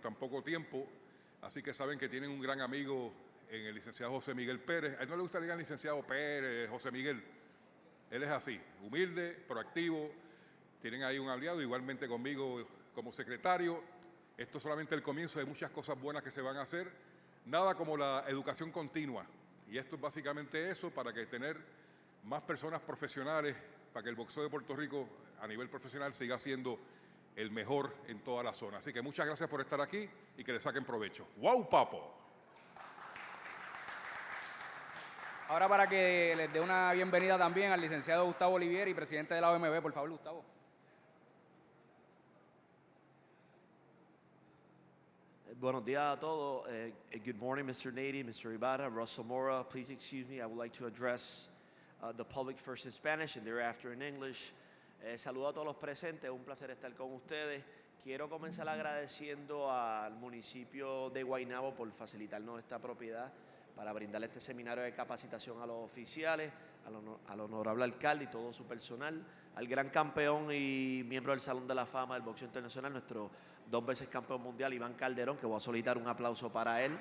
tan poco tiempo, así que saben que tienen un gran amigo en el licenciado José Miguel Pérez. A él no le gusta que digan licenciado Pérez, José Miguel. Él es así, humilde, proactivo. Tienen ahí un aliado, igualmente conmigo como secretario. Esto es solamente el comienzo de muchas cosas buenas que se van a hacer. Nada como la educación continua. Y esto es básicamente eso, para que tener más personas profesionales, para que el boxeo de Puerto Rico a nivel profesional siga siendo el mejor en toda la zona. Así que muchas gracias por estar aquí y que le saquen provecho. ¡Wow, papo! Ahora, para que les dé una bienvenida también al licenciado Gustavo Olivieri, presidente de la OMB, por favor, Gustavo. Buenos días a todos. Good morning, Mr. Nady, Mr. Ibarra, Russell Mora. Please excuse me. I would like to address the public first in Spanish and thereafter in English. Saludo a todos los presentes. Un placer estar con ustedes. Quiero comenzar agradeciendo al municipio de Guaynabo por facilitarnos esta propiedad para brindarle este seminario de capacitación a los oficiales, al honorable alcalde y todo su personal, al gran campeón y miembro del Salón de la Fama del Boxeo Internacional, nuestro 2 veces campeón mundial, Iván Calderón, que voy a solicitar un aplauso para él.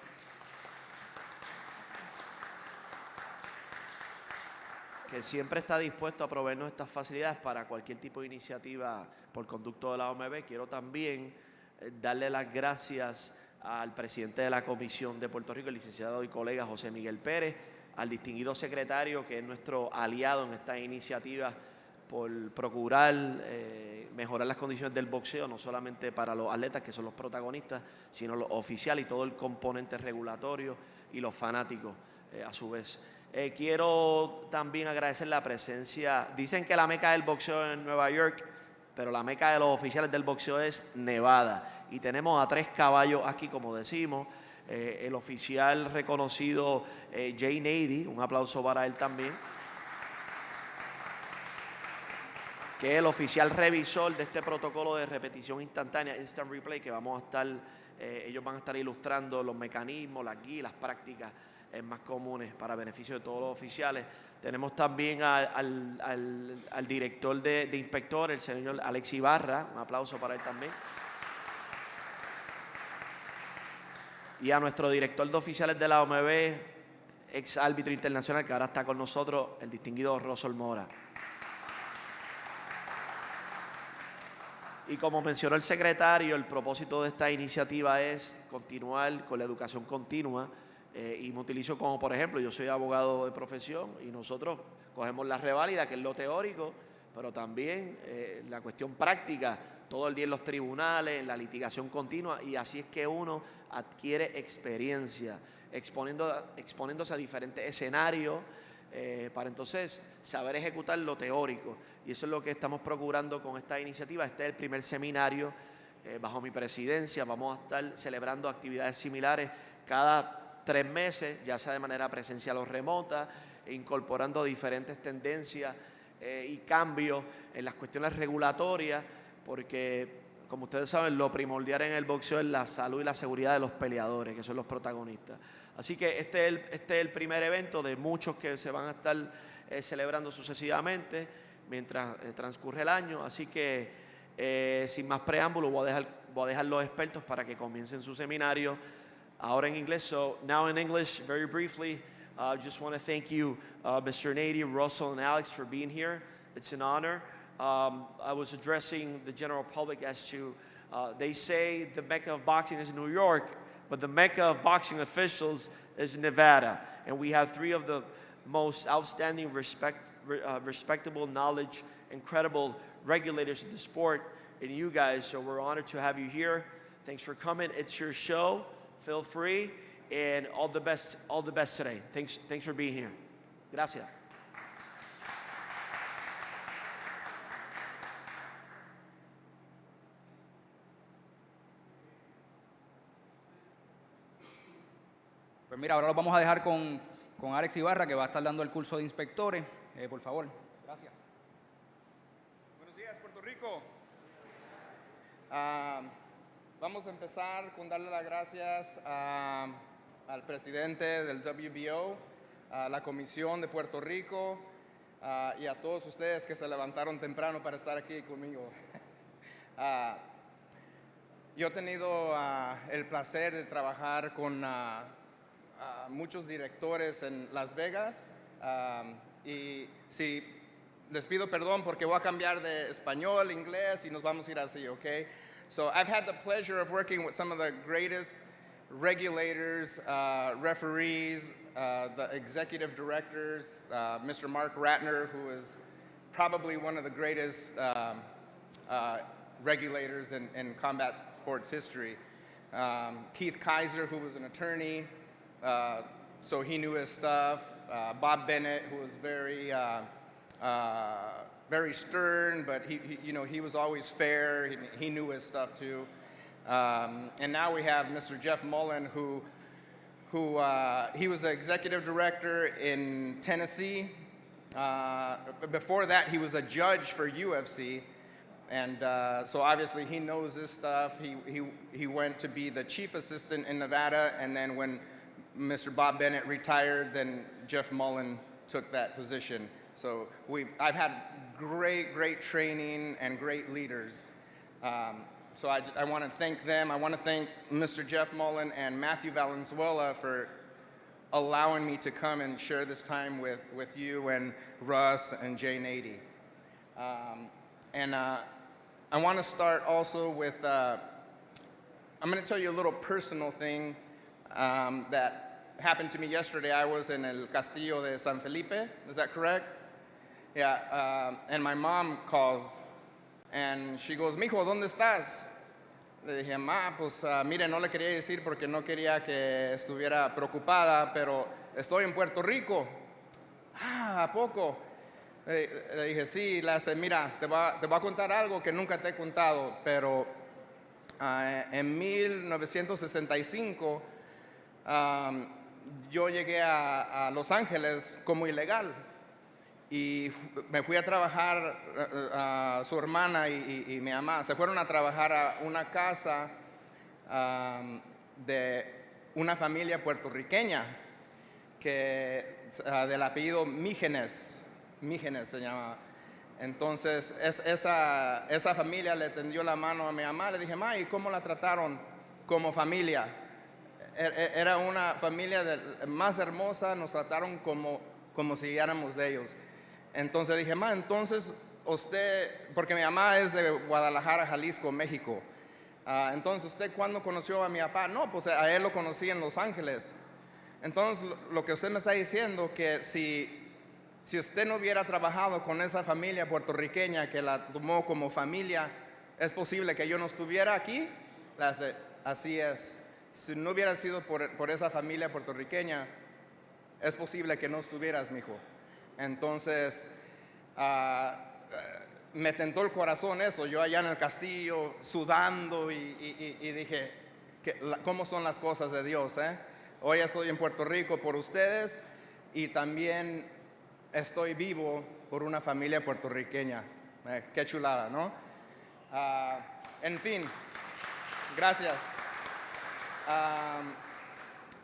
Que siempre está dispuesto a proveernos estas facilidades para cualquier tipo de iniciativa por conducto de la OMB. Quiero también darle las gracias al presidente de la Comisión de Puerto Rico, el licenciado y colega José Miguel Pérez, al distinguido secretario, que es nuestro aliado en esta iniciativa por procurar mejorar las condiciones del boxeo, no solamente para los atletas, que son los protagonistas, sino los oficiales y todo el componente regulatorio y los fanáticos a su vez. Quiero también agradecer la presencia. Dicen que la meca del boxeo es en Nueva York, pero la meca de los oficiales del boxeo es Nevada. Y tenemos a 3 caballos aquí, como decimos. El oficial reconocido Jay Nady, un aplauso para él también, que es el oficial revisor de este protocolo de repetición instantánea, Instant Replay, que vamos a estar, ellos van a estar ilustrando los mecanismos, las guías, las prácticas más comunes para beneficio de todos los oficiales. Tenemos también al director de inspectores, el señor Alex Ibarra, un aplauso para él también. Y a nuestro director de oficiales de la OMB, ex árbitro internacional, que ahora está con nosotros, el distinguido Russell Mora. Y como mencionó el secretario, el propósito de esta iniciativa es continuar con la educación continua. Y me utilizo como, por ejemplo, yo soy abogado de profesión y nosotros cogemos la reválida, que es lo teórico, pero también la cuestión práctica, todo el día en los tribunales, en la litigación continua, y así es que uno adquiere experiencia, exponiéndose a diferentes escenarios para entonces saber ejecutar lo teórico. Y eso es lo que estamos procurando con esta iniciativa. Este es el primer seminario bajo mi presidencia. Vamos a estar celebrando actividades similares cada 3 meses, ya sea de manera presencial o remota, incorporando diferentes tendencias y cambios en las cuestiones regulatorias, porque, como ustedes saben, lo primordial en el boxeo es la salud y la seguridad de los peleadores, que son los protagonistas. Así que este es el primer evento de muchos que se van a estar celebrando sucesivamente mientras transcurre el año. Así que, sin más preámbulo, voy a dejar los expertos para que comiencen su seminario. Ahora en inglés, so now in English, very briefly, just want to thank you, Mr. Nady, Russell, and Alex for being here. It's an honor. I was addressing the general public as to, they say the Mecca of boxing is New York, but the Mecca of boxing officials is Nevada. And we have 3 of the most outstanding, respectable knowledge, incredible regulators of the sport in you guys. So we're honored to have you here. Thanks for coming. It's your show. Feel free, and all the best today. Thanks for being here. Gracias. Pues mira, ahora los vamos a dejar con Alex Ibarra, que va a estar dando el curso de inspectores. Por favor. Gracias. Buenos días, Puerto Rico. Vamos a empezar con darle las gracias al presidente del WBO, a la Comisión de Puerto Rico y a todos ustedes que se levantaron temprano para estar aquí conmigo. Yo he tenido el placer de trabajar con muchos directores en Las Vegas y si les pido perdón porque voy a cambiar de español, inglés y nos vamos a ir así, okay? So I've had the pleasure of working with some of the greatest regulators, referees, the executive directors, Mr. Mark Ratner, who is probably one of the greatest regulators in combat sports history. Keith Kaiser, who was an attorney, so he knew his stuff. Bob Bennett, who was very stern, but he was always fair. He knew his stuff too. And now we have Mr. Jeff Mullen, who he was the executive director in Tennessee. Before that, he was a judge for UFC. And so obviously he knows this stuff. He went to be the chief assistant in Nevada, and then when Mr. Bob Bennett retired, then Jeff Mullen took that position. So I've had great training and great leaders. So I want to thank them. I want to thank Mr. Jeff Mullen and Matthew Valenzuela for allowing me to come and share this time with you and Russ and Jay Nady. And I want to start also with, I'm going to tell you a little personal thing that happened to me yesterday. I was in El Castillo de San Felipe, is that correct? Yeah, and my mom calls and she goes, mijo, ¿dónde estás? Le dije, ma, pues mire, no le quería decir porque no quería que estuviera preocupada, pero estoy en Puerto Rico. Ah, ¿a poco? Le dije, sí, le hace, mira, te voy a contar algo que nunca te he contado, pero en 1965 yo llegué a Los Ángeles como ilegal y me fui a trabajar, su hermana y mi mamá se fueron a trabajar a una casa de una familia puertorriqueña que del apellido Mígenes se llama. Entonces esa familia le tendió la mano a mi mamá. Le dije, ma, ¿y cómo la trataron como familia? Era una familia más hermosa, nos trataron como si éramos de ellos. Entonces dije, ma, entonces usted, porque mi mamá es de Guadalajara, Jalisco, México. Entonces, ¿usted cuándo conoció a mi papá? No, pues a él lo conocí en Los Ángeles. Entonces, lo que usted me está diciendo, que si usted no hubiera trabajado con esa familia puertorriqueña que la tomó como familia, ¿es posible que yo no estuviera aquí? Así es. Si no hubiera sido por esa familia puertorriqueña, es posible que no estuvieras, mijo. Entonces, me tentó el corazón eso, yo allá en el castillo sudando y dije, ¿cómo son las cosas de Dios? Hoy estoy en Puerto Rico por ustedes y también estoy vivo por una familia puertorriqueña. Qué chulada, ¿no? En fin, gracias.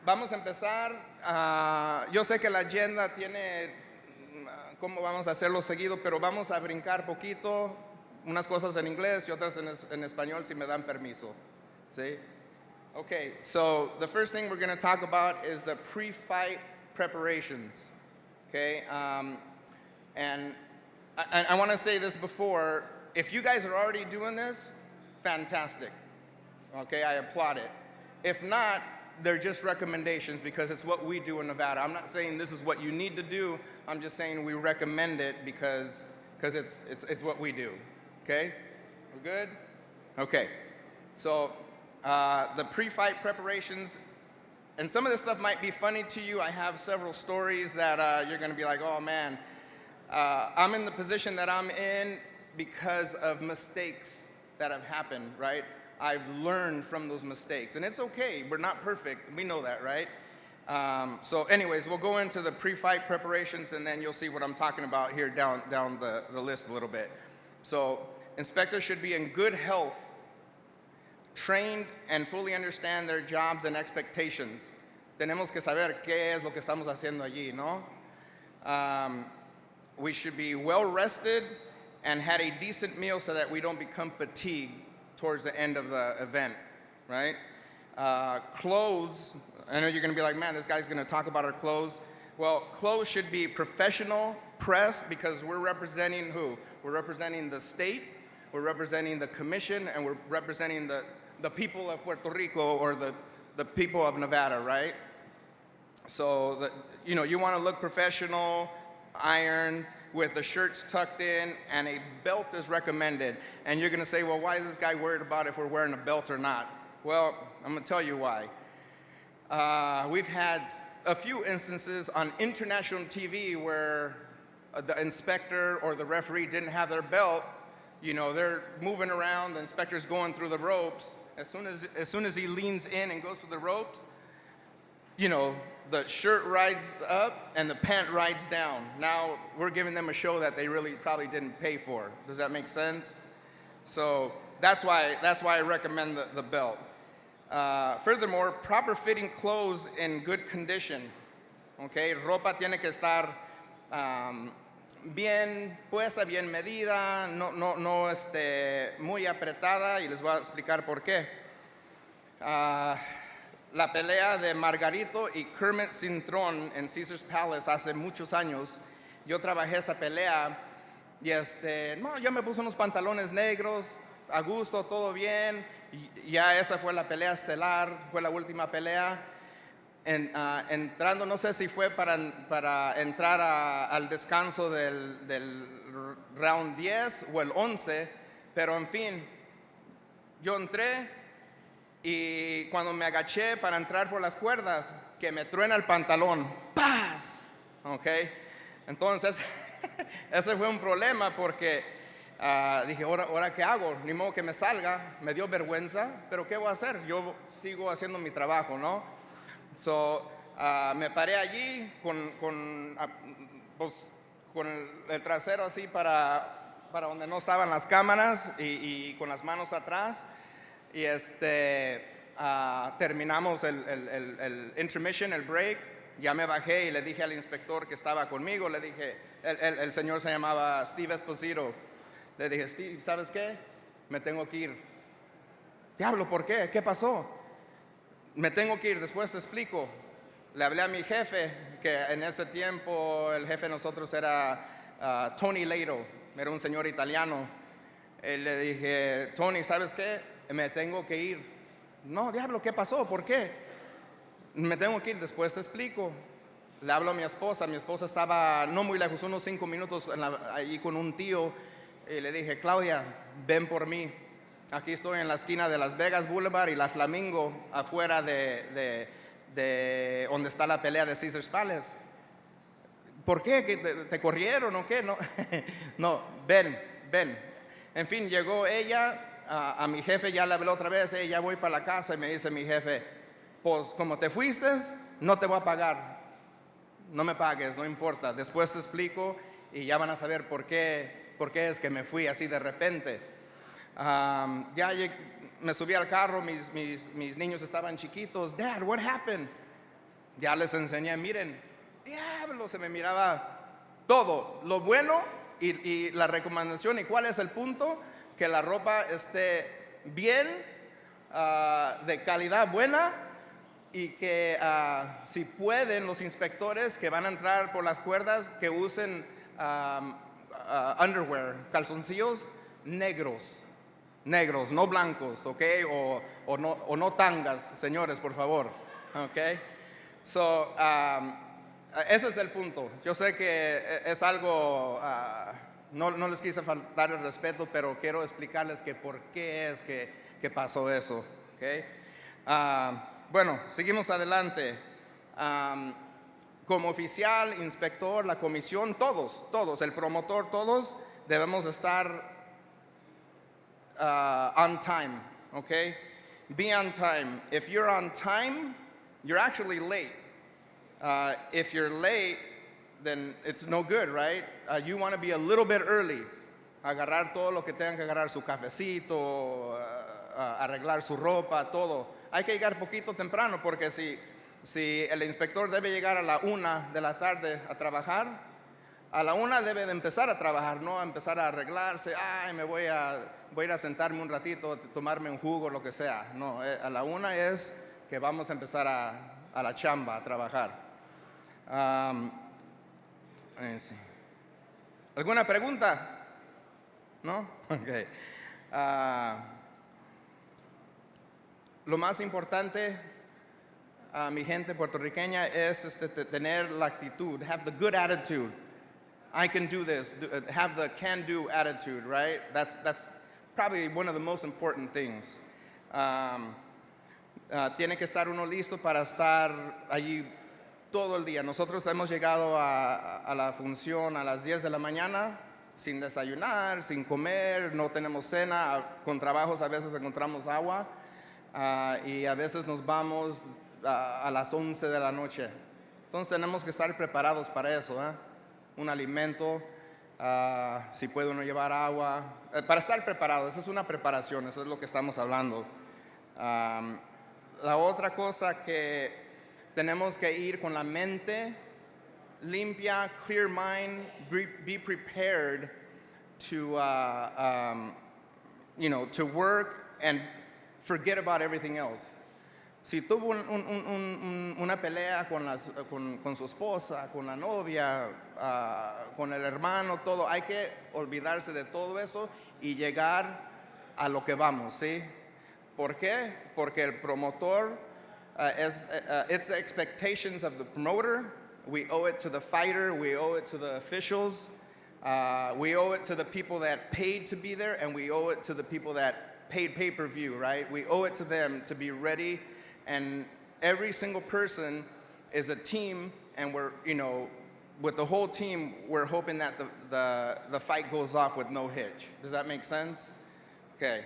Vamos a empezar. Yo sé que la agenda tiene cómo vamos a hacerlo seguido, pero vamos a brincar poquito, unas cosas en inglés y otras en español si me dan permiso. ¿Sí? Okay, so the first thing we're going to talk about is the pre-fight preparations. Okay, and I want to say this before, if you guys are already doing this, fantastic. Okay, I applaud it. If not, they're just recommendations because it's what we do in Nevada. I'm not saying this is what you need to do. I'm just saying we recommend it because it's what we do. Okay? We're good? Okay. So the pre-fight preparations, and some of this stuff might be funny to you. I have several stories that you're going to be like, oh man. I'm in the position that I'm in because of mistakes that have happened, right? I've learned from those mistakes, and it's okay. We're not perfect. We know that, right? So anyways, we'll go into the pre-fight preparations, and then you'll see what I'm talking about here down the list a little bit. So inspectors should be in good health, trained, and fully understand their jobs and expectations. Tenemos que saber qué es lo que estamos haciendo allí, ¿no? We should be well rested and had a decent meal so that we don't become fatigued towards the end of the event. right? Clothes, I know you're going to be like, man, this guy's going to talk about our clothes. Well, clothes should be professional, pressed, because we're representing who? We're representing the state, we're representing the commission, and we're representing the people of Puerto Rico or the people of Nevada, right? So, you want to look professional, iron, with the shirts tucked in, and a belt is recommended. And you're going to say, well, why is this guy worried about if we're wearing a belt or not? Well, I'm going to tell you why. We've had a few instances on international TV where the inspector or the referee didn't have their belt. They're moving around, the inspector's going through the ropes. As soon as he leans in and goes through the ropes, the shirt rides up and the pant rides down. Now we're giving them a show that they really probably didn't pay for. Does that make sense? So that's why I recommend the belt. Furthermore, proper fitting clothes in good condition. Okay, ropa tiene que estar bien puesta, bien medida, no muy apretada, y les voy a explicar por qué. La pelea de Margarito y Kermit Cintrón en Caesar's Palace hace muchos años, yo trabajé esa pelea y yo me puse unos pantalones negros, a gusto, todo bien, y ya esa fue la pelea estelar, fue la última pelea. Entrando, no sé si fue para entrar al descanso del round 10 o el 11, pero en fin, yo entré y cuando me agaché para entrar por las cuerdas, que me truena el pantalón, ¡paz! ¿Ok? Entonces, ese fue un problema porque dije, ¿ahora qué hago? Ni modo que me salga, me dio vergüenza, pero ¿qué voy a hacer? Yo sigo haciendo mi trabajo, ¿no? So, me paré allí con el trasero así para donde no estaban las cámaras y con las manos atrás. Y terminamos el intermission, el break. Ya me bajé y le dije al inspector que estaba conmigo, le dije, el señor se llamaba Steve Esposito. Le dije, Steve, ¿sabes qué? Me tengo que ir. Diablo, ¿por qué? ¿Qué pasó? Me tengo que ir, después te explico. Le hablé a mi jefe, que en ese tiempo el jefe de nosotros era Tony Leito, era un señor italiano. Le dije, Tony, ¿sabes qué? Me tengo que ir. No, diablo, ¿qué pasó? ¿Por qué? Me tengo que ir, después te explico. Le hablo a mi esposa estaba no muy lejos, unos 5 minutos allí con un tío, y le dije, Claudia, ven por mí. Aquí estoy en la esquina de Las Vegas Boulevard y la Flamingo, afuera de donde está la pelea de Caesar's Palace. ¿Por qué? ¿Que te corrieron o qué? No, no, ven. En fin, llegó ella, a mi jefe ya le habló otra vez, ya voy para la casa, y me dice mi jefe, pues como te fuiste, no te voy a pagar. No me pagues, no importa, después te explico y ya van a saber por qué es que me fui así de repente. Ya me subí al carro, mis niños estaban chiquitos. Dad, what happened? Ya les enseñé, miren, diablo, se me miraba todo, lo bueno y la recomendación. ¿Y cuál es el punto? Que la ropa esté bien, de calidad buena, y que si pueden los inspectores que van a entrar por las cuerdas, que usen underwear, calzoncillos negros, no blancos, ¿ok? O no tangas, señores, por favor, ¿ok? So, ese es el punto. Yo sé que es algo, no les quise faltar el respeto, pero quiero explicarles que por qué es que pasó eso, ¿ok? Bueno, seguimos adelante. Como oficial, inspector, la comisión, todos, el promotor, todos debemos estar on time, okay? Be on time. If you're on time, you're actually late. If you're late, then it's no good, right? You want to be a little bit early. Agarrar todo lo que tengan que agarrar, su cafecito, arreglar su ropa, todo. Hay que llegar poquito temprano, porque si el inspector debe llegar a la 1 de la tarde a trabajar, a la 1 debe de empezar a trabajar, no a empezar a arreglarse, ay, me voy a ir a sentarme un ratito, tomarme un jugo, lo que sea. No, a la 1 es que vamos a empezar a la chamba, a trabajar. Sí. ¿Alguna pregunta? ¿No? Okay. Lo más importante, mi gente puertorriqueña, es tener la actitud, have the good attitude. I can do this, have the can-do attitude, right? That's probably one of the most important things. Tiene que estar uno listo para estar allí todo el día. Nosotros hemos llegado a la función a las 10 de la mañana sin desayunar, sin comer, no tenemos cena, con trabajos a veces encontramos agua y a veces nos vamos a las 11 de la noche. Entonces tenemos que estar preparados para eso, un alimento, si puede uno llevar agua, para estar preparados. Esa es una preparación, eso es lo que estamos hablando. La otra cosa que tenemos que ir con la mente limpia, clear mind, be prepared to, to work and forget about everything else. Si tuvo una pelea con su esposa, con la novia, con el hermano, todo, hay que olvidarse de todo eso y llegar a lo que vamos, ¿sí? ¿Por qué? Porque el promotor, it's the expectations of the promoter. We owe it to the fighter, we owe it to the officials, we owe it to the people that paid to be there, and we owe it to the people that paid pay-per-view, right? We owe it to them to be ready. And every single person is a team, and we're, with the whole team, we're hoping that the fight goes off with no hitch. Does that make sense? Okay.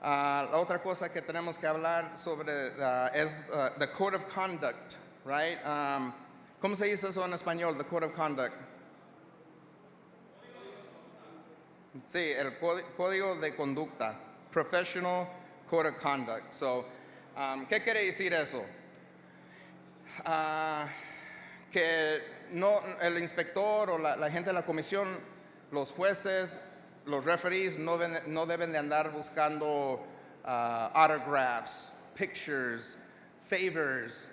La otra cosa que tenemos que hablar sobre es the code of conduct, right? ¿Cómo se dice eso en español, the code of conduct? Sí, el código de conducta, professional code of conduct. So, ¿qué quiere decir eso? Que no, el inspector o la gente de la comisión, los jueces, los referees no deben de andar buscando autographs, pictures, favors.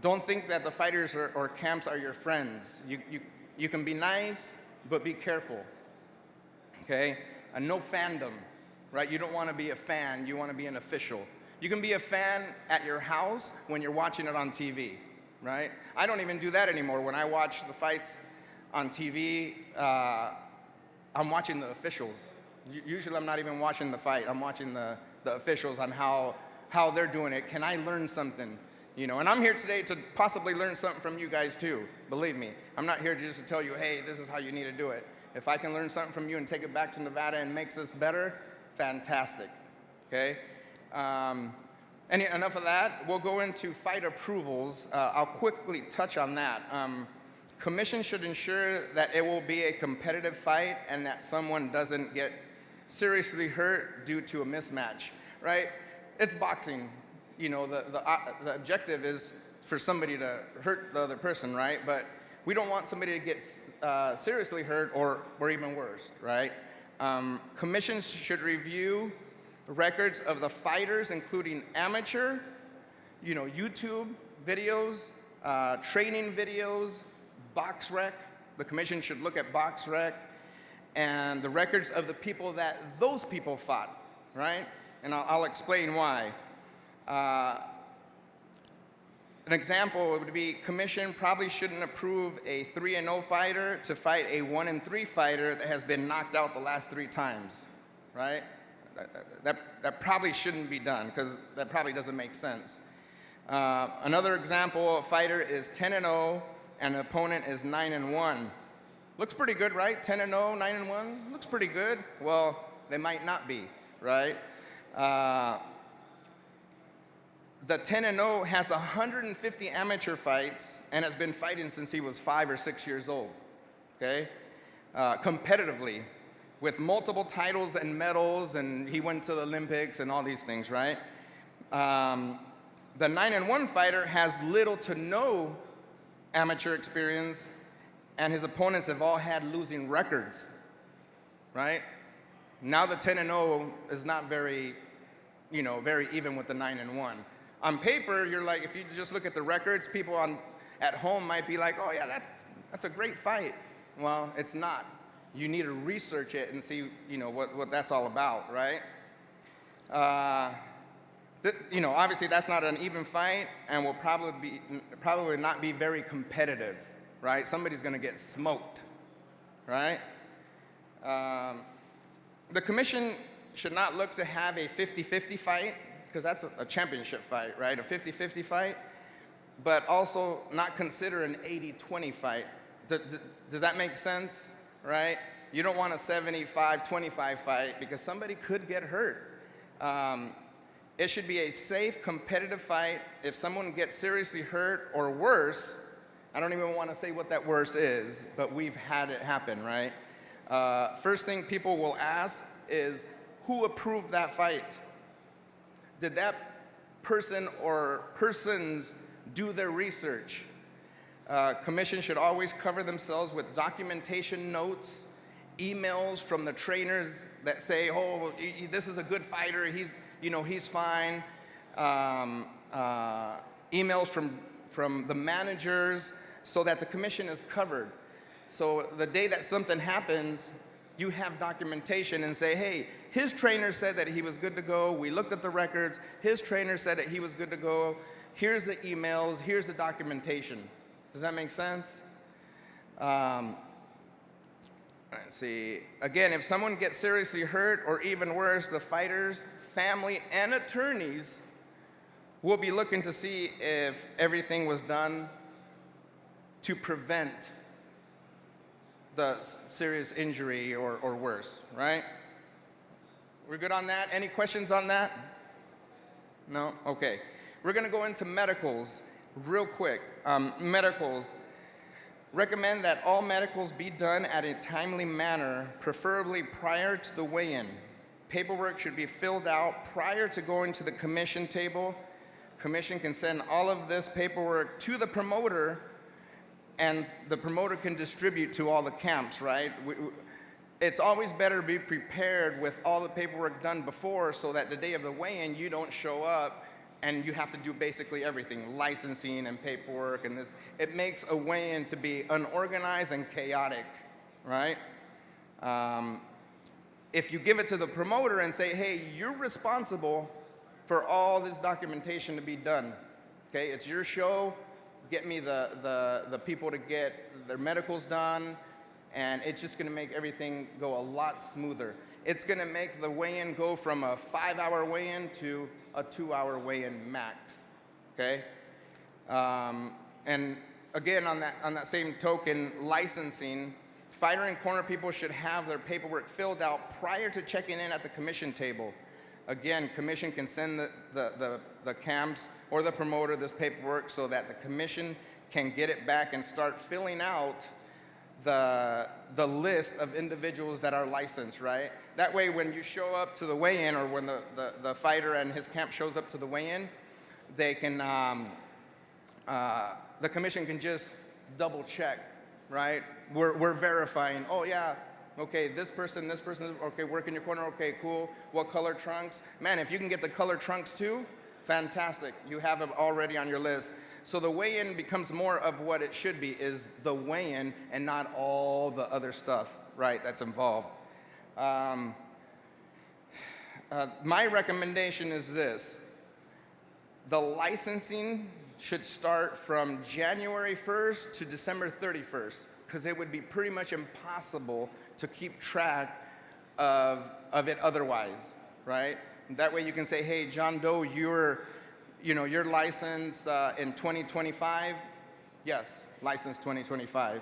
Don't think that the fighters or camps are your friends. You can be nice, but be careful. Okay? And no fandom, right? You don't want to be a fan, you want to be an official. You can be a fan at your house when you're watching it on TV, right? I don't even do that anymore. When I watch the fights on TV, I'm watching the officials. Usually I'm not even watching the fight. I'm watching the officials on how they're doing it. Can I learn something? And I'm here today to possibly learn something from you guys too. Believe me. I'm not here just to tell you, hey, this is how you need to do it. If I can learn something from you and take it back to Nevada and makes us better, fantastic. Okay? Enough of that. We'll go into fight approvals. I'll quickly touch on that. Commission should ensure that it will be a competitive fight and that someone doesn't get seriously hurt due to a mismatch, right? It's boxing. The objective is for somebody to hurt the other person, right? But we don't want somebody to get seriously hurt or even worse, right? Commissions should review records of the fighters, including amateur, YouTube videos, training videos, box rec. The commission should look at box rec and the records of the people that those people fought, right? And I'll explain why. An example would be commission probably shouldn't approve a 3-0 fighter to fight a 1-3 fighter that has been knocked out the last 3 times, right? That probably shouldn't be done because that probably doesn't make sense. Another example, a fighter is 10-0 and an opponent is 9-1. Looks pretty good, right? 10-0, 9-1, looks pretty good. Well, they might not be, right? The 10-0 has 150 amateur fights and has been fighting since he was 5 or 6 years old, okay? Competitively, with multiple titles and medals, and he went to the Olympics and all these things, right? The 9-1 fighter has little to no amateur experience and his opponents have all had losing records, right? Now the 10-0 is not very, very even with the 9-1. On paper, you're like, if you just look at the records, people at home might be like, oh yeah, that's a great fight. Well, it's not. You need to research it and see, what that's all about, right? Obviously that's not an even fight and will probably not be very competitive, right? Somebody's going to get smoked, right? The commission should not look to have a 50-50 fight, because that's a championship fight, right? A 50-50 fight, but also not consider an 80-20 fight. Does that make sense, right? You don't want a 75-25 fight because somebody could get hurt. It should be a safe, competitive fight. If someone gets seriously hurt or worse, I don't even want to say what that worse is, but we've had it happen, right? First thing people will ask is, who approved that fight? Did that person or persons do their research? Commission should always cover themselves with documentation notes, emails from the trainers that say, oh, this is a good fighter, he's fine. Emails from the managers so that the commission is covered. So the day that something happens, you have documentation and say, hey, his trainer said that he was good to go. We looked at the records. His trainer said that he was good to go. Here's the emails. Here's the documentation. Does that make sense? Let's see. Again, if someone gets seriously hurt or even worse, the fighters, family, and attorneys will be looking to see if everything was done to prevent the serious injury or worse, right? We're good on that? Any questions on that? No? Okay. We're going to go into medicals real quick. Medicals. Recommend that all medicals be done at a timely manner, preferably prior to the weigh-in. Paperwork should be filled out prior to going to the commission table. Commission can send all of this paperwork to the promoter, and the promoter can distribute to all the camps, right? It's always better to be prepared with all the paperwork done before so that the day of the weigh-in, you don't show up and you have to do basically everything, licensing and paperwork and this. It makes a weigh-in to be unorganized and chaotic, right? If you give it to the promoter and say, hey, you're responsible for all this documentation to be done, okay? It's your show. Get me the people to get their medicals done, and it's just gonna make everything go a lot smoother. It's gonna make the weigh-in go from a 5-hour weigh-in to a 2-hour weigh-in max, okay? And again, on that same token, licensing, fighter and corner people should have their paperwork filled out prior to checking in at the commission table. Again, commission can send the camps or the promoter this paperwork so that the commission can get it back and start filling out the list of individuals that are licensed, right? That way when you show up to the weigh-in, or when the fighter and his camp shows up to the weigh-in, they can, the commission can just double check, right? We're verifying, oh yeah, okay, this person, okay, work in your corner, okay, cool. What color trunks? Man, if you can get the color trunks too, fantastic. You have them already on your list. So the weigh-in becomes more of what it should be, is the weigh-in and not all the other stuff, right, that's involved. My recommendation is this. The licensing should start from January 1st to December 31st, because it would be pretty much impossible to keep track of it otherwise, right? That way you can say, hey, John Doe, you're licensed in 2025. Yes, licensed 2025.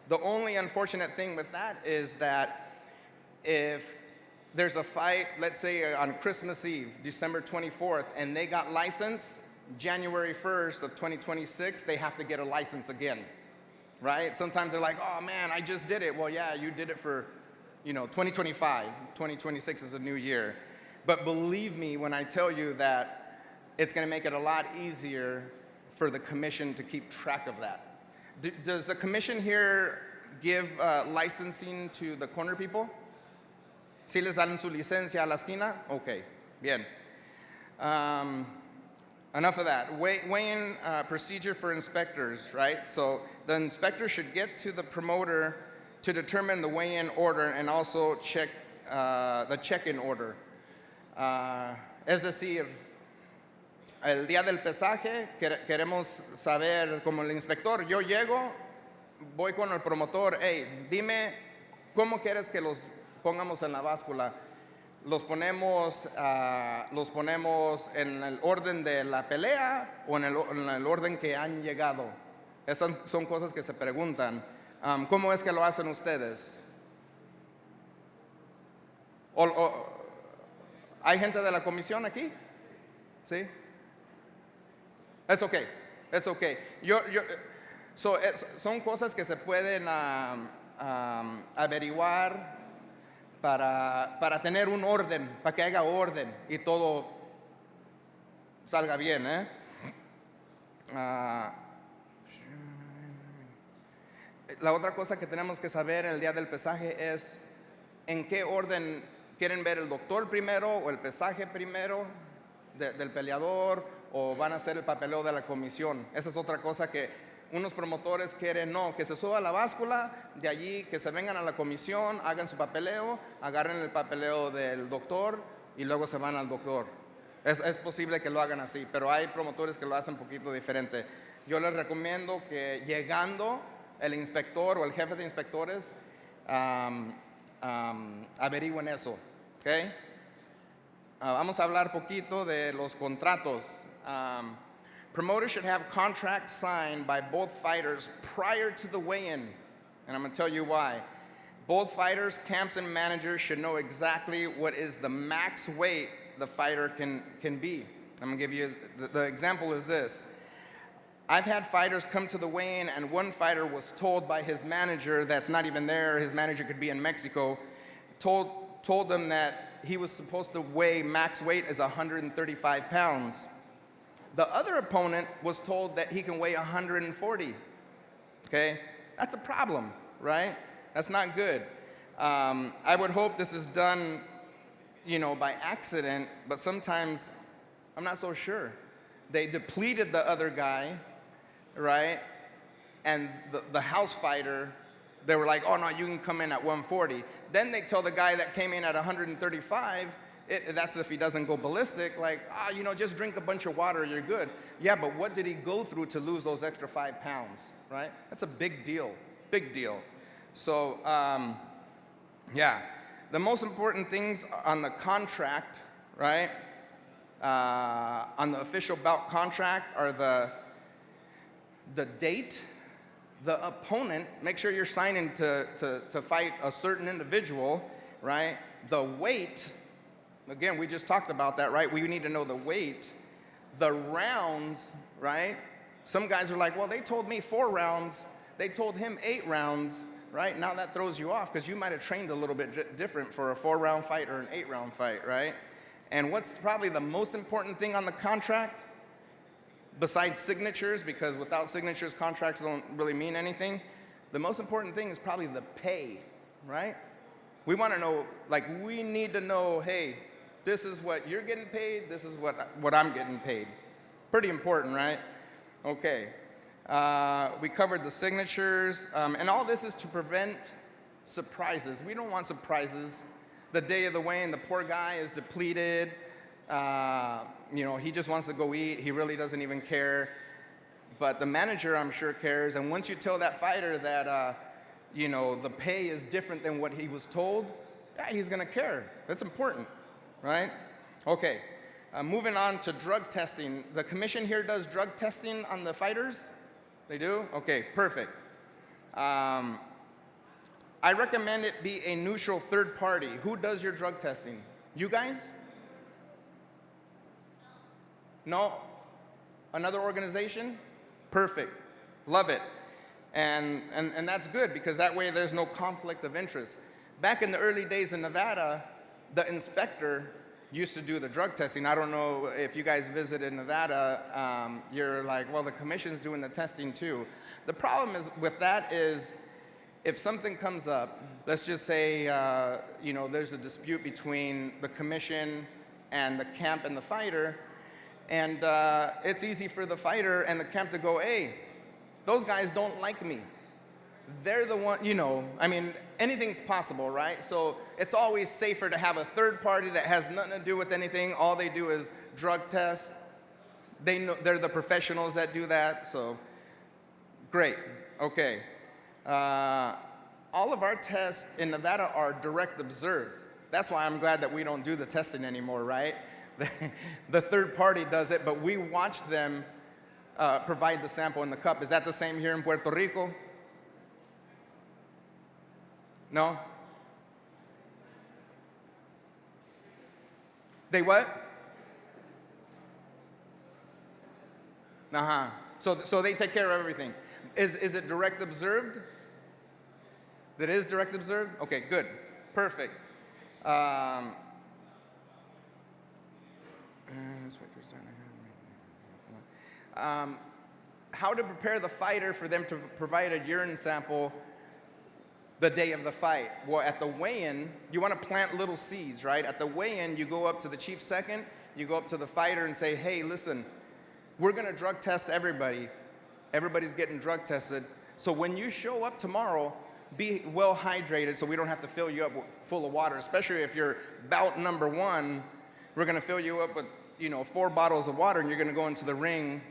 The only unfortunate thing with that is that if there's a fight, let's say on Christmas Eve, December 24th, and they got licensed January 1st of 2026, they have to get a license again, right? Sometimes they're like, oh man, I just did it. Well, yeah, you did it for, 2025. 2026 is a new year. But believe me when I tell you that it's going to make it a lot easier for the commission to keep track of that. Does the commission here give licensing to the corner people? ¿Sí les dan su licencia a la esquina? Okay, bien. Enough of that. Weigh-in procedure for inspectors, right? So the inspector should get to the promoter to determine the weigh-in order and also check the check-in order. Es decir, el día del pesaje queremos saber, como el inspector, yo llego, voy con el promotor, hey, dime cómo quieres que los pongamos en la báscula. Los ponemos en el orden de la pelea o en el orden que han llegado. Esas son cosas que se preguntan. ¿Cómo es que lo hacen ustedes? ¿Hay gente de la comisión aquí? ¿Sí? It's okay. It's okay. Son cosas que se pueden averiguar para tener un orden, para que haya orden y todo salga bien, ¿eh? La otra cosa que tenemos que saber el día del pesaje es en qué orden quieren ver el doctor primero o el pesaje primero del peleador o van a hacer el papeleo de la comisión. Esa es otra cosa que unos promotores quieren, no, que se suba a la báscula, de allí que se vengan a la comisión, hagan su papeleo, agarren el papeleo del doctor y luego se van al doctor. Es posible que lo hagan así, pero hay promotores que lo hacen un poquito diferente. Yo les recomiendo que llegando el inspector o el jefe de inspectores averigüen eso, ¿ok? Vamos a hablar poquito de los contratos. Promoters should have contracts signed by both fighters prior to the weigh-in, and I'm going to tell you why. Both fighters, camps, and managers should know exactly what is the max weight the fighter can be. I'm going to give you, the example is this. I've had fighters come to the weigh-in, and one fighter was told by his manager that's not even there, his manager could be in Mexico, told them that he was supposed to weigh, max weight is 135 pounds. The other opponent was told that he can weigh 140, okay? That's a problem, right? That's not good. I would hope this is done, by accident, but sometimes I'm not so sure. They depleted the other guy, right? And the house fighter, they were like, oh no, you can come in at 140. Then they tell the guy that came in at 135, that's if he doesn't go ballistic, like, just drink a bunch of water, you're good. Yeah, but what did he go through to lose those extra 5 pounds, right? That's a big deal, big deal. So, the most important things on the contract, right, on the official bout contract are the date, the opponent, make sure you're signing to fight a certain individual, right, the weight. Again, we just talked about that, right? We need to know the weight, the rounds, right? Some guys are like, well, they told me 4 rounds. They told him 8 rounds, right? Now that throws you off because you might have trained a little bit different for a 4-round fight or an 8-round fight, right? And what's probably the most important thing on the contract, besides signatures, because without signatures, contracts don't really mean anything, the most important thing is probably the pay, right? We want to know, we need to know, hey, this is what you're getting paid, this is what I'm getting paid. Pretty important, right? Okay. We covered the signatures, and all this is to prevent surprises. We don't want surprises. The day of the weigh-in, the poor guy is depleted. He just wants to go eat. He really doesn't even care. But the manager, I'm sure, cares. And once you tell that fighter that, the pay is different than what he was told, he's going to care. That's important, right? Okay. Moving on to drug testing. The commission here does drug testing on the fighters? They do? Okay, perfect. I recommend it be a neutral third party. Who does your drug testing? You guys? No? Another organization? Perfect. Love it. And that's good because that way there's no conflict of interest. Back in the early days in Nevada, the inspector used to do the drug testing. I don't know if you guys visited Nevada, you're like, well, the commission's doing the testing too. The problem with that is if something comes up, let's just say, there's a dispute between the commission and the camp and the fighter, and it's easy for the fighter and the camp to go, hey, those guys don't like me. They're the one, anything's possible, right? So it's always safer to have a third party that has nothing to do with anything. All they do is drug test. They're the professionals that do that, so great, okay. All of our tests in Nevada are direct observed. That's why I'm glad that we don't do the testing anymore, right? The third party does it, but we watch them provide the sample in the cup. Is that the same here in Puerto Rico? No? They what? Uh-huh. So they take care of everything. Is it direct observed? That is direct observed? Okay, good. Perfect. How to prepare the fighter for them to provide a urine sample the day of the fight? Well, at the weigh-in, you want to plant little seeds, right? At the weigh-in, you go up to the chief second, you go up to the fighter and say, hey, listen, we're going to drug test everybody. Everybody's getting drug tested. So when you show up tomorrow, be well hydrated so we don't have to fill you up full of water, especially if you're bout number 1, we're going to fill you up with 4 bottles of water and you're going to go into the ring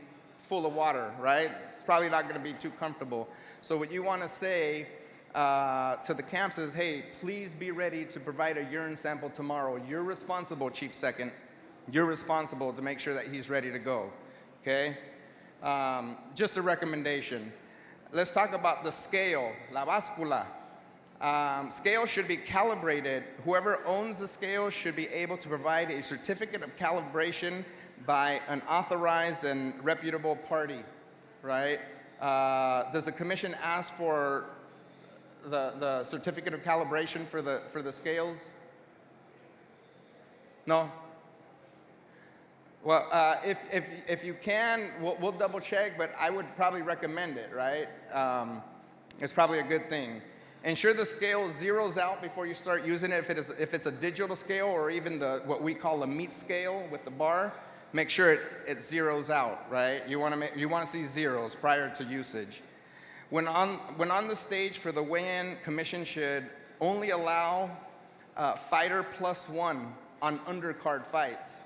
full of water, right? It's probably not going to be too comfortable. So what you want to say to the camps is, hey, please be ready to provide a urine sample tomorrow. You're responsible, Chief Second. You're responsible to make sure that he's ready to go, okay? Just a recommendation. Let's talk about the scale, la báscula. Scale should be calibrated. Whoever owns the scale should be able to provide a certificate of calibration by an authorized and reputable party, right? Does the commission ask for the certificate of calibration for the scales? No? Well, if you can, we'll double check, but I would probably recommend it, right? It's probably a good thing. Ensure the scale zeroes out before you start using it. If it's a digital scale or even what we call a meat scale with the bar, make sure it zeroes out, right? You want to see zeros prior to usage. When on the stage for the weigh-in, commission should only allow fighter +1 on undercard fights.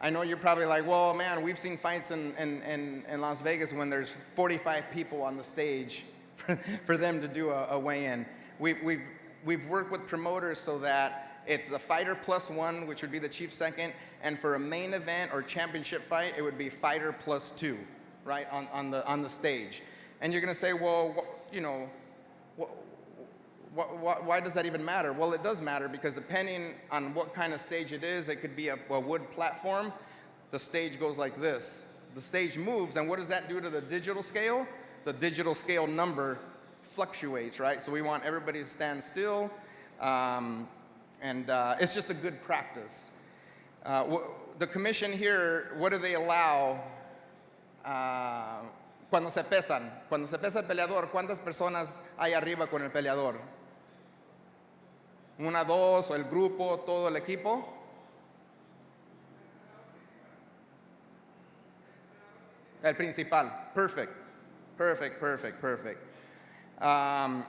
I know you're probably like, well, man, we've seen fights in Las Vegas when there's 45 people on the stage for them to do a weigh-in. We've worked with promoters so that it's the fighter +1, which would be the chief second, and for a main event or championship fight, it would be fighter +2, right, on the stage. And you're going to say, well, why does that even matter? Well, it does matter because depending on what kind of stage it is, it could be a wood platform. The stage goes like this. The stage moves, and what does that do to the digital scale? The digital scale number fluctuates, right? So we want everybody to stand still, and it's just a good practice. The commission here, what do they allow? Cuando se pesa el peleador, ¿cuántas personas hay arriba con el peleador? ¿Una, dos, o el grupo, todo el equipo? El principal. Perfect. I'm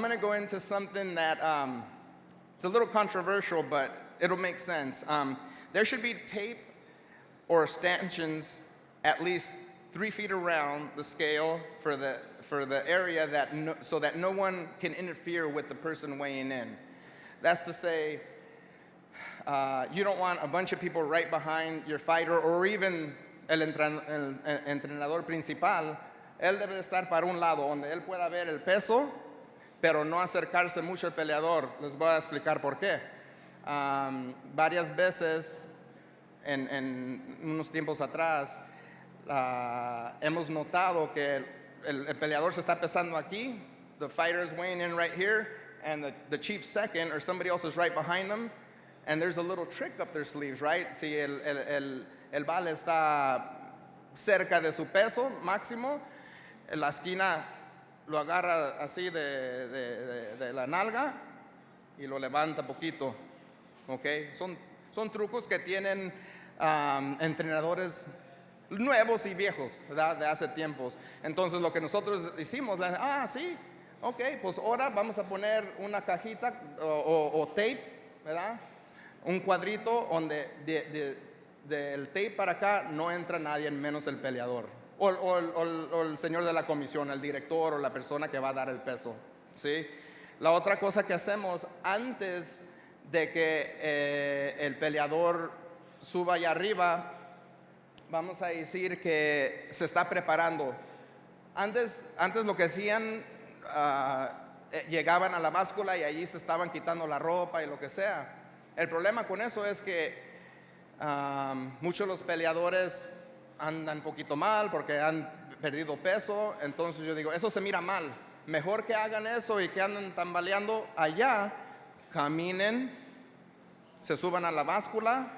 going to go into something that it's a little controversial, but it'll make sense. There should be tape or stanchions at least 3 feet around the scale for the area so that no one can interfere with the person weighing in. That's to say, you don't want a bunch of people right behind your fighter or even el entrenador principal. Él debe estar para un lado donde él pueda ver el peso, pero no acercarse mucho al peleador. Les voy a explicar por qué. Varias veces en unos tiempos atrás, hemos notado que el peleador se está pesando aquí, the fighter is weighing in right here, and the chief second or somebody else is right behind them, and there's a little trick up their sleeves, right? Si el vale está cerca de su peso máximo, en la esquina lo agarra así de la nalga y lo levanta poquito. ¿Ok? Son trucos que tienen entrenadores nuevos y viejos, ¿verdad? De hace tiempos. Entonces lo que nosotros hicimos, sí, ok, pues ahora vamos a poner una cajita o tape, ¿verdad? Un cuadrito donde del tape para acá no entra nadie menos el peleador o el señor de la comisión, el director o la persona que va a dar el peso, ¿sí? La otra cosa que hacemos antes de que el peleador suba allá arriba, vamos a decir que se está preparando. Antes lo que hacían, llegaban a la báscula y allí se estaban quitando la ropa y lo que sea. El problema con eso es que muchos de los peleadores andan un poquito mal porque han perdido peso. Entonces yo digo, eso se mira mal. Mejor que hagan eso y que anden tambaleando allá, caminen, se suban a la báscula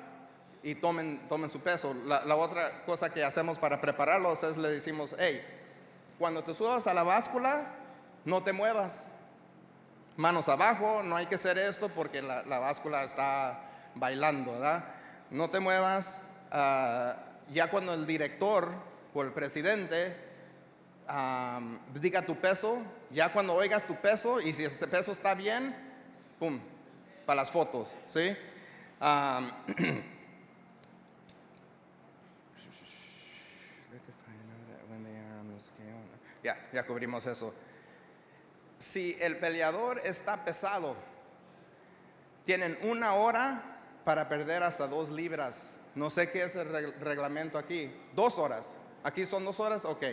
y tomen su peso. La otra cosa que hacemos para prepararlos es le decimos, hey, cuando te subas a la báscula, no te muevas. Manos abajo, no hay que hacer esto porque la báscula está bailando, ¿verdad? No te muevas. Ya cuando el director o el presidente diga tu peso, ya cuando oigas tu peso y si ese peso está bien, pum, para las fotos, ¿sí? Ya cubrimos eso. Si el peleador está pesado, tienen 1 hora para perder hasta 2 libras. No sé qué es el reglamento aquí. 2 horas. Aquí son 2 horas, ok.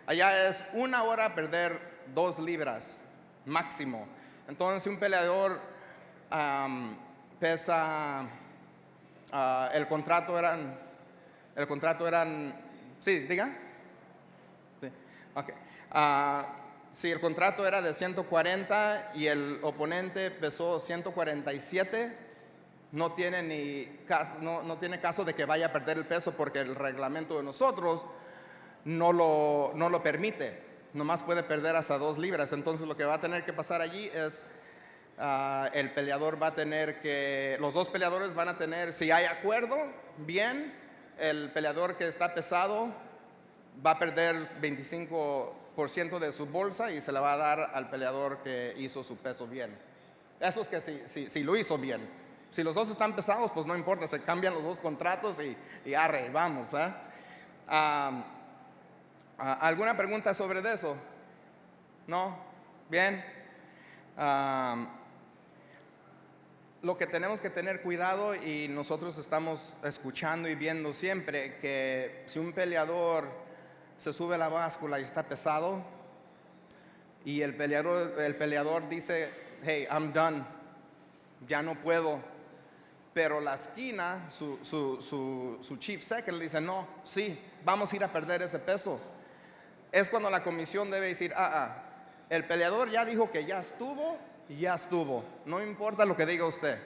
Allá es 1 hora perder 2 libras máximo. Entonces, si un peleador pesa, el contrato eran, sí, diga. Sí, ok. Si el contrato era de 140 y el oponente pesó 147, no tiene caso de que vaya a perder el peso porque el reglamento de nosotros no lo permite. Nomás puede perder hasta 2 libras. Entonces lo que va a tener que pasar allí es el peleador va a tener que, los dos peleadores van a tener, si hay acuerdo, bien, el peleador que está pesado va a perder 25% de su bolsa y se la va a dar al peleador que hizo su peso bien. Eso es que si lo hizo bien. Si los dos están pesados, pues no importa, se cambian los 2 contratos y arre, vamos. ¿Alguna pregunta sobre eso? ¿No? ¿Bien? Lo que tenemos que tener cuidado, y nosotros estamos escuchando y viendo siempre, que si un peleador se sube a la báscula y está pesado, y el peleador dice, hey, I'm done, ya no puedo, pero la esquina, su chief second le dice, no, sí, vamos a ir a perder ese peso. Es cuando la comisión debe decir, el peleador ya dijo que ya estuvo, no importa lo que diga usted.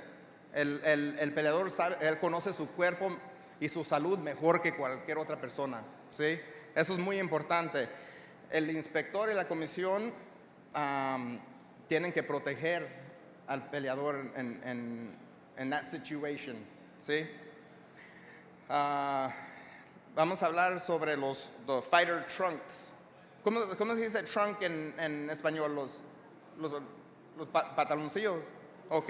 El peleador sabe, él conoce su cuerpo y su salud mejor que cualquier otra persona, ¿sí? Eso es muy importante. El inspector y la comisión tienen que proteger al peleador en that situation, ¿sí? Vamos a hablar sobre los fighter trunks. ¿Cómo se dice trunk en español? Los pantaloncillos. Ok.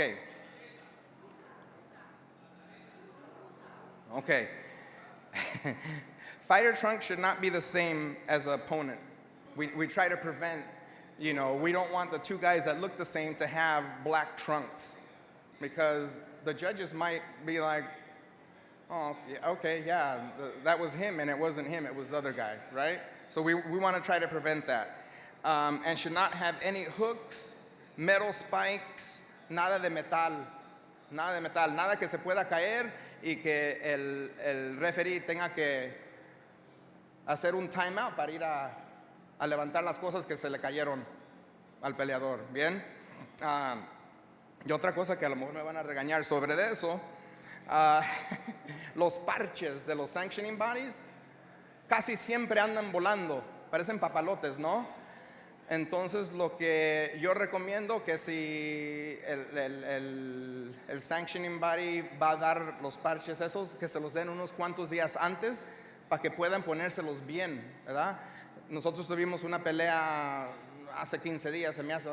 Fighter trunk should not be the same as an opponent. We try to prevent, we don't want the 2 guys that look the same to have black trunks, because the judges might be like, oh, yeah, okay, yeah, that was him, and it wasn't him, it was the other guy, right? So we want to try to prevent that. And should not have any hooks, metal spikes, nada de metal, nada que se pueda caer y que el referee tenga que hacer un timeout para ir a levantar las cosas que se le cayeron al peleador, ¿bien? Y otra cosa que a lo mejor me van a regañar sobre eso, los parches de los sanctioning bodies casi siempre andan volando, parecen papalotes, ¿no? Entonces, lo que yo recomiendo que si el sanctioning body va a dar los parches esos, que se los den unos cuantos días antes para que puedan ponérselos bien, ¿verdad? Nosotros tuvimos una pelea hace 15 días, se me hace,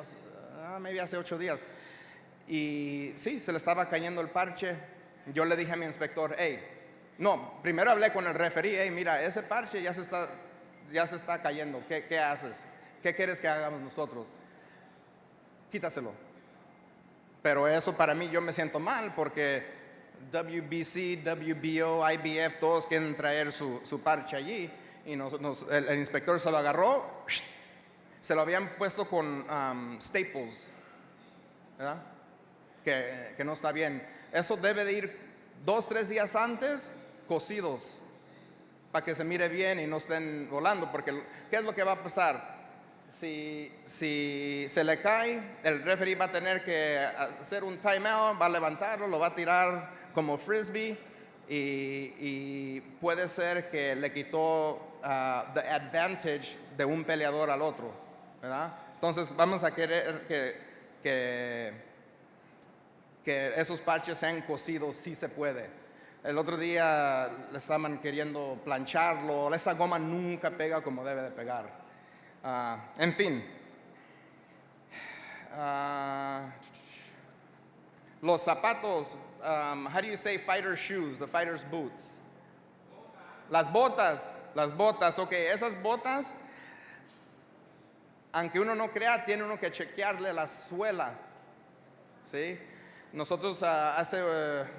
maybe hace 8 días, y sí, se le estaba cayendo el parche. Yo le dije a mi inspector, primero hablé con el referee, mira, ese parche ya se está cayendo, ¿qué haces? ¿Qué quieres que hagamos nosotros? Quítaselo. Pero eso para mí, yo me siento mal porque WBC, WBO, IBF, todos quieren traer su parche allí. Y el inspector se lo agarró, se lo habían puesto con staples, ¿verdad? Que no está bien. Eso debe de ir 2-3 días antes, cosidos, para que se mire bien y no estén volando. Porque ¿qué es lo que va a pasar? Si se le cae, el referee va a tener que hacer un timeout, va a levantarlo, lo va a tirar como frisbee y puede ser que le quitó the advantage de un peleador al otro, ¿verdad? Entonces vamos a querer que esos parches sean cosidos si se puede. El otro día le estaban queriendo plancharlo, esa goma nunca pega como debe de pegar. En fin, los zapatos, how do you say fighter shoes, the fighter's boots? Las botas, ok, esas botas, aunque uno no crea, tiene uno que chequearle la suela, ¿sí? Nosotros hace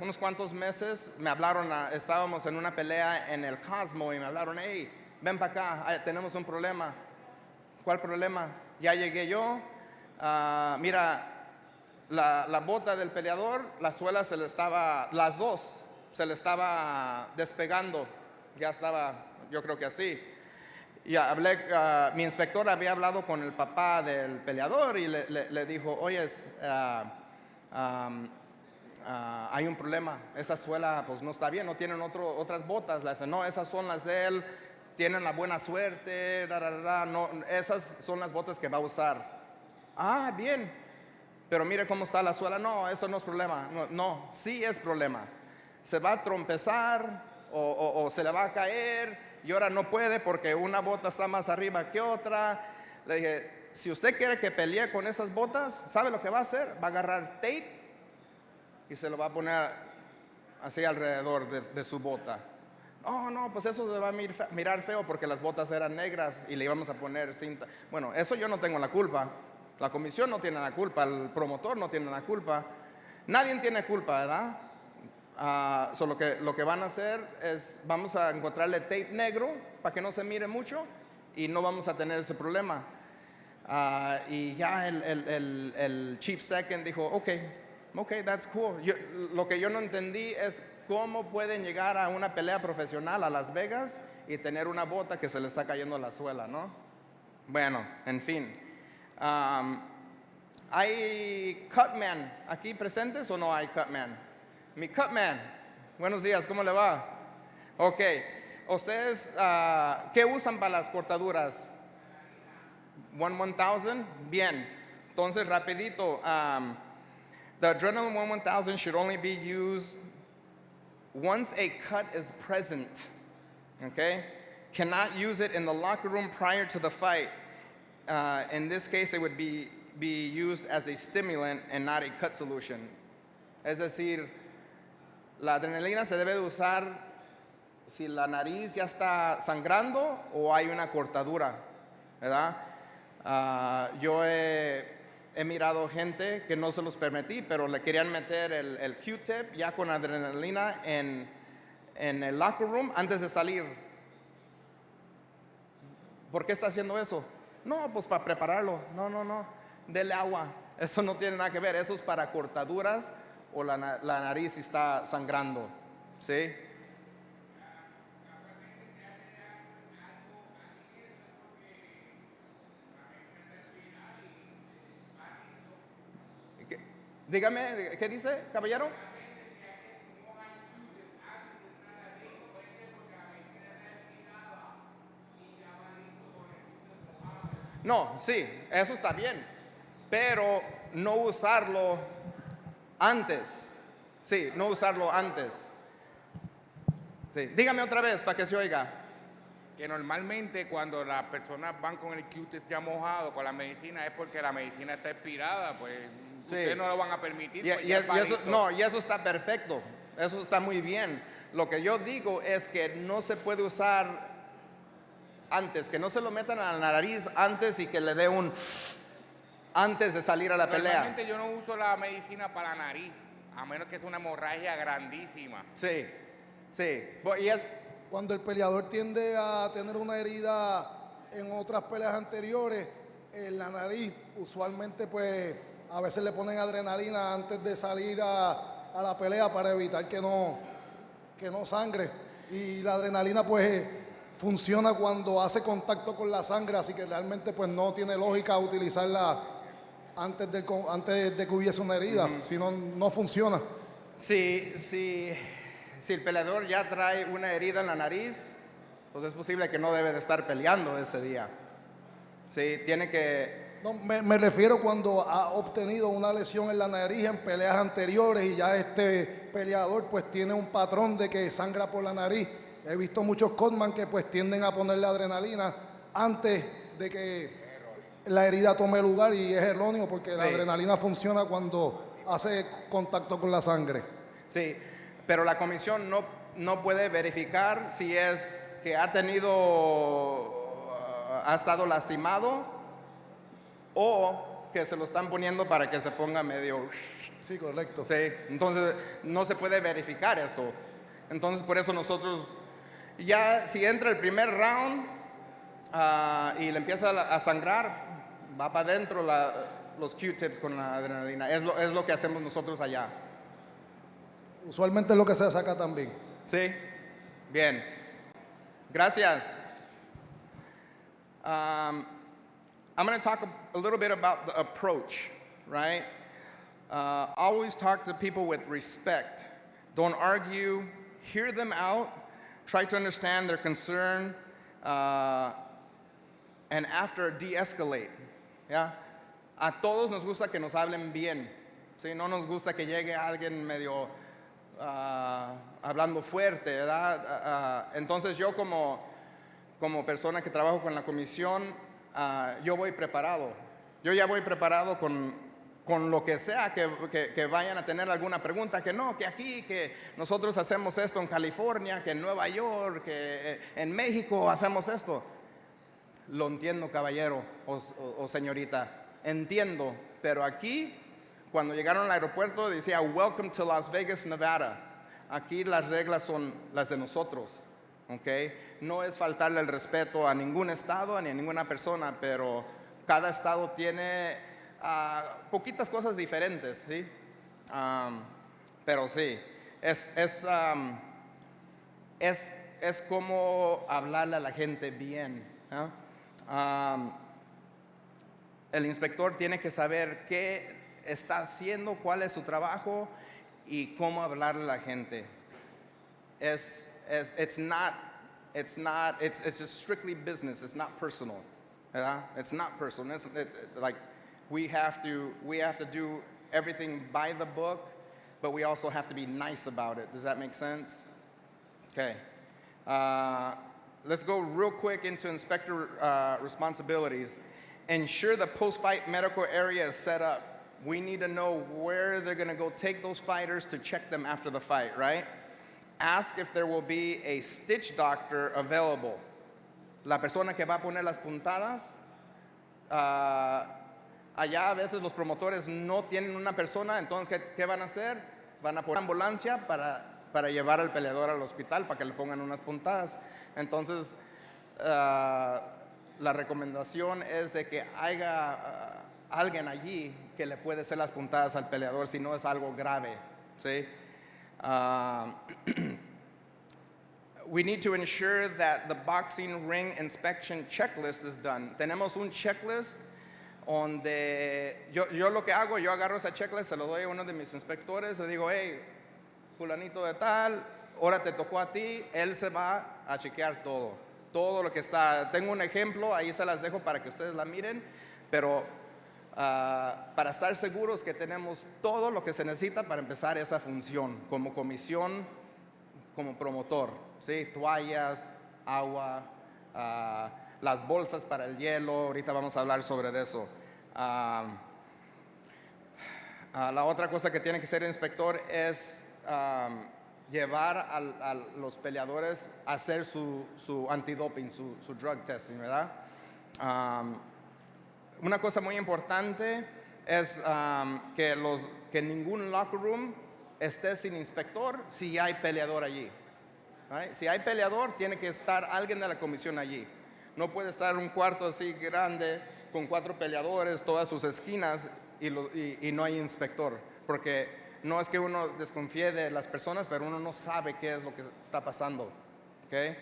unos cuantos meses me hablaron, estábamos en una pelea en el Cosmo y me hablaron, ven para acá, tenemos un problema. ¿Cuál problema? Ya llegué yo, mira, la bota del peleador, la suela las dos, se le estaba despegando, ya estaba, yo creo que así. Y hablé, mi inspector había hablado con el papá del peleador y le dijo, oye, hay un problema, esa suela pues no está bien, no tienen otras botas. Le dice, no, esas son las de él. Tienen la buena suerte, no, esas son las botas que va a usar. Bien, pero mire cómo está la suela. No, eso no es problema. No, sí es problema. Se va a trompezar o se le va a caer y ahora no puede porque una bota está más arriba que otra. Le dije, si usted quiere que pelee con esas botas, ¿sabe lo que va a hacer? Va a agarrar tape y se lo va a poner así alrededor de su bota. No, pues eso se va a mirar feo porque las botas eran negras y le íbamos a poner cinta. Bueno, eso yo no tengo la culpa. La comisión no tiene la culpa, el promotor no tiene la culpa. Nadie tiene culpa, ¿verdad? Lo que van a hacer es, vamos a encontrarle tape negro para que no se mire mucho y no vamos a tener ese problema. Y ya el chief second dijo, okay, that's cool. Lo que yo no entendí es cómo pueden llegar a una pelea profesional a Las Vegas y tener una bota que se le está cayendo la suela, ¿no? Bueno, en fin. ¿Hay cutman aquí presentes o no hay cutman? Mi cutman, buenos días, ¿cómo le va? Ok, ¿ustedes qué usan para las cortaduras? 1000? Bien, entonces rapidito. The Adrenaline 1000 should only be used once a cut is present, okay? Cannot use it in the locker room prior to the fight. In this case, it would be used as a stimulant and not a cut solution. Es decir, la adrenalina se debe de usar si la nariz ya está sangrando o hay una cortadura, ¿verdad? Yo he mirado gente que no se los permití, pero le querían meter el Q-tip ya con adrenalina en el locker room antes de salir. ¿Por qué está haciendo eso? No, pues para prepararlo. No, dele agua. Eso no tiene nada que ver. Eso es para cortaduras o la nariz está sangrando. ¿Sí? Dígame, ¿qué dice, caballero? No, sí, eso está bien, pero no usarlo antes. Sí, no usarlo antes. Sí, dígame otra vez para que se oiga. Que normalmente cuando las personas van con el Q-tip ya mojado con la medicina es porque la medicina está expirada, pues Sí. ustedes no lo van a permitir. Y, pues y- ya y es eso, válido. no, y eso está perfecto, eso está muy bien. Lo que yo digo es que no se puede usar antes, que no se lo metan a la nariz antes y que le dé un antes de salir a la pelea. Normalmente yo no uso la medicina para la nariz, a menos que sea una hemorragia grandísima. Sí, sí. Cuando el peleador tiende a tener una herida en otras peleas anteriores, en la nariz, usualmente pues a veces le ponen adrenalina antes de salir a la pelea para evitar que no sangre. Y la adrenalina pues funciona cuando hace contacto con la sangre, así que realmente pues no tiene lógica utilizarla antes de que hubiese una herida, si no, no funciona. Si el peleador ya trae una herida en la nariz, pues es posible que no debe de estar peleando ese día. Sí, tiene que... No, me refiero cuando ha obtenido una lesión en la nariz en peleas anteriores y ya este peleador pues tiene un patrón de que sangra por la nariz. He visto muchos cutman que pues tienden a ponerle adrenalina antes de que la herida tome lugar y es erróneo porque la Sí. adrenalina funciona cuando hace contacto con la sangre. Sí, pero la comisión no puede verificar si es que ha estado lastimado o que se lo están poniendo para que se ponga medio... Sí, correcto. Sí, entonces no se puede verificar eso. Entonces por eso nosotros, ya si entra el primer round y le empieza a sangrar, va para adentro los Q-tips con la adrenalina. Es lo que hacemos nosotros allá. Usualmente es lo que se saca también. Sí, bien. Gracias. I'm going to talk a little bit about the approach, right? Always talk to people with respect. Don't argue. Hear them out. Try to understand their concern. And after, de-escalate. ¿Ya? A todos nos gusta que nos hablen bien. ¿Sí? No nos gusta que llegue alguien medio hablando fuerte, ¿verdad? Entonces yo como persona que trabajo con la comisión, yo voy preparado. Yo ya voy preparado con lo que sea que vayan a tener alguna pregunta, que no, que aquí, que nosotros hacemos esto en California, que en Nueva York, que en México hacemos esto. Lo entiendo, caballero o señorita, entiendo, pero aquí, cuando llegaron al aeropuerto, decía, welcome to Las Vegas, Nevada. Aquí las reglas son las de nosotros, ¿ok? No es faltarle el respeto a ningún estado ni a ninguna persona, pero cada estado tiene poquitas cosas diferentes, ¿sí? Pero sí, es como hablarle a la gente bien, ¿eh? El inspector tiene que saber qué está haciendo, cuál es su trabajo y cómo hablarle a la gente. It's just strictly business. It's not personal. ¿Verdad? It's not personal. It's like we have to do everything by the book, but we also have to be nice about it. Does that make sense? Okay. Let's go real quick into inspector responsibilities. Ensure the post-fight medical area is set up. We need to know where they're going to go take those fighters to check them after the fight, right? Ask if there will be a stitch doctor available. La persona que va a poner las puntadas, allá a veces los promotores no tienen una persona, entonces ¿qué van a hacer? Van a poner una ambulancia para llevar al peleador al hospital para que le pongan unas puntadas. Entonces, la recomendación es de que haya alguien allí que le puede hacer las puntadas al peleador si no es algo grave, ¿sí? We need to ensure that the boxing ring inspection checklist is done. Tenemos un checklist donde yo lo que hago, yo agarro esa checklist, se lo doy a uno de mis inspectores, le digo, hey, fulanito de tal, ahora te tocó a ti, él se va a chequear todo. todo lo que está. Tengo un ejemplo, ahí se las dejo para que ustedes la miren, pero para estar seguros que tenemos todo lo que se necesita para empezar esa función, como comisión, como promotor, ¿sí? Toallas, agua, las bolsas para el hielo, ahorita vamos a hablar sobre eso. La otra cosa que tiene que ser el inspector es llevar a los peleadores a hacer su antidoping, su drug testing, ¿verdad? Una cosa muy importante es que ningún locker room esté sin inspector si hay peleador allí. ¿Right? Si hay peleador, tiene que estar alguien de la comisión allí. No puede estar un cuarto así grande con 4 peleadores, todas sus esquinas y no hay inspector, porque no es que uno desconfíe de las personas, pero uno no sabe qué es lo que está pasando. ¿Okay?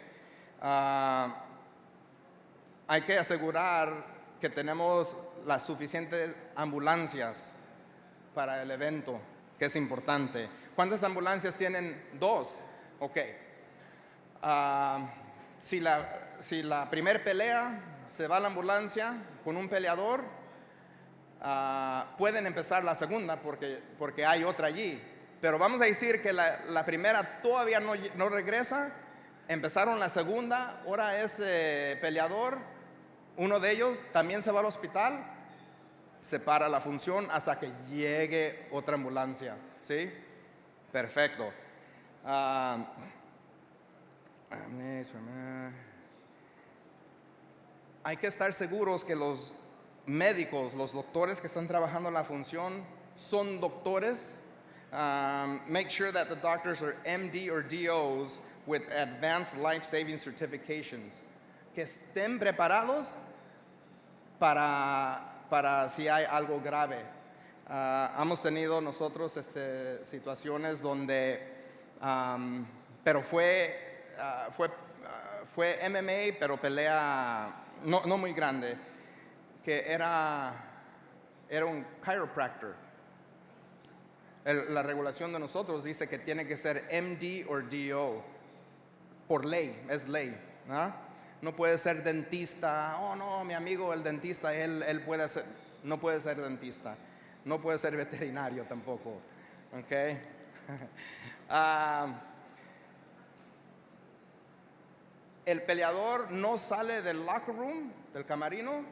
Hay que asegurar que tenemos las suficientes ambulancias para el evento, que es importante. ¿Cuántas ambulancias tienen? 2. Ok. Si la primer pelea se va a la ambulancia con un peleador, pueden empezar la segunda porque hay otra allí. Pero vamos a decir que la primera todavía no regresa, empezaron la segunda, ahora ese peleador, uno de ellos también se va al hospital, se para la función hasta que llegue otra ambulancia. ¿Sí? Perfecto. Hay que estar seguros que los médicos, los doctores que están trabajando en la función son doctores. Make sure that the doctors are MD or DOs with advanced life-saving certifications. Que estén preparados para si hay algo grave. Hemos tenido nosotros situaciones donde, pero fue MMA, pero pelea no muy grande, que era un chiropractor. La regulación de nosotros dice que tiene que ser MD o DO, por ley, es ley, ¿no? No puede ser dentista. Oh no, mi amigo el dentista, él puede ser, no puede ser dentista, no puede ser veterinario tampoco, ¿ok? El peleador no sale del locker room, del camarino,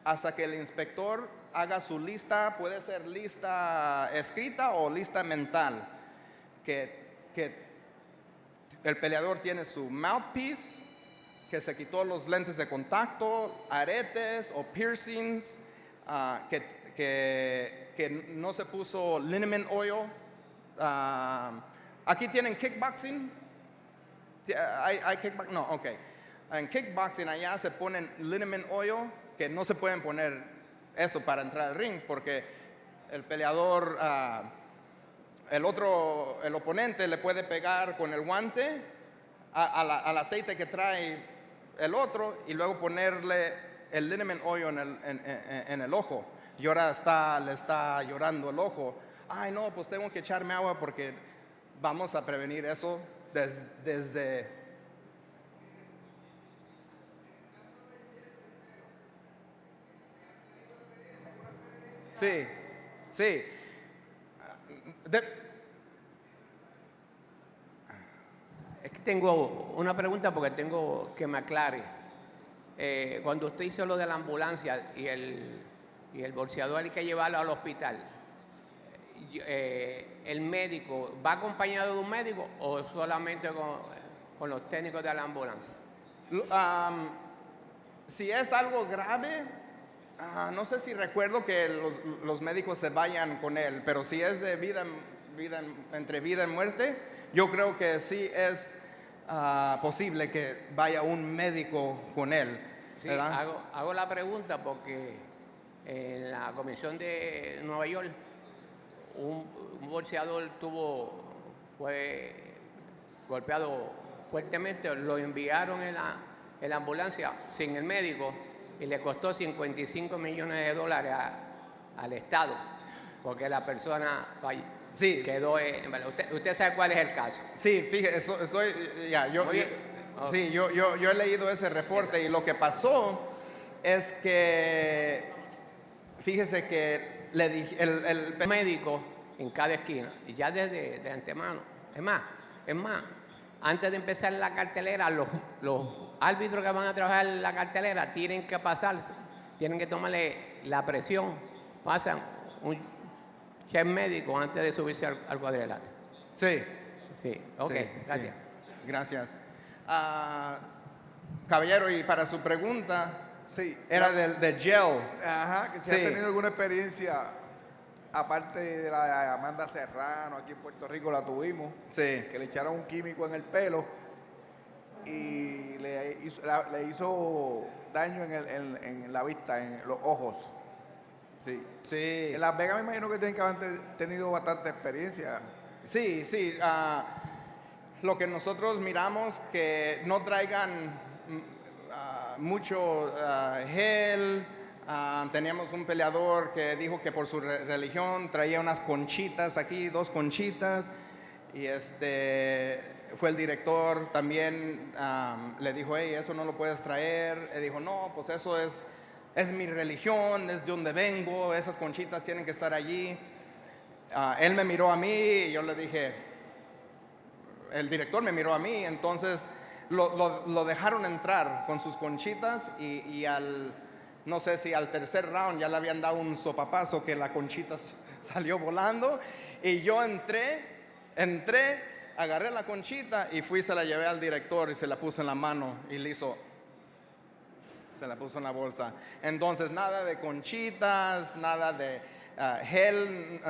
hasta que el inspector haga su lista, puede ser lista escrita o lista mental, que el peleador tiene su mouthpiece, que se quitó los lentes de contacto, aretes o piercings, que no se puso liniment oil. Aquí tienen kickboxing. ¿Hay kickboxing? No, ok. En kickboxing allá se ponen liniment oil, que no se pueden poner eso para entrar al ring, porque el peleador, el oponente le puede pegar con el guante al aceite que trae el otro y luego ponerle el liniment oil en el ojo. Y ahora le está llorando el ojo. Ay, no, pues tengo que echarme agua porque vamos a prevenir eso desde Sí. Es que tengo una pregunta porque tengo que me aclare. Cuando usted hizo lo de la ambulancia y el bolseador hay que llevarlo al hospital, ¿el médico va acompañado de un médico o solamente con los técnicos de la ambulancia? Si es algo grave, no sé si recuerdo que los médicos se vayan con él, pero si es de entre vida y muerte, yo creo que sí es posible que vaya un médico con él. Sí, hago la pregunta porque en la comisión de Nueva York un bolseador fue golpeado fuertemente, lo enviaron en la ambulancia sin el médico y le costó $55 millones al Estado, porque la persona quedó... ¿Usted sabe cuál es el caso? Sí, fíjese, Sí, yo he leído ese reporte y lo que pasó es que, fíjese que le dije, el Médico en cada esquina, y ya desde de antemano. Es más, antes de empezar la cartelera, los árbitros que van a trabajar en la cartelera tienen que pasarse, tienen que tomarle la presión, pasan un check médico antes de subirse al cuadrilátero. Sí. Sí, ok, Sí, sí, gracias. sí. Gracias. Caballero, y para su pregunta, Sí. era de gel. Ajá, que si Sí. ha tenido alguna experiencia, aparte de la de Amanda Serrano, aquí en Puerto Rico la tuvimos, Sí. que le echaron un químico en el pelo y le hizo daño en la vista, en los ojos. Sí. Sí. En Las Vegas me imagino que tienen que haber tenido bastante experiencia. Sí, sí. Lo que nosotros miramos, que no traigan mucho gel. Teníamos un peleador que dijo que por su religión traía unas conchitas aquí, 2 conchitas. Y fue el director también, le dijo, hey, eso no lo puedes traer. Él dijo, no, pues eso es mi religión, es de donde vengo, esas conchitas tienen que estar allí. Él me miró a mí y yo le dije, el director me miró a mí, entonces lo dejaron entrar con sus conchitas y no sé si al tercer round ya le habían dado un sopapazo que la conchita salió volando y yo entré, agarré la conchita y se la llevé al director y se la puse en la mano y se la puso en la bolsa. Entonces nada de conchitas, nada de gel.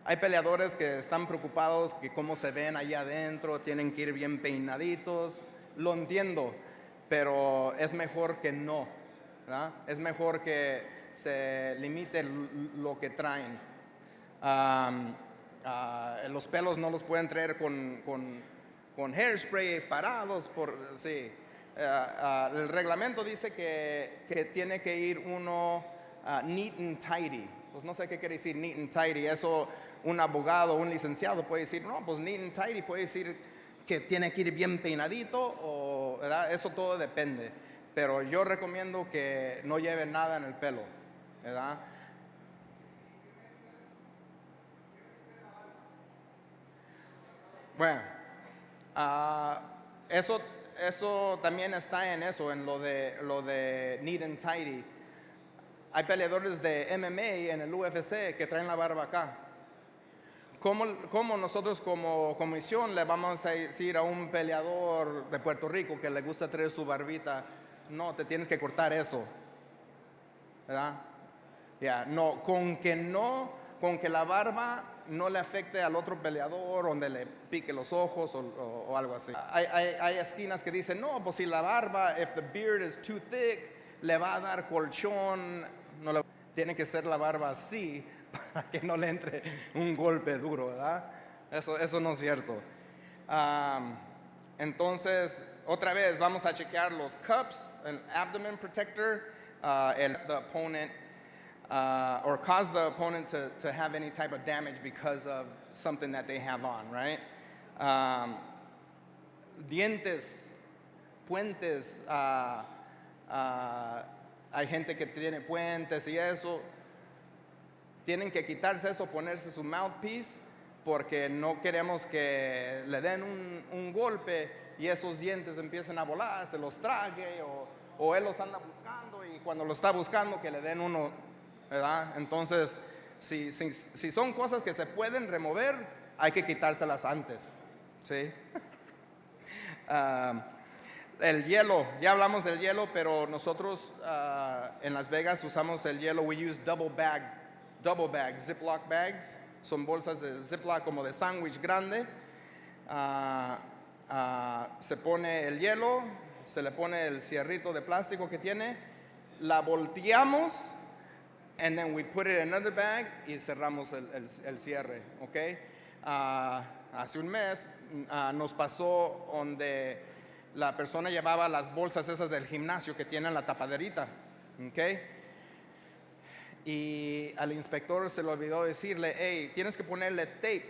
Hay peleadores que están preocupados que cómo se ven allá adentro, tienen que ir bien peinaditos. Lo entiendo, pero es mejor que no, ¿verdad? Es mejor que se limite lo que traen. Los pelos no los pueden traer con hairspray parados. Sí. El reglamento dice que tiene que ir uno neat and tidy. Pues no sé qué quiere decir neat and tidy. Eso un abogado, un licenciado puede decir, no, pues neat and tidy puede decir que tiene que ir bien peinadito, ¿verdad? Eso todo depende. Pero yo recomiendo que no lleve nada en el pelo, ¿verdad? Bueno, eso también está en lo de neat and tidy. Hay peleadores de MMA en el UFC que traen la barba acá. ¿Cómo nosotros como comisión le vamos a decir a un peleador de Puerto Rico que le gusta traer su barbita, no, te tienes que cortar eso, ¿verdad? No, con que la barba no le afecte al otro peleador, donde le pique los ojos o algo así. Hay esquinas que dicen, no, pues si la barba, if the beard is too thick, le va a dar colchón, tiene que ser la barba así para que no le entre un golpe duro, ¿verdad? Eso no es cierto. Entonces, otra vez vamos a chequear los cups, el abdomen protector, the opponent, or cause the opponent to have any type of damage because of something that they have on, right? Dientes, puentes, hay gente que tiene puentes y eso. Tienen que quitarse eso, ponerse su mouthpiece, porque no queremos que le den un golpe y esos dientes empiecen a volar, se los trague o él los anda buscando y cuando lo está buscando que le den uno, ¿verdad? Entonces, si son cosas que se pueden remover, hay que quitárselas antes, ¿sí? El hielo, ya hablamos del hielo, pero nosotros en Las Vegas usamos el hielo, we use double bag, Ziploc bags, son bolsas de Ziploc como de sándwich grande. Se pone el hielo, se le pone el cierrito de plástico que tiene, la volteamos, and then we put it in another bag y cerramos el cierre, ¿ok? Hace un mes nos pasó donde la persona llevaba las bolsas esas del gimnasio que tienen la tapaderita, ¿ok? Y al inspector se le olvidó decirle, hey, tienes que ponerle tape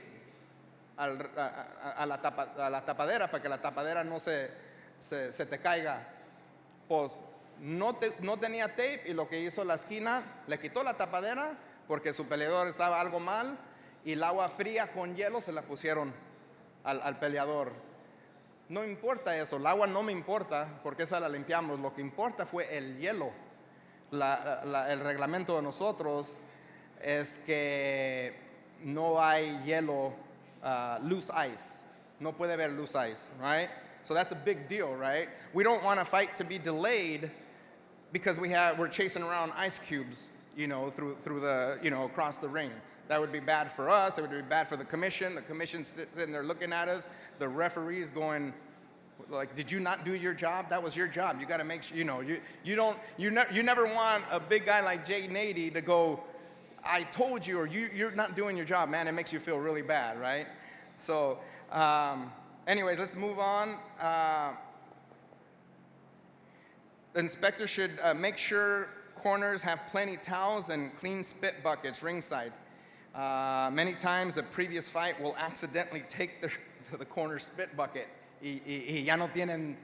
a la tapadera para que la tapadera no se se te caiga. Pues no tenía tape y lo que hizo la esquina, le quitó la tapadera porque su peleador estaba algo mal y el agua fría con hielo se la pusieron al peleador. No importa eso, el agua no me importa porque esa la limpiamos, lo que importa fue el hielo. El reglamento de nosotros es que no hay hielo, loose ice. No puede haber loose ice, right? So that's a big deal, right? We don't want a fight to be delayed because we're chasing around ice cubes, through the, across the ring. That would be bad for us. It would be bad for the commission. The commission's sitting there looking at us. The referee's going, like, did you not do your job? That was your job. You got to make sure, you never want a big guy like Jay Nady to go, I told you, or you're not doing your job, man. It makes you feel really bad, right? So, anyways, let's move on. The inspector should make sure corners have plenty towels and clean spit buckets ringside. Many times a previous fight will accidentally take the corner spit bucket y ya no tienen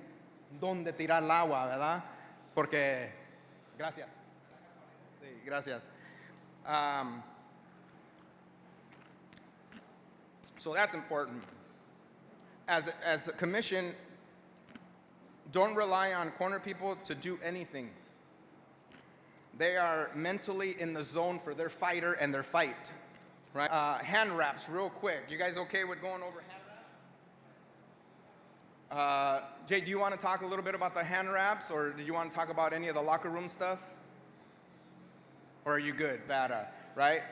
dónde tirar el agua, ¿verdad? Porque, gracias. Sí, gracias. So that's important. As a commission, don't rely on corner people to do anything. They are mentally in the zone for their fighter and their fight. Right? Hand wraps, real quick. You guys okay with going over hand wraps? Jay, do you want to talk a little bit about the hand wraps, or do you want to talk about any of the locker room stuff? Or are you good? Bad, right?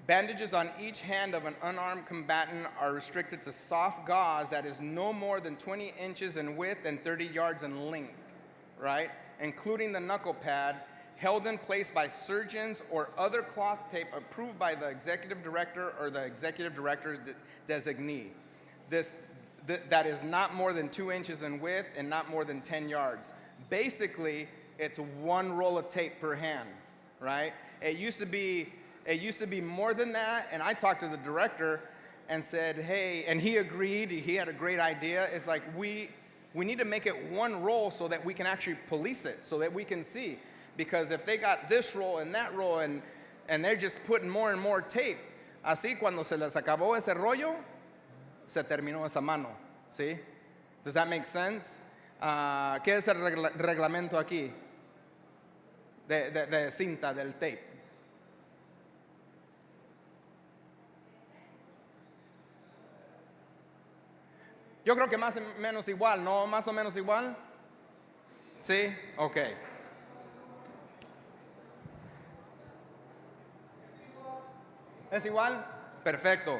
Bandages on each hand of an unarmed combatant are restricted to soft gauze that is no more than 20 inches in width and 30 yards in length, right? Including the knuckle pad, held in place by surgeons or other cloth tape approved by the executive director or the executive director's designee. That is not more than 2 inches in width and not more than 10 yards. Basically, it's one roll of tape per hand, right? It used to be more than that, and I talked to the director and said, hey, and he agreed, he had a great idea. It's like we need to make it one roll so that we can actually police it, so that we can see. Because if they got this roll and that roll and they're just putting more and more tape, así cuando se les acabó ese rollo, se terminó esa mano, ¿sí? Does that make sense? ¿Qué es el reglamento aquí? De cinta, del tape. Yo creo que más o menos igual, ¿no? Más o menos igual. ¿Sí? Okay. ¿Es igual? Perfecto.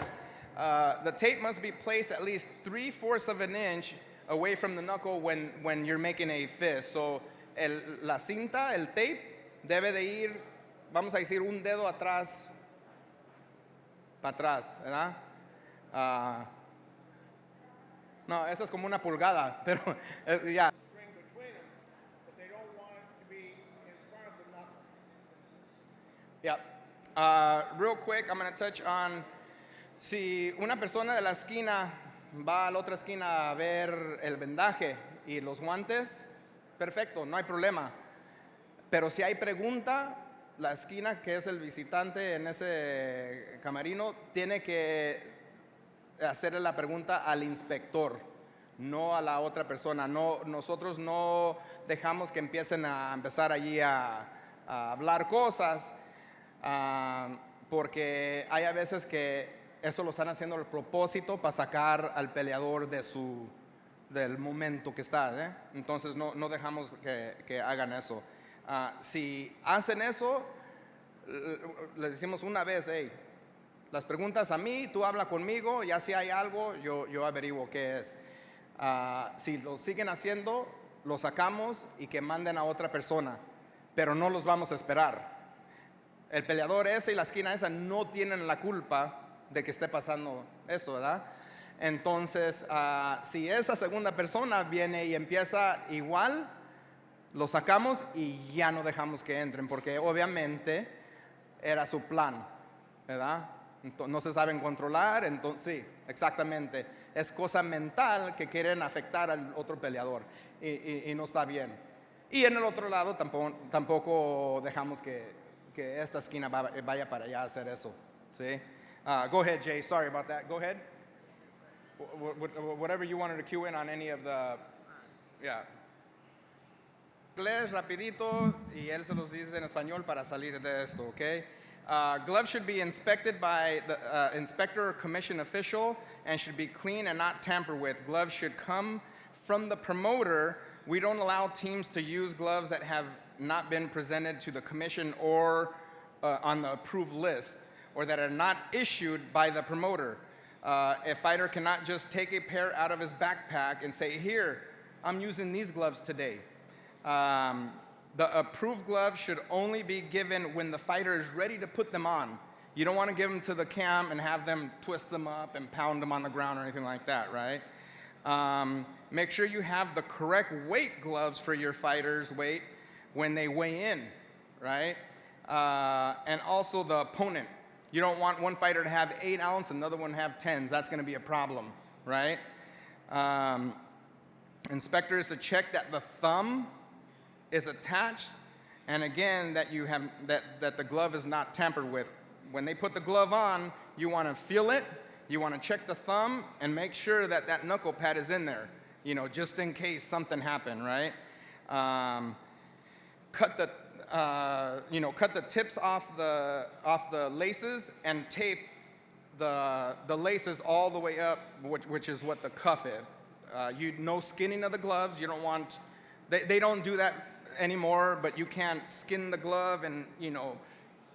The tape must be placed at least 3/4 of an inch away from the knuckle when you're making a fist. So, la cinta, el tape, debe de ir, vamos a decir, un dedo atrás, para atrás, ¿verdad? No, eso es como una pulgada, pero ya. Yeah. Real quick, I'm going to touch on, si una persona de la esquina va a la otra esquina a ver el vendaje y los guantes, perfecto, no hay problema. Pero si hay pregunta, la esquina, que es el visitante en ese camerino, tiene que hacerle la pregunta al inspector, no a la otra persona. No, nosotros no dejamos que empiecen a empezar allí a hablar cosas. Porque hay a veces que eso lo están haciendo al propósito para sacar al peleador del momento que está, ¿eh? Entonces no dejamos que hagan eso. Si hacen eso, les decimos una vez, hey, las preguntas a mí, tú habla conmigo, ya si hay algo, yo averiguo qué es. Si lo siguen haciendo, lo sacamos y que manden a otra persona, pero no los vamos a esperar. El peleador ese y la esquina esa no tienen la culpa de que esté pasando eso, ¿verdad? Entonces, si esa segunda persona viene y empieza igual, lo sacamos y ya no dejamos que entren, porque obviamente era su plan, ¿verdad? No se saben controlar, entonces sí, exactamente. Es cosa mental que quieren afectar al otro peleador y no está bien. Y en el otro lado tampoco dejamos que esta esquina vaya para allá a hacer eso. ¿Sí? Go ahead, Jay. Sorry about that. Go ahead. Whatever you wanted to cue in on any of the... Yeah. Inglés rapidito y él se los dice en español para salir de esto, okay? Gloves should be inspected by the inspector or commission official and should be clean and not tampered with. Gloves should come from the promoter. We don't allow teams to use gloves that have not been presented to the commission or on the approved list or that are not issued by the promoter. A fighter cannot just take a pair out of his backpack and say, here, I'm using these gloves today. The approved gloves should only be given when the fighter is ready to put them on. You don't want to give them to the cam and have them twist them up and pound them on the ground or anything like that, right? Make sure you have the correct weight gloves for your fighter's weight when they weigh in, right? And also the opponent. You don't want one fighter to have 8 ounce, another one have 10s. That's going to be a problem, right? Inspectors to check that the thumb is attached, and again, that you have that the glove is not tampered with. When they put the glove on, you want to feel it, you want to check the thumb, and make sure that that knuckle pad is in there, you know, just in case something happened, right? Cut the tips off the laces and tape the laces all the way up, which is what the cuff is. No skinning of the gloves. You don't want. They don't do that anymore, but you can't skin the glove and, you know,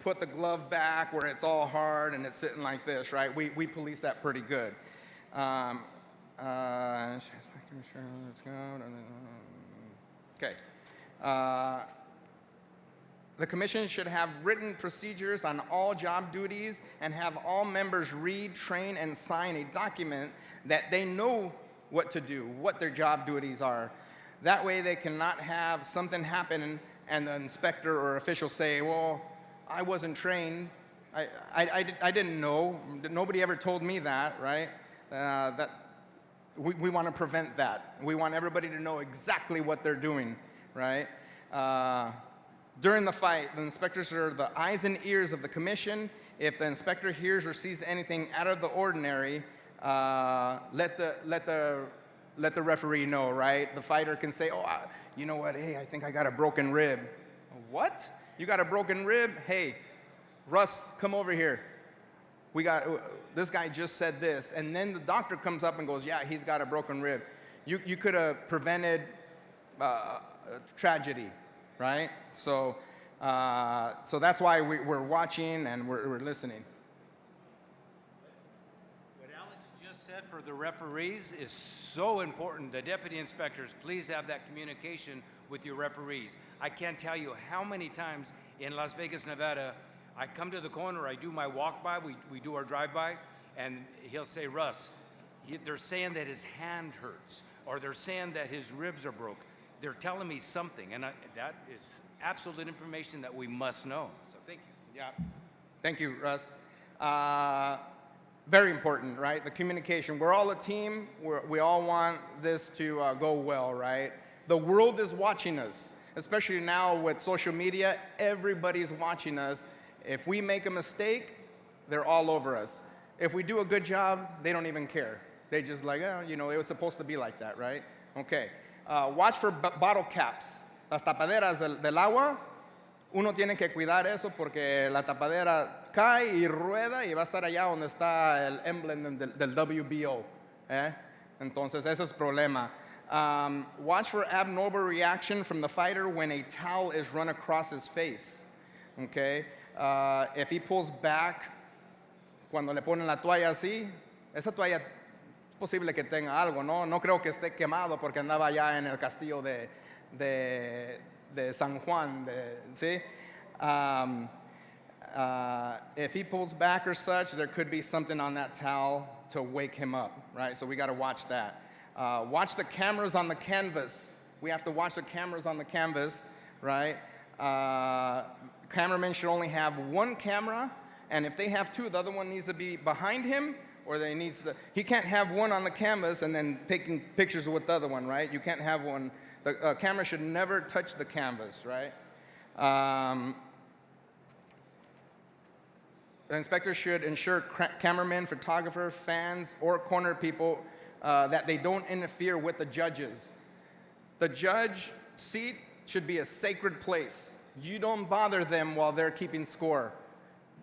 put the glove back where it's all hard and it's sitting like this, right? We police that pretty good. Okay. The commission should have written procedures on all job duties and have all members read, train, and sign a document that they know what to do, what their job duties are. That way they cannot have something happen and the inspector or official say, well, I wasn't trained. I didn't know. Nobody ever told me that, right? We want to prevent that. We want everybody to know exactly what they're doing, right? During the fight, the inspectors are the eyes and ears of the commission. If the inspector hears or sees anything out of the ordinary, let the referee know, right? The fighter can say, oh, you know what? Hey, I think I got a broken rib. What? You got a broken rib? Hey, Russ, come over here. This guy just said this. And then the doctor comes up and goes, yeah, he's got a broken rib. You could have prevented tragedy, right? So that's why we're watching and we're listening. What Alex just said for the referees is so important. The deputy inspectors, please have that communication with your referees. I can't tell you how many times in Las Vegas, Nevada, I come to the corner, I do my walk-by, we do our drive-by, and he'll say, Russ, they're saying that his hand hurts, or they're saying that his ribs are broke. They're telling me something, and that is absolute information that we must know. So thank you. Yeah. Thank you, Russ. Very important, right? The communication. We're all a team. We all want this to go well, right? The world is watching us, especially now with social media. Everybody's watching us. If we make a mistake, they're all over us. If we do a good job, they don't even care. They just like, oh, you know, it was supposed to be like that, right? Okay. Watch for bottle caps. Las tapaderas del agua, uno tiene que cuidar eso porque la tapadera cae y rueda y va a estar allá donde está el emblem del WBO. Entonces, ese es el problema. Watch for abnormal reaction from the fighter when a towel is run across his face. Okay? If he pulls back, cuando le ponen la toalla así, esa toalla es posible que tenga algo, ¿no? No creo que esté quemado porque andaba allá en el castillo de San Juan, ¿sí? If he pulls back or such, there could be something on that towel to wake him up, right? So we got to watch that. Watch the cameras on the canvas. We have to watch the cameras on the canvas, right? Cameramen should only have one camera And if they have two, the other one needs to be behind him, or he can't have one on the canvas and then taking pictures with the other one, right? You can't have one. The camera should never touch the canvas, right? The inspector should ensure cameramen, photographer, fans, or corner people that they don't interfere with the judges. The judge seat should be a sacred place. You don't bother them while they're keeping score.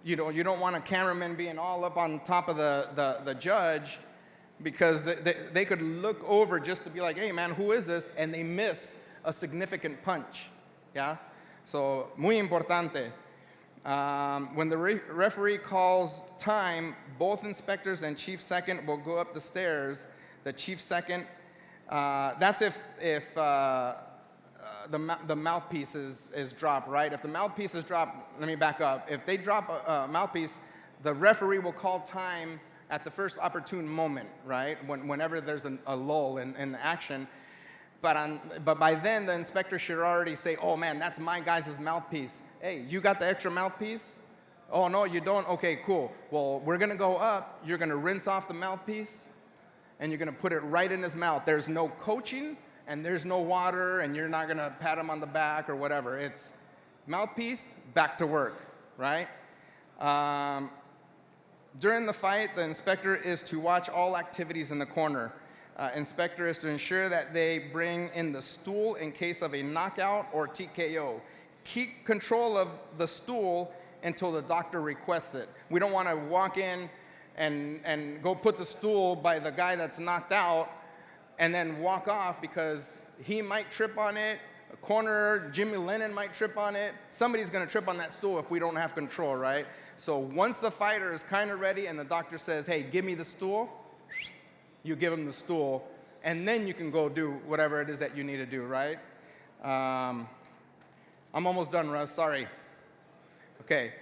You don't want a cameraman being all up on top of the judge, because they could look over just to be like, hey man, who is this? And they miss a significant punch, yeah? So, muy importante. When the referee calls time, both inspectors and chief second will go up the stairs. The chief second, that's if the mouthpiece is dropped, right? If the mouthpiece is dropped, let me back up. If they drop a mouthpiece, the referee will call time at the first opportune moment, right? Whenever there's a lull in the action. But by then, the inspector should already say, oh man, that's my guy's mouthpiece. Hey, you got the extra mouthpiece? Oh no, you don't? Okay, cool. Well, we're gonna go up, you're gonna rinse off the mouthpiece, and you're gonna put it right in his mouth. There's no coaching, and there's no water, and you're not gonna pat him on the back or whatever. It's mouthpiece, back to work, right? During the fight, the inspector is to watch all activities in the corner. Inspector is to ensure that they bring in the stool in case of a knockout or TKO. Keep control of the stool until the doctor requests it. We don't want to walk in and go put the stool by the guy that's knocked out and then walk off, because he might trip on it, a corner, Jimmy Lennon might trip on it. Somebody's going to trip on that stool if we don't have control, right? So once the fighter is kind of ready and the doctor says, hey, give me the stool, you give him the stool, and then you can go do whatever it is that you need to do, right? I'm almost done, Russ, sorry. Okay,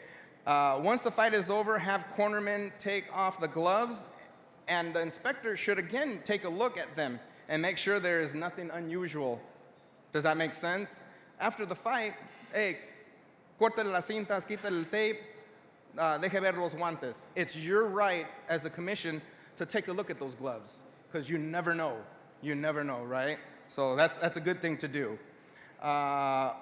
once the fight is over, have cornermen take off the gloves, and the inspector should again take a look at them and make sure there is nothing unusual. Does that make sense? After the fight, hey, córtale las cintas, quítale el tape, deje ver los guantes. It's your right as a commission to take a look at those gloves, because you never know. You never know, right? So that's a good thing to do. The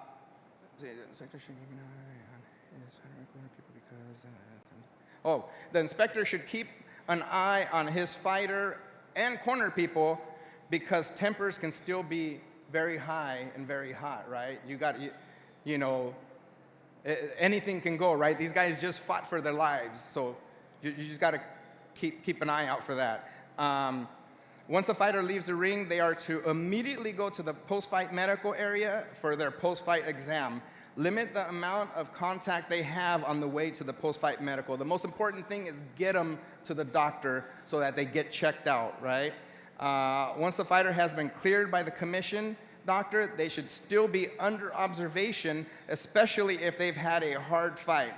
inspector should keep an eye on his fighter and corner people, because tempers can still be very high and very hot, right? Anything can go, right? These guys just fought for their lives, so you just got to keep an eye out for that. Once a fighter leaves the ring, they are to immediately go to the post-fight medical area for their post-fight exam. Limit the amount of contact they have on the way to the post-fight medical. The most important thing is get them to the doctor so that they get checked out, right? Once the fighter has been cleared by the commission doctor, they should still be under observation, especially if they've had a hard fight,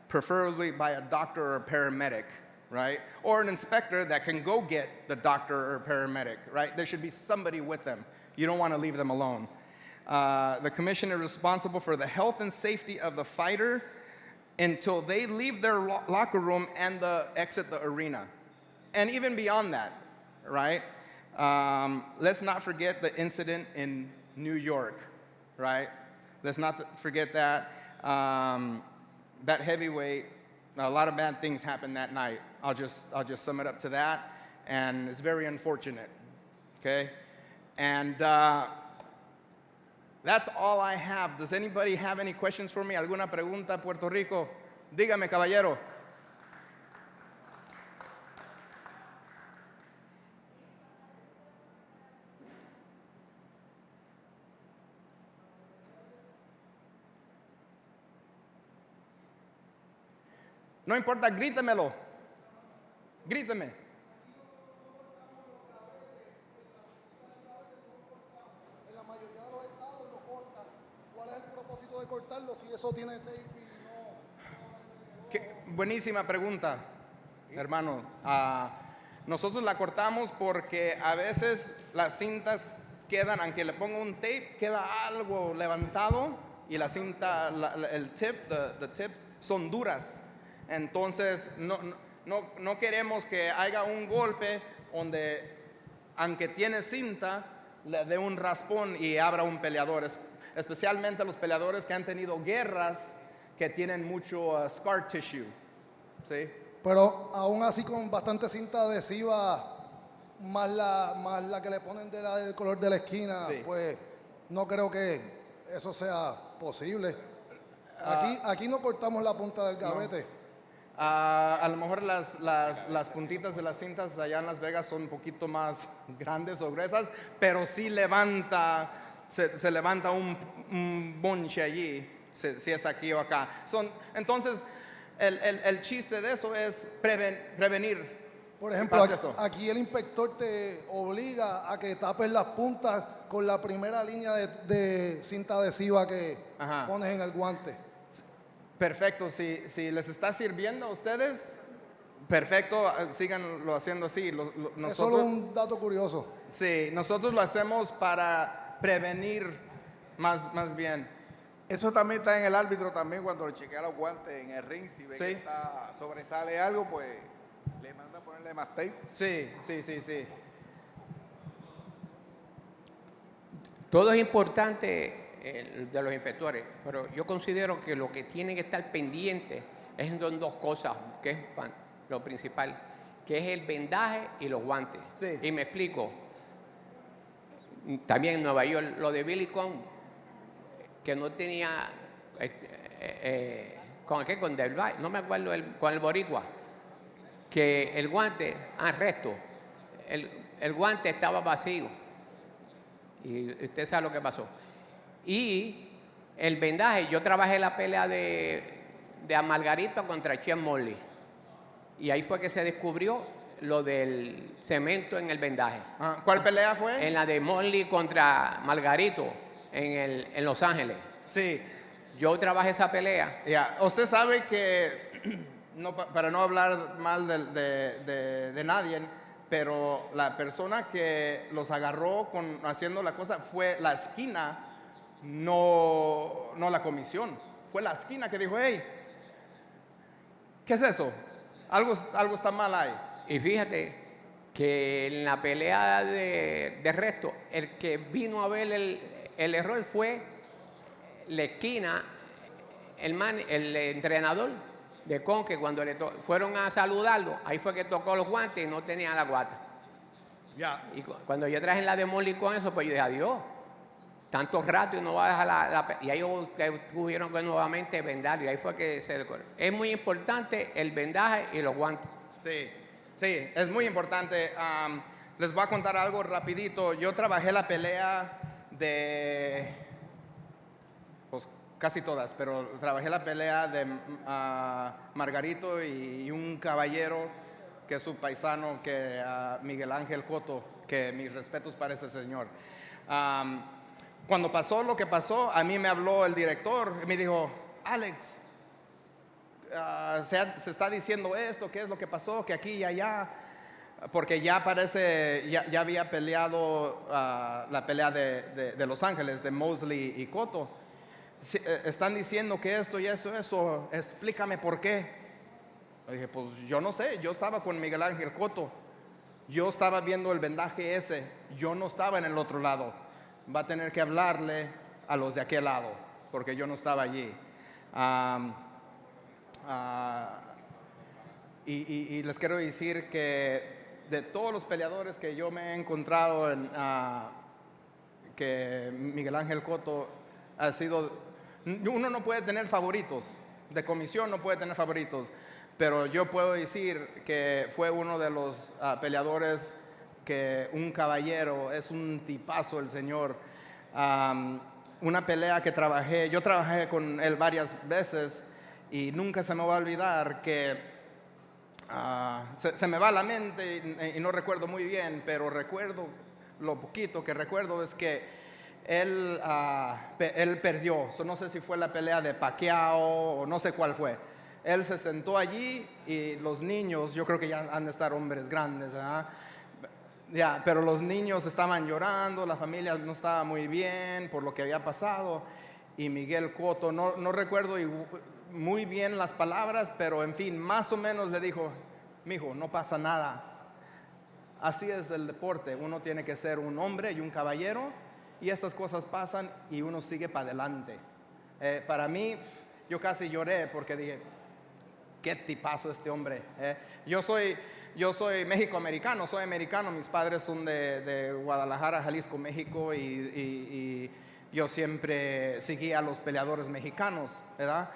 preferably by a doctor or a paramedic, right? Or an inspector that can go get the doctor or paramedic, right? There should be somebody with them. You don't want to leave them alone. The commission is responsible for the health and safety of the fighter until they leave their locker room and exit the arena. And even beyond that, right? Let's not forget the incident in New York, right? Let's not forget that. That heavyweight, a lot of bad things happened that night. I'll just sum it up to that, and it's very unfortunate, okay? And that's all I have. Does anybody have any questions for me? ¿Alguna pregunta, Puerto Rico? Dígame, caballero. No importa, grítemelo. Gríteme. En la mayoría de los estados lo cortan. ¿Cuál es el propósito de cortarlo si eso tiene tape y no? Buenísima pregunta, hermano. Nosotros la cortamos porque a veces las cintas quedan, aunque le ponga un tape, queda algo levantado y la cinta, el tip, the tips, son duras. Entonces, no queremos que haya un golpe donde, aunque tiene cinta, le dé un raspón y abra un peleador. Especialmente los peleadores que han tenido guerras, que tienen mucho scar tissue. ¿Sí? Pero aún así con bastante cinta adhesiva, más la que le ponen del color de la esquina, Sí. pues no creo que eso sea posible. Aquí no cortamos la punta del gavete. A lo mejor las puntitas de las cintas allá en Las Vegas son un poquito más grandes o gruesas, pero sí se levanta un bonche allí, si es aquí o acá. Entonces, el chiste de eso es prevenir. Por ejemplo, pase eso. aquí el inspector te obliga a que tapes las puntas con la primera línea de cinta adhesiva que Ajá. pones en el guante. Perfecto, si les está sirviendo a ustedes, perfecto, síganlo haciendo así. Es solo Nosotros, un dato curioso. sí, nosotros lo hacemos para prevenir más bien. Eso también está en el árbitro también cuando le chequea los guantes en el ring. Si ve Sí. que sobresale algo, pues le manda a ponerle más tape. Sí. Todo es importante de los inspectores, pero yo considero que lo que tienen que estar pendientes es dos cosas, que es lo principal, que es el vendaje y los guantes. Sí. Y me explico. También en Nueva York, lo de Billy Conn, que no tenía, con Del Valle, no me acuerdo, con el boricua, que el guante, resto, el guante estaba vacío. Y usted sabe lo que pasó. Y el vendaje, yo trabajé la pelea de Margarito contra Chen Morley. Y ahí fue que se descubrió lo del cemento en el vendaje. ¿Cuál pelea fue? En la de Morley contra Margarito en Los Ángeles. Sí. Yo trabajé esa pelea. Ya, usted sabe que, para no hablar mal de nadie, pero la persona que los agarró haciendo la cosa fue la esquina, no la comisión. Fue la esquina que dijo, hey, ¿qué es eso? Algo está mal ahí. Y fíjate que en la pelea de resto, el que vino a ver el error fue la esquina, el entrenador de Con, que cuando fueron a saludarlo, ahí fue que tocó los guantes y no tenía la guata. Ya. Y cuando yo traje la de Molly con eso, pues yo dije, adiós, tanto rato y no va a dejar y ahí tuvieron que nuevamente vendar, y ahí fue que se decoró. Es muy importante el vendaje y los guantes. Sí, es muy importante. Les voy a contar algo rapidito. Yo trabajé la pelea pues casi todas, pero trabajé la pelea de Margarito y un caballero que es su paisano, que Miguel Ángel Cotto, que mis respetos para ese señor. Cuando pasó lo que pasó, a mí me habló el director y me dijo, Alex, se está diciendo esto, qué es lo que pasó, que aquí y allá, porque ya parece, ya había peleado la pelea de Los Ángeles, de Mosley y Cotto. Están diciendo que esto y eso, explícame por qué. Le dije, pues yo no sé, yo estaba con Miguel Ángel Cotto, yo estaba viendo el vendaje ese, yo no estaba en el otro lado. Va a tener que hablarle a los de aquel lado, porque yo no estaba allí. Y les quiero decir que de todos los peleadores que yo me he encontrado, que Miguel Ángel Cotto ha sido, uno no puede tener favoritos, de comisión no puede tener favoritos, pero yo puedo decir que fue uno de los peleadores que un caballero, es un tipazo el señor. Una pelea que yo trabajé con él varias veces y nunca se me va a olvidar que se me va a la mente y no recuerdo muy bien, pero recuerdo, lo poquito que recuerdo es que él perdió. No sé si fue la pelea de Pacquiao o no sé cuál fue. Él se sentó allí y los niños, yo creo que ya han de estar hombres grandes, ya, pero los niños estaban llorando, la familia no estaba muy bien por lo que había pasado, y Miguel Cotto, no recuerdo muy bien las palabras, pero en fin, más o menos le dijo, mijo, no pasa nada. Así es el deporte, uno tiene que ser un hombre y un caballero y estas cosas pasan y uno sigue para adelante. Para mí, yo casi lloré porque dije, qué tipazo este hombre. Yo soy México-americano, soy americano, mis padres son de Guadalajara, Jalisco, México y yo siempre seguí a los peleadores mexicanos, ¿verdad?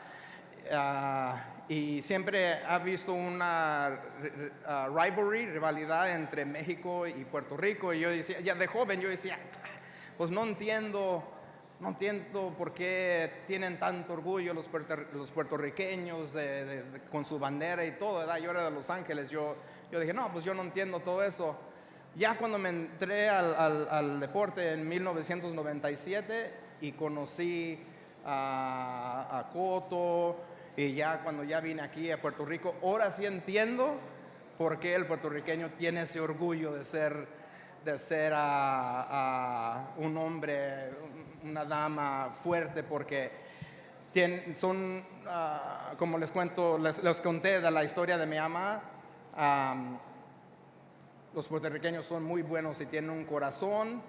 Y siempre ha visto una rivalidad entre México y Puerto Rico. Y yo decía, ya de joven, yo decía, pues no entiendo por qué tienen tanto orgullo los puertorriqueños con su bandera y todo, ¿verdad? Yo era de Los Ángeles, yo dije, no, pues yo no entiendo todo eso. Ya cuando me entré al deporte en 1997 y conocí a Cotto, y ya cuando ya vine aquí a Puerto Rico, ahora sí entiendo por qué el puertorriqueño tiene ese orgullo de ser un hombre, una dama fuerte, porque son, como les conté de la historia de mi mamá, los puertorriqueños son muy buenos y tienen un corazón,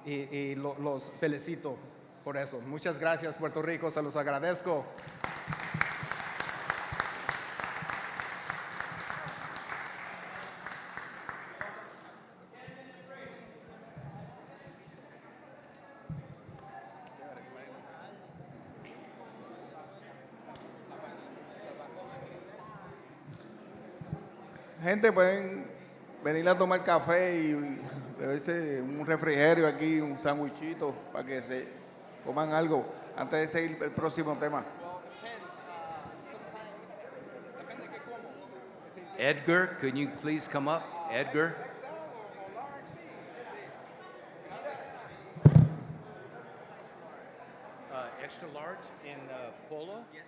y los felicito por eso. Muchas gracias, Puerto Rico, se los agradezco. Gente, pueden venir a tomar café y beberse un refrigerio aquí, un sándwichito, para que se coman algo antes de seguir el próximo tema. Edgar, could you please come up? Edgar? Extra large in polo? Yes.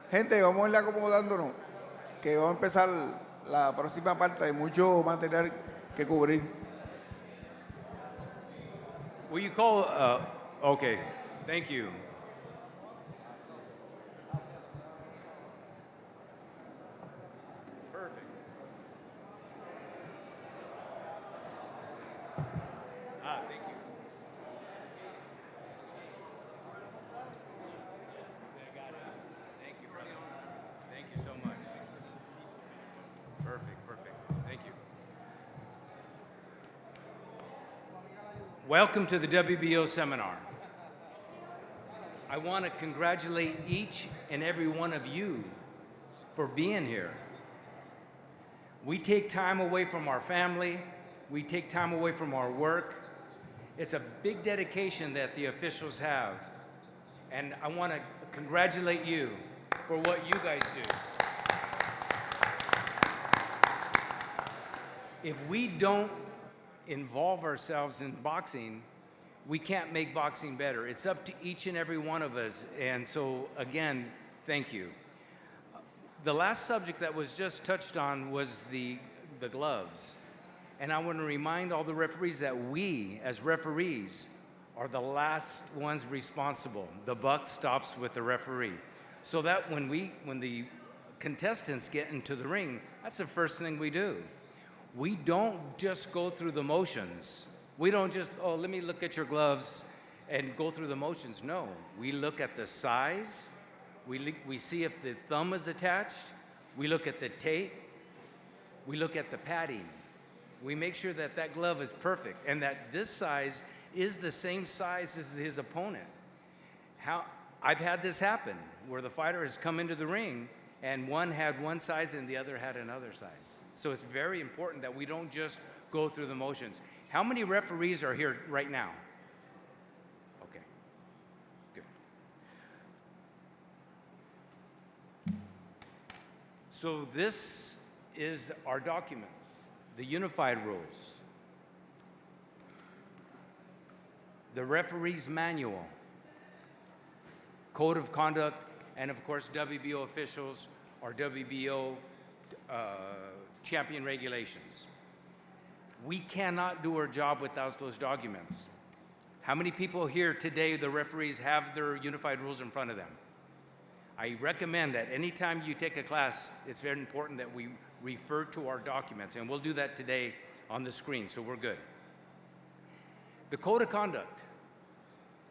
Gente, vamos a ir acomodándonos, que vamos a empezar la próxima parte. Hay mucho material que cubrir. Will you call, okay, thank you. Perfect. Thank you. Thank you, brother. Thank you so much. Perfect, perfect. Thank you. Welcome to the WBO seminar. I want to congratulate each and every one of you for being here. We take time away from our family. We take time away from our work. It's a big dedication that the officials have. And I want to congratulate you for what you guys do. If we don't involve ourselves in boxing, we can't make boxing better. It's up to each and every one of us. And so, again, thank you. The last subject that was just touched on was the gloves. And I want to remind all the referees that we, as referees, are the last ones responsible. The buck stops with the referee. So that when the contestants get into the ring, that's the first thing we do. We don't just go through the motions. We don't just, oh, let me look at your gloves and go through the motions. No, we look at the size. We see if the thumb is attached. We look at the tape. We look at the padding. We make sure that that glove is perfect and that this size is the same size as his opponent. I've had this happen where the fighter has come into the ring and one had one size and the other had another size. So it's very important that we don't just go through the motions. How many referees are here right now? Okay, good. So this is our documents, the unified rules, the referee's manual, code of conduct, and of course WBO officials or WBO champion regulations. We cannot do our job without those documents. How many people here today, the referees, have their unified rules in front of them? I recommend that anytime you take a class, it's very important that we refer to our documents, and we'll do that today on the screen, so we're good. The code of conduct.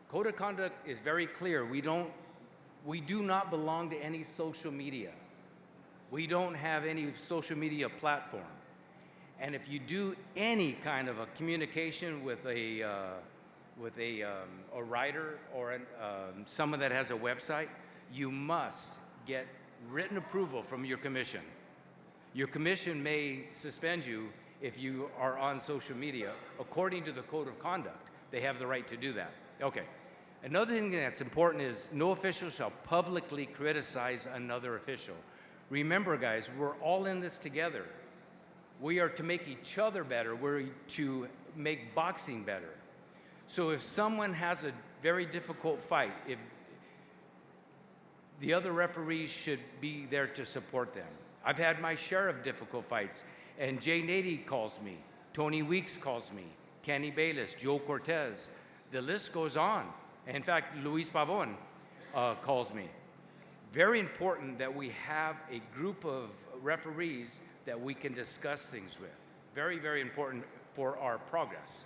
Code of conduct is very clear. We do not belong to any social media. We don't have any social media platform. And if you do any kind of a communication with a writer or someone that has a website, you must get written approval from your commission. Your commission may suspend you if you are on social media. According to the code of conduct, they have the right to do that. Okay. Another thing that's important is no official shall publicly criticize another official. Remember, guys, we're all in this together. We are to make each other better. We're to make boxing better. So if someone has a very difficult fight, if the other referees should be there to support them. I've had my share of difficult fights, and Jay Nady calls me, Tony Weeks calls me, Kenny Bayless, Joe Cortez. The list goes on. In fact, Luis Pavon calls me. Very important that we have a group of referees that we can discuss things with. Very, very important for our progress.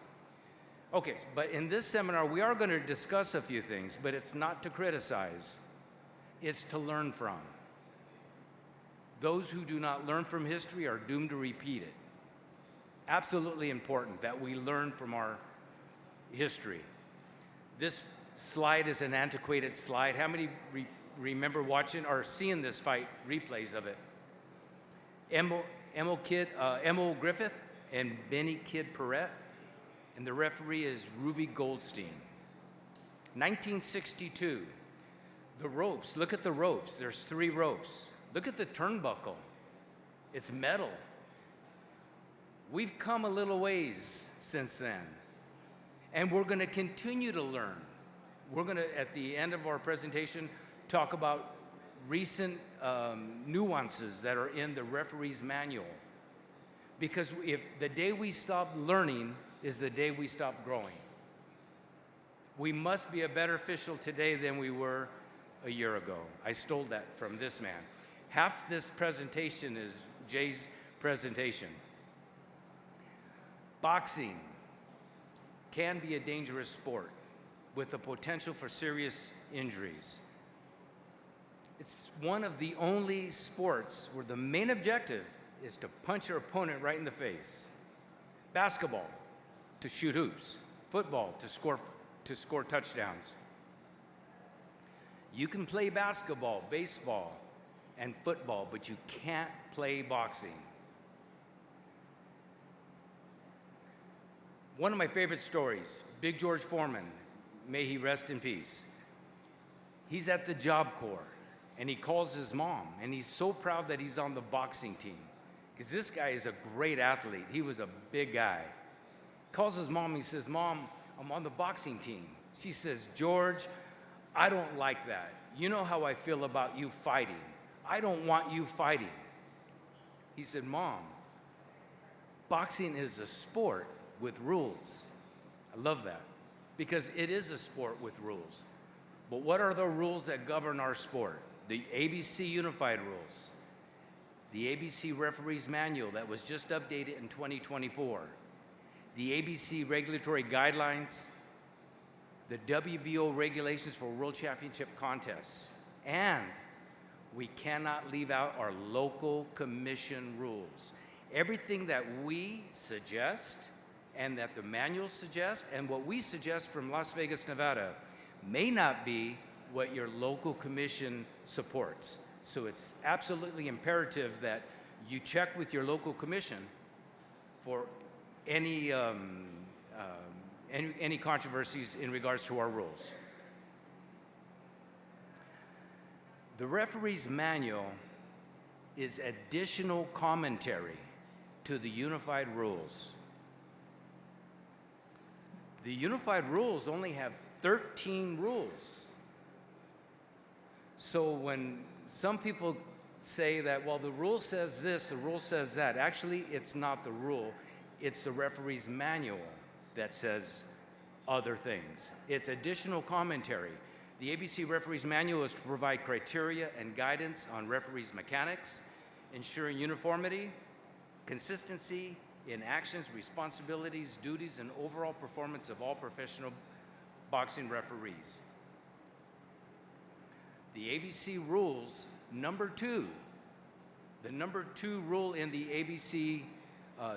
Okay, but in this seminar, we are going to discuss a few things, but it's not to criticize. It's to learn from. Those who do not learn from history are doomed to repeat it. Absolutely important that we learn from our history. This slide is an antiquated slide. How many remember watching or seeing this fight, replays of it? Emil Griffith and Benny Kid Perrette, and the referee is Ruby Goldstein. 1962, the ropes, look at the ropes. There's 3 ropes. Look at the turnbuckle. It's metal. We've come a little ways since then, and we're going to continue to learn. We're going to, at the end of our presentation, talk about recent nuances that are in the referee's manual. Because if the day we stop learning is the day we stop growing. We must be a better official today than we were a year ago. I stole that from this man. Half this presentation is Jay's presentation. Boxing can be a dangerous sport with the potential for serious injuries. It's one of the only sports where the main objective is to punch your opponent right in the face. Basketball, to shoot hoops. Football, to score touchdowns. You can play basketball, baseball, and football, but you can't play boxing. One of my favorite stories, Big George Foreman, may he rest in peace. He's at the Job Corps, and he calls his mom, and he's so proud that he's on the boxing team, because this guy is a great athlete. He was a big guy. Calls his mom, he says, "Mom, I'm on the boxing team." She says, "George, I don't like that. You know how I feel about you fighting. I don't want you fighting." He said, "Mom, boxing is a sport with rules." I love that, because it is a sport with rules. But what are the rules that govern our sport? The ABC Unified Rules, the ABC Referees Manual that was just updated in 2024, the ABC Regulatory Guidelines, the WBO regulations for World Championship contests, and we cannot leave out our local commission rules. Everything that we suggest and that the manuals suggest and what we suggest from Las Vegas, Nevada may not be what your local commission supports. So it's absolutely imperative that you check with your local commission for any controversies in regards to our rules. The referee's manual is additional commentary to the unified rules. The unified rules only have 13 rules. So when some people say that, well, the rule says this, the rule says that, actually, it's not the rule. It's the referee's manual that says other things. It's additional commentary. The ABC Referee's Manual is to provide criteria and guidance on referees' mechanics, ensuring uniformity, consistency in actions, responsibilities, duties, and overall performance of all professional boxing referees. The ABC rules, number 2, the number 2 rule in the ABC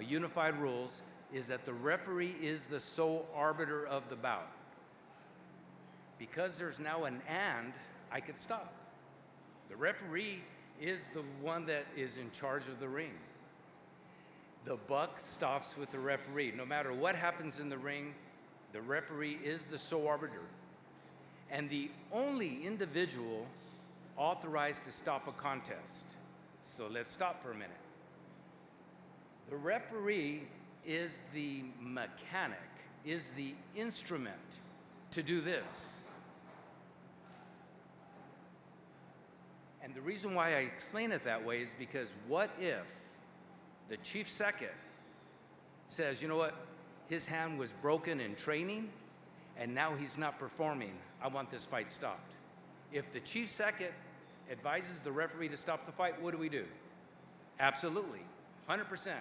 Unified Rules is that the referee is the sole arbiter of the bout. Because there's now an "and," I could stop. The referee is the one that is in charge of the ring. The buck stops with the referee. No matter what happens in the ring, the referee is the sole arbiter and the only individual authorized to stop a contest. So let's stop for a minute. The referee is the mechanic, is the instrument to do this. And the reason why I explain it that way is because what if the chief second says, you know what, his hand was broken in training and now he's not performing, I want this fight stopped. If the chief second advises the referee to stop the fight, what do? Absolutely, 100%.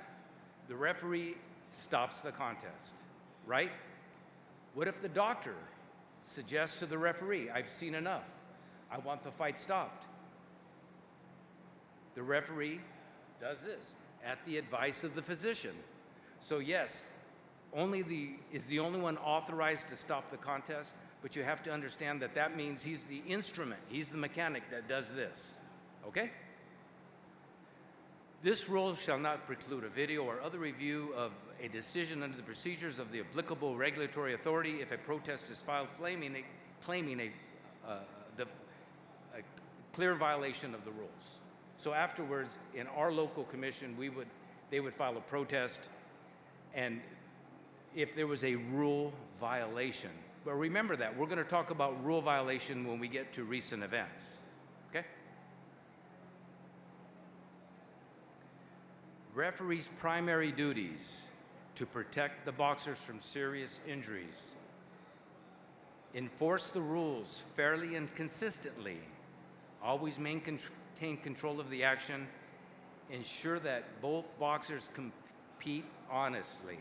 The referee stops the contest, right? What if the doctor suggests to the referee, I've seen enough, I want the fight stopped? The referee does this at the advice of the physician. So yes, is the only one authorized to stop the contest, but you have to understand that that means he's the instrument, he's the mechanic that does this, okay? This rule shall not preclude a video or other review of a decision under the procedures of the applicable regulatory authority if a protest is filed claiming a clear violation of the rules. So afterwards, in our local commission, they would file a protest, and if there was a rule violation. But remember that, we're going to talk about rule violation when we get to recent events, okay? Referees' primary duties to protect the boxers from serious injuries, enforce the rules fairly and consistently, always maintain control of the action, ensure that both boxers compete honestly.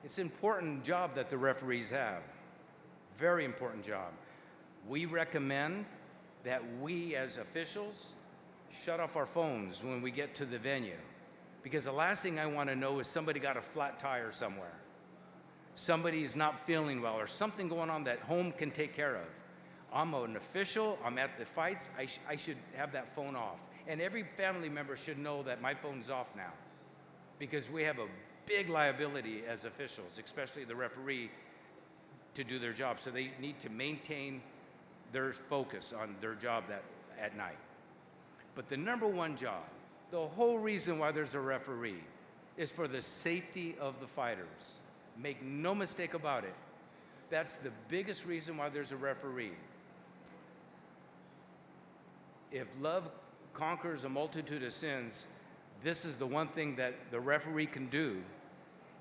It's an important job that the referees have, very important job. We recommend that we as officials shut off our phones when we get to the venue, because the last thing I want to know is somebody got a flat tire somewhere. Somebody's not feeling well or something going on that home can take care of. I'm an official, I'm at the fights, I should have that phone off. And every family member should know that my phone's off now, because we have a big liability as officials, especially the referee, to do their job. So they need to maintain their focus on their job at night. But the number one job, the whole reason why there's a referee, is for the safety of the fighters. Make no mistake about it. That's the biggest reason why there's a referee. If love conquers a multitude of sins, this is the one thing that the referee can do,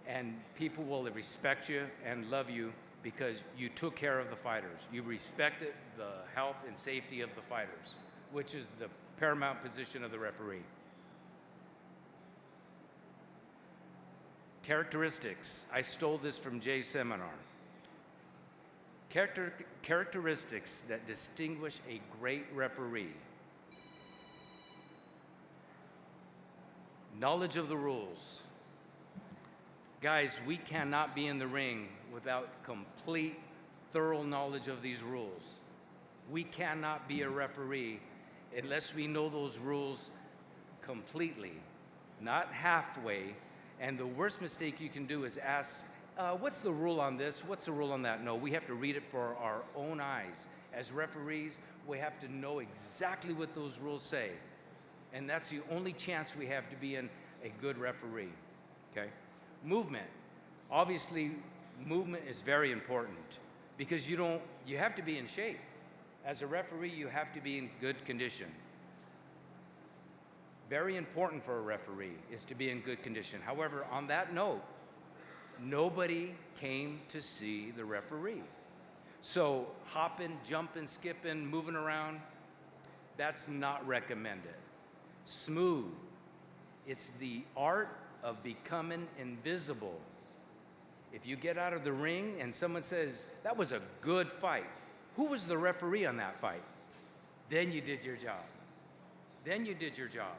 and people will respect you and love you because you took care of the fighters. You respected the health and safety of the fighters, which is the paramount position of the referee. Characteristics. I stole this from Jay's seminar. Characteristics that distinguish a great referee. Knowledge of the rules. Guys, we cannot be in the ring without complete, thorough knowledge of these rules. We cannot be a referee unless we know those rules completely, not halfway. And the worst mistake you can do is ask, what's the rule on this? What's the rule on that? No, we have to read it for our own eyes. As referees, we have to know exactly what those rules say. And that's the only chance we have to be in a good referee, okay? Movement. Obviously, movement is very important because you have to be in shape. As a referee, you have to be in good condition. Very important for a referee is to be in good condition. However, on that note, nobody came to see the referee. So hopping, jumping, skipping, moving around, that's not recommended. Smooth. It's the art of becoming invisible. If you get out of the ring and someone says, that was a good fight, who was the referee on that fight? Then you did your job. Then you did your job.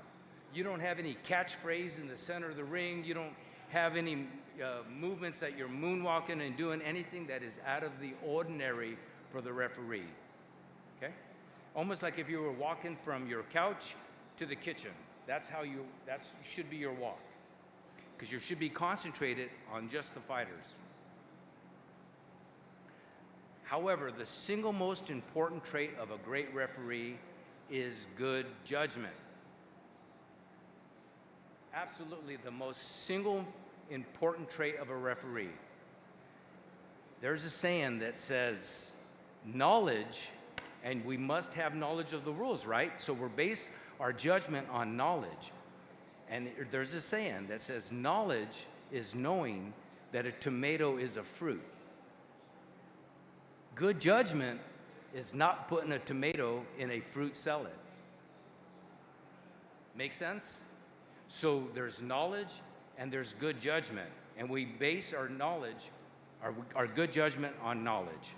You don't have any catchphrase in the center of the ring. You don't have any movements that you're moonwalking and doing anything that is out of the ordinary for the referee, okay? Almost like if you were walking from your couch to the kitchen. That should be your walk, because you should be concentrated on just the fighters. However, the single most important trait of a great referee is good judgment. Absolutely the most single important trait of a referee. There's a saying that says, knowledge, and we must have knowledge of the rules, right? So we're based our judgment on knowledge. And there's a saying that says, knowledge is knowing that a tomato is a fruit. Good judgment is not putting a tomato in a fruit salad. Make sense? So there's knowledge and there's good judgment. And we base our knowledge, our good judgment on knowledge.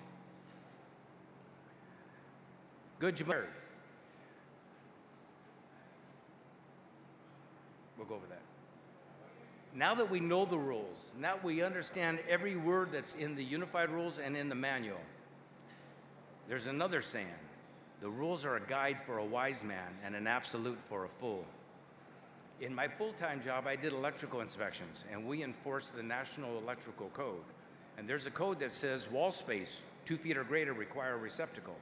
Good judgment. We'll go over that. Now that we know the rules, now we understand every word that's in the unified rules and in the manual, there's another saying. The rules are a guide for a wise man and an absolute for a fool. In my full-time job, I did electrical inspections, and we enforced the National Electrical Code. And there's a code that says wall space, 2 feet or greater, require a receptacle.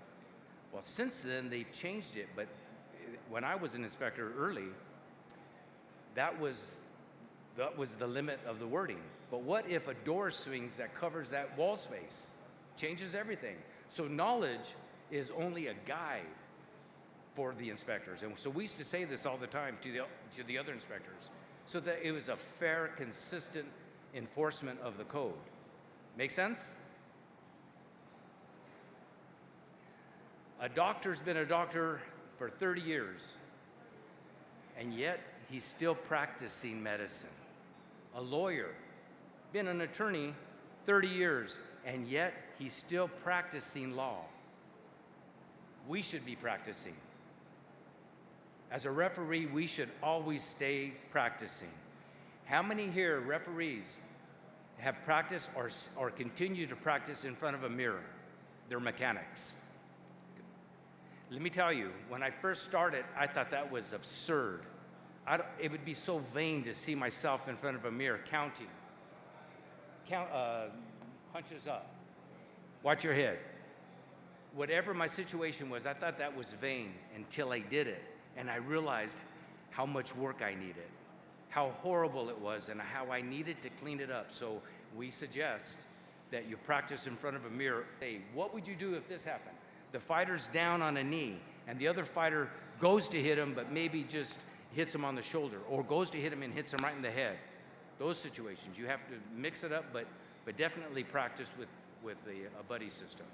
Well, since then, they've changed it, but when I was an inspector early, that was the limit of the wording. But what if a door swings that covers that wall space? Changes everything. So knowledge is only a guide for the inspectors. And so we used to say this all the time to the other inspectors, so that it was a fair, consistent enforcement of the code. Make sense? A doctor's been a doctor for 30 years, and yet he's still practicing medicine. A lawyer, been an attorney 30 years, and yet he's still practicing law. We should be practicing. As a referee, we should always stay practicing. How many here, referees, have practiced or continue to practice in front of a mirror? They're mechanics. Let me tell you, when I first started, I thought that was absurd. It would be so vain to see myself in front of a mirror counting. Punches up. Watch your head. Whatever my situation was, I thought that was vain until I did it. And I realized how much work I needed, how horrible it was, and how I needed to clean it up. So we suggest that you practice in front of a mirror. Hey, what would you do if this happened? The fighter's down on a knee, and the other fighter goes to hit him, but maybe just hits him on the shoulder, or goes to hit him and hits him right in the head. Those situations, you have to mix it up, but definitely practice with a buddy system.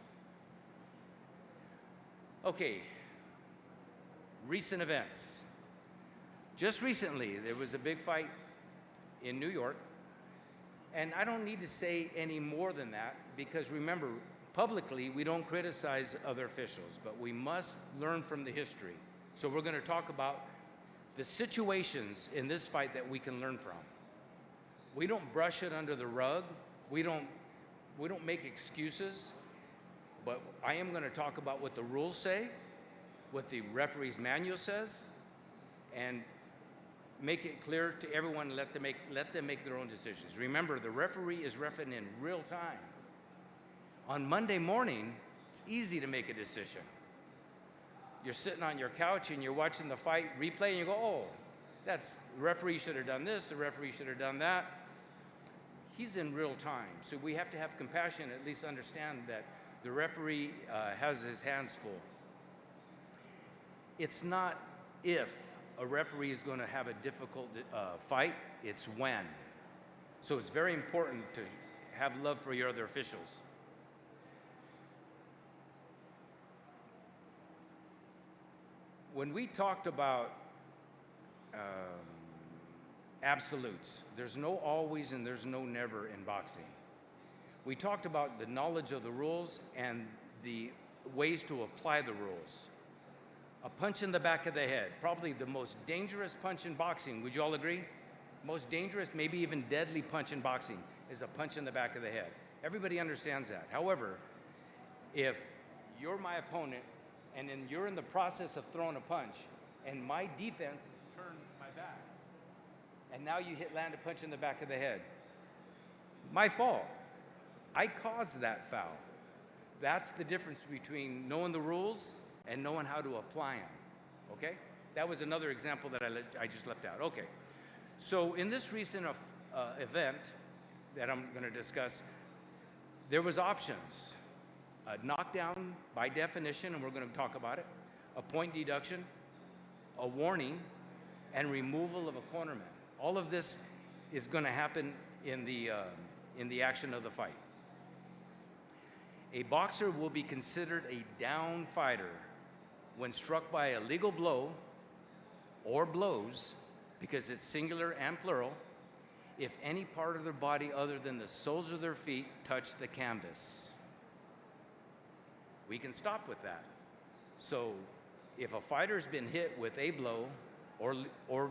Okay, recent events. Just recently, there was a big fight in New York, and I don't need to say any more than that, because remember, publicly, we don't criticize other officials, but we must learn from the history. So we're going to talk about the situations in this fight that we can learn from. We don't brush it under the rug. We don't make excuses, but I am going to talk about what the rules say, what the referee's manual says, and make it clear to everyone and let them make their own decisions. Remember, the referee is reffing in real time. On Monday morning, it's easy to make a decision. You're sitting on your couch and you're watching the fight replay and you go, oh, the referee should have done this, the referee should have done that. He's in real time. So we have to have compassion, at least understand that the referee has his hands full. It's not if a referee is going to have a difficult fight, it's when. So it's very important to have love for your other officials. When we talked about absolutes, there's no always and there's no never in boxing. We talked about the knowledge of the rules and the ways to apply the rules. A punch in the back of the head, probably the most dangerous punch in boxing, would you all agree? Most dangerous, maybe even deadly punch in boxing is a punch in the back of the head. Everybody understands that. However, if you're my opponent and then you're in the process of throwing a punch and my defense is turned my back, and now you land a punch in the back of the head, my fault. I caused that foul. That's the difference between knowing the rules and knowing how to apply them, okay? That was another example that I just left out. Okay, so in this recent event that I'm gonna discuss, there was options. A knockdown by definition, and we're gonna talk about it, a point deduction, a warning, and removal of a cornerman. All of this is gonna happen in the action of the fight. A boxer will be considered a down fighter when struck by a legal blow or blows, because it's singular and plural, if any part of their body other than the soles of their feet touch the canvas. We can stop with that. So if a fighter's been hit with a blow or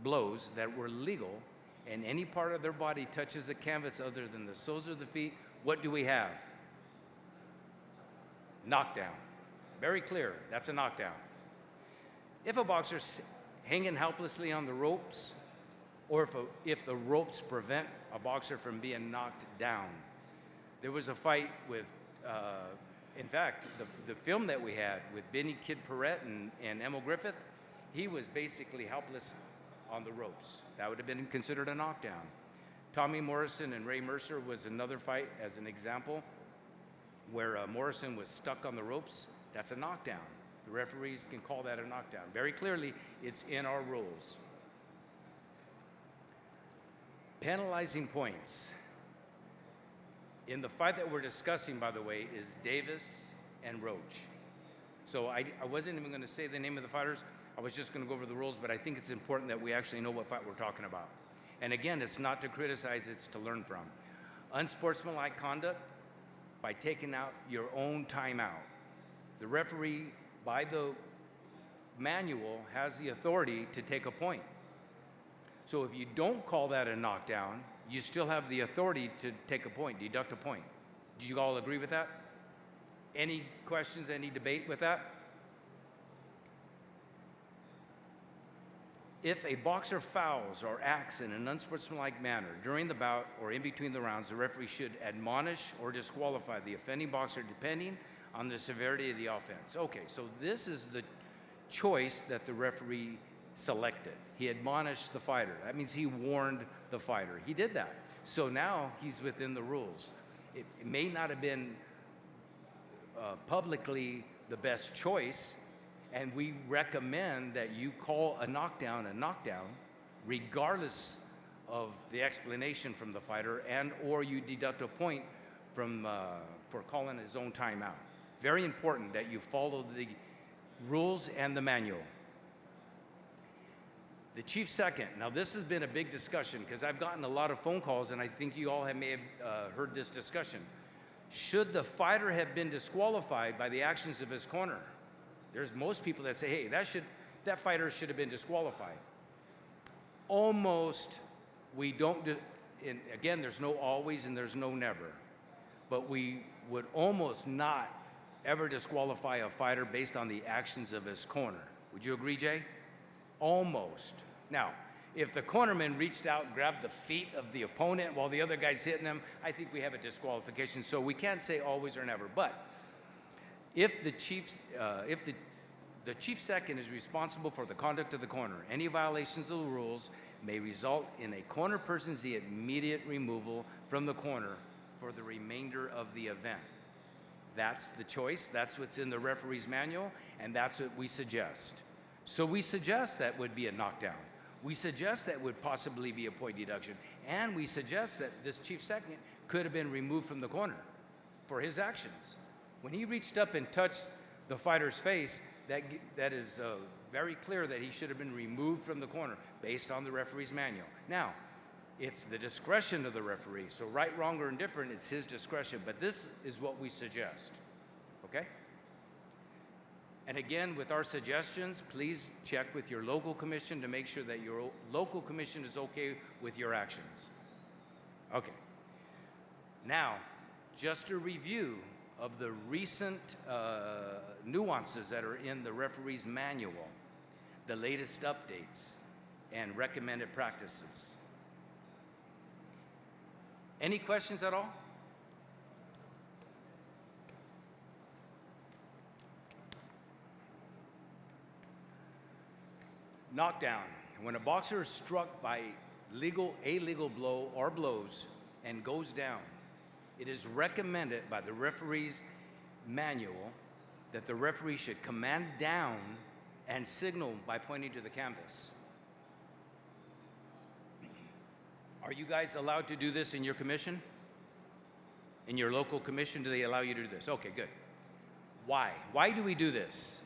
blows that were legal and any part of their body touches the canvas other than the soles of the feet, what do we have? Knockdown. Very clear, that's a knockdown. If a boxer's hanging helplessly on the ropes, or if the ropes prevent a boxer from being knocked down. There was a fight with, in fact, the film that we had with Benny Kid Paret and Emil Griffith, he was basically helpless on the ropes. That would have been considered a knockdown. Tommy Morrison and Ray Mercer was another fight as an example, where Morrison was stuck on the ropes. That's a knockdown. The referees can call that a knockdown. Very clearly, it's in our rules. Penalizing points. In the fight that we're discussing, by the way, is Davis and Roach. So I wasn't even going to say the name of the fighters. I was just going to go over the rules, but I think it's important that we actually know what fight we're talking about. And again, it's not to criticize, it's to learn from. Unsportsmanlike conduct by taking out your own timeout. The referee, by the manual, has the authority to take a point. So if you don't call that a knockdown, you still have the authority to take a point, deduct a point. Do you all agree with that? Any questions, any debate with that? If a boxer fouls or acts in an unsportsmanlike manner during the bout or in between the rounds, the referee should admonish or disqualify the offending boxer depending on the severity of the offense. Okay, so this is the choice that the referee selected. He admonished the fighter. That means he warned the fighter. He did that. So now he's within the rules. It may not have been publicly the best choice, and we recommend that you call a knockdown, regardless of the explanation from the fighter, and or you deduct a point from, for calling his own timeout. Very important that you follow the rules and the manual. The chief second. Now this has been a big discussion because I've gotten a lot of phone calls, and I think you all may have heard this discussion. Should the fighter have been disqualified by the actions of his corner? There's most people that say, hey, that fighter should have been disqualified. Almost, we don't, and again, there's no always and there's no never, but we would almost not ever disqualify a fighter based on the actions of his corner. Would you agree, Jay? Almost. Now, if the cornerman reached out and grabbed the feet of the opponent while the other guy's hitting him, I think we have a disqualification. So we can't say always or never. But if the chief second is responsible for the conduct of the corner, any violations of the rules may result in a corner person's immediate removal from the corner for the remainder of the event. That's the choice. That's what's in the referee's manual, and that's what we suggest. So we suggest that would be a knockdown. We suggest that would possibly be a point deduction. And we suggest that this chief second could have been removed from the corner for his actions. When he reached up and touched the fighter's face, that is very clear that he should have been removed from the corner based on the referee's manual. Now, it's the discretion of the referee. So right, wrong, or indifferent, it's his discretion. But this is what we suggest, okay? And again, with our suggestions, please check with your local commission to make sure that your local commission is okay with your actions. Okay. Now, just a review of the recent nuances that are in the referee's manual, the latest updates, and recommended practices. Any questions at all? Knockdown. When a boxer is struck by a legal blow or blows and goes down, it is recommended by the referee's manual that the referee should command down and signal by pointing to the canvas. Are you guys allowed to do this in your commission? In your local commission, do they allow you to do this? Okay, good. Why? Why do we do this?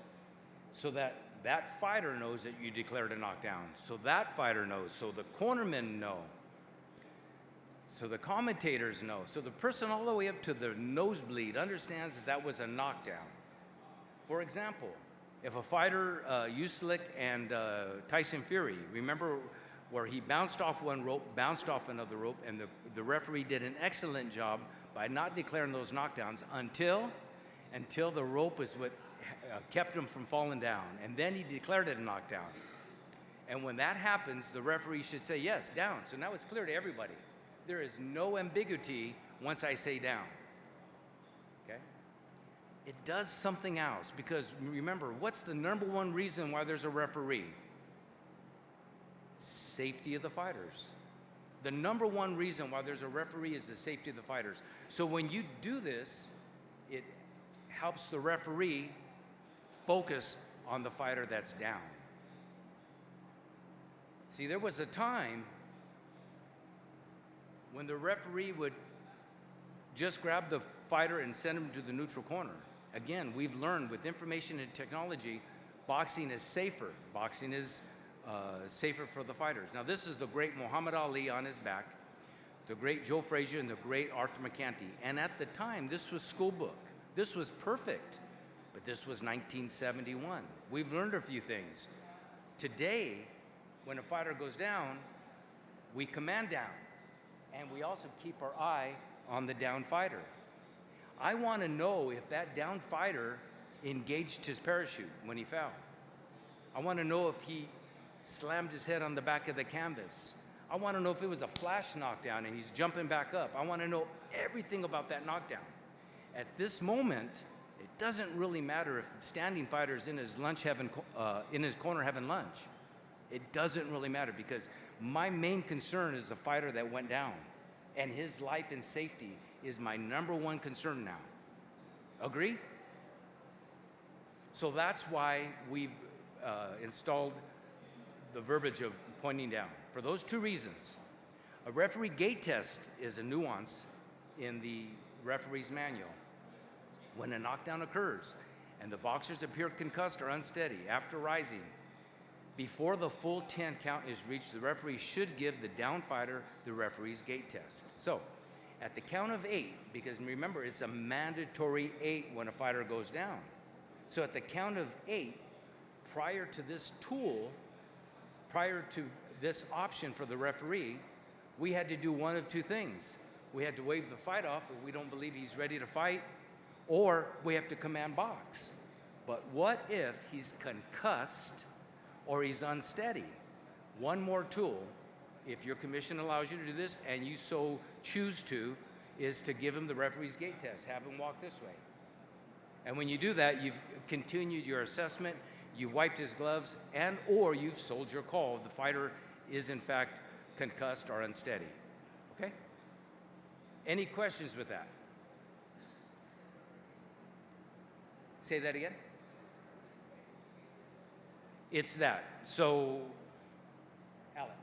So that fighter knows that you declared a knockdown. So that fighter knows. So the cornermen know. So the commentators know. So the person all the way up to the nosebleed understands that that was a knockdown. For example, if a fighter, Usyk and Tyson Fury, remember where he bounced off one rope, bounced off another rope, and the referee did an excellent job by not declaring those knockdowns until the rope is what kept him from falling down. And then he declared it a knockdown. And when that happens, the referee should say, yes, down. So now it's clear to everybody. There is no ambiguity once I say down. Okay? It does something else because remember, what's the number one reason why there's a referee? Safety of the fighters. The number one reason why there's a referee is the safety of the fighters. So when you do this, it helps the referee focus on the fighter that's down. See, there was a time when the referee would just grab the fighter and send him to the neutral corner. Again, we've learned with information and technology, boxing is safer. Boxing is safer for the fighters. Now, this is the great Muhammad Ali on his back, the great Joe Frazier, and the great Arthur McCanty. And at the time, this was school book. This was perfect. But this was 1971. We've learned a few things. Today, when a fighter goes down, we command down. And we also keep our eye on the down fighter. I want to know if that down fighter engaged his parachute when he fell. I want to know if he slammed his head on the back of the canvas. I want to know if it was a flash knockdown and he's jumping back up. I want to know everything about that knockdown. At this moment, it doesn't really matter if the standing fighter is in his in his corner having lunch. It doesn't really matter because my main concern is the fighter that went down, and his life and safety is my number one concern now. Agree? So that's why we've installed the verbiage of pointing down. For those two reasons. A referee gait test is a nuance in the referee's manual. When a knockdown occurs and the boxers appear concussed or unsteady after rising, before the full 10 count is reached, the referee should give the down fighter the referee's gait test. So, at the count of 8, because remember, it's a mandatory 8 when a fighter goes down. So at the count of 8, prior to this tool, prior to this option for the referee, we had to do one of two things. We had to wave the fight off if we don't believe he's ready to fight, or we have to command box. But what if he's concussed or he's unsteady? One more tool, if your commission allows you to do this and you so choose to, is to give him the referee's gait test. Have him walk this way. And when you do that, you've continued your assessment, you've wiped his gloves, and or you've sold your call. The fighter is in fact concussed or unsteady. Okay? Any questions with that? Say that again. It's that. So, Alex.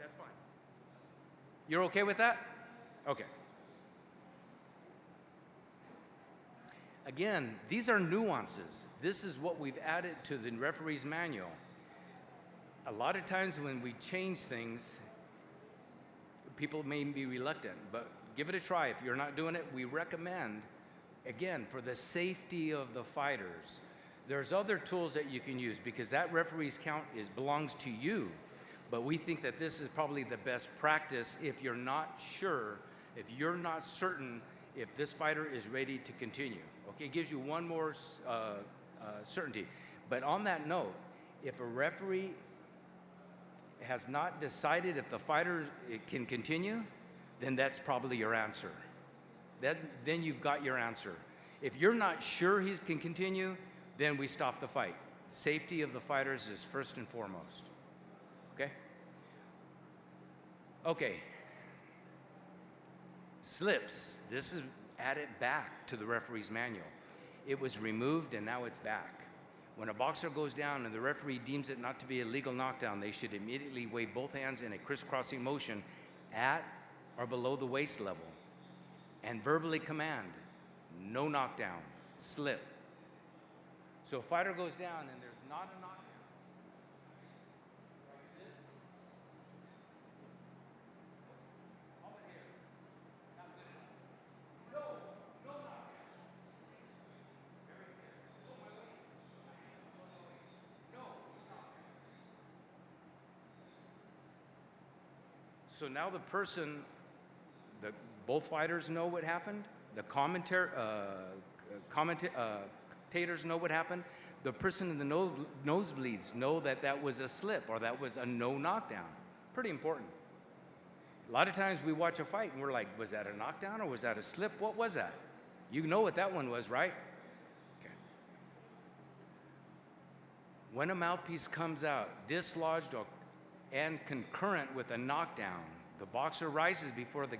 That's fine. You're okay with that? Okay. Again, these are nuances. This is what we've added to the referee's manual. A lot of times when we change things, people may be reluctant, but give it a try. If you're not doing it, we recommend, again, for the safety of the fighters. There's other tools that you can use because that referee's count belongs to you. But we think that this is probably the best practice if you're not sure, if you're not certain if this fighter is ready to continue. Okay, it gives you one more certainty. But on that note, if a referee has not decided if the fighter can continue, then that's probably your answer. Then you've got your answer. If you're not sure he can continue, then we stop the fight. Safety of the fighters is first and foremost. Okay? Okay. Slips. This is added back to the referee's manual. It was removed and now it's back. When a boxer goes down and the referee deems it not to be a legal knockdown, they should immediately wave both hands in a crisscrossing motion at or below the waist level and verbally command, no knockdown, slip. So a fighter goes down and there's not a knockdown. No. So now the person, both fighters know what happened. The commentators know what happened. The person in the nosebleeds know that that was a slip or that was a no knockdown. Pretty important. A lot of times we watch a fight and we're like, was that a knockdown or was that a slip? What was that? You know what that one was, right? Okay. When a mouthpiece comes out dislodged and concurrent with a knockdown, the boxer rises before the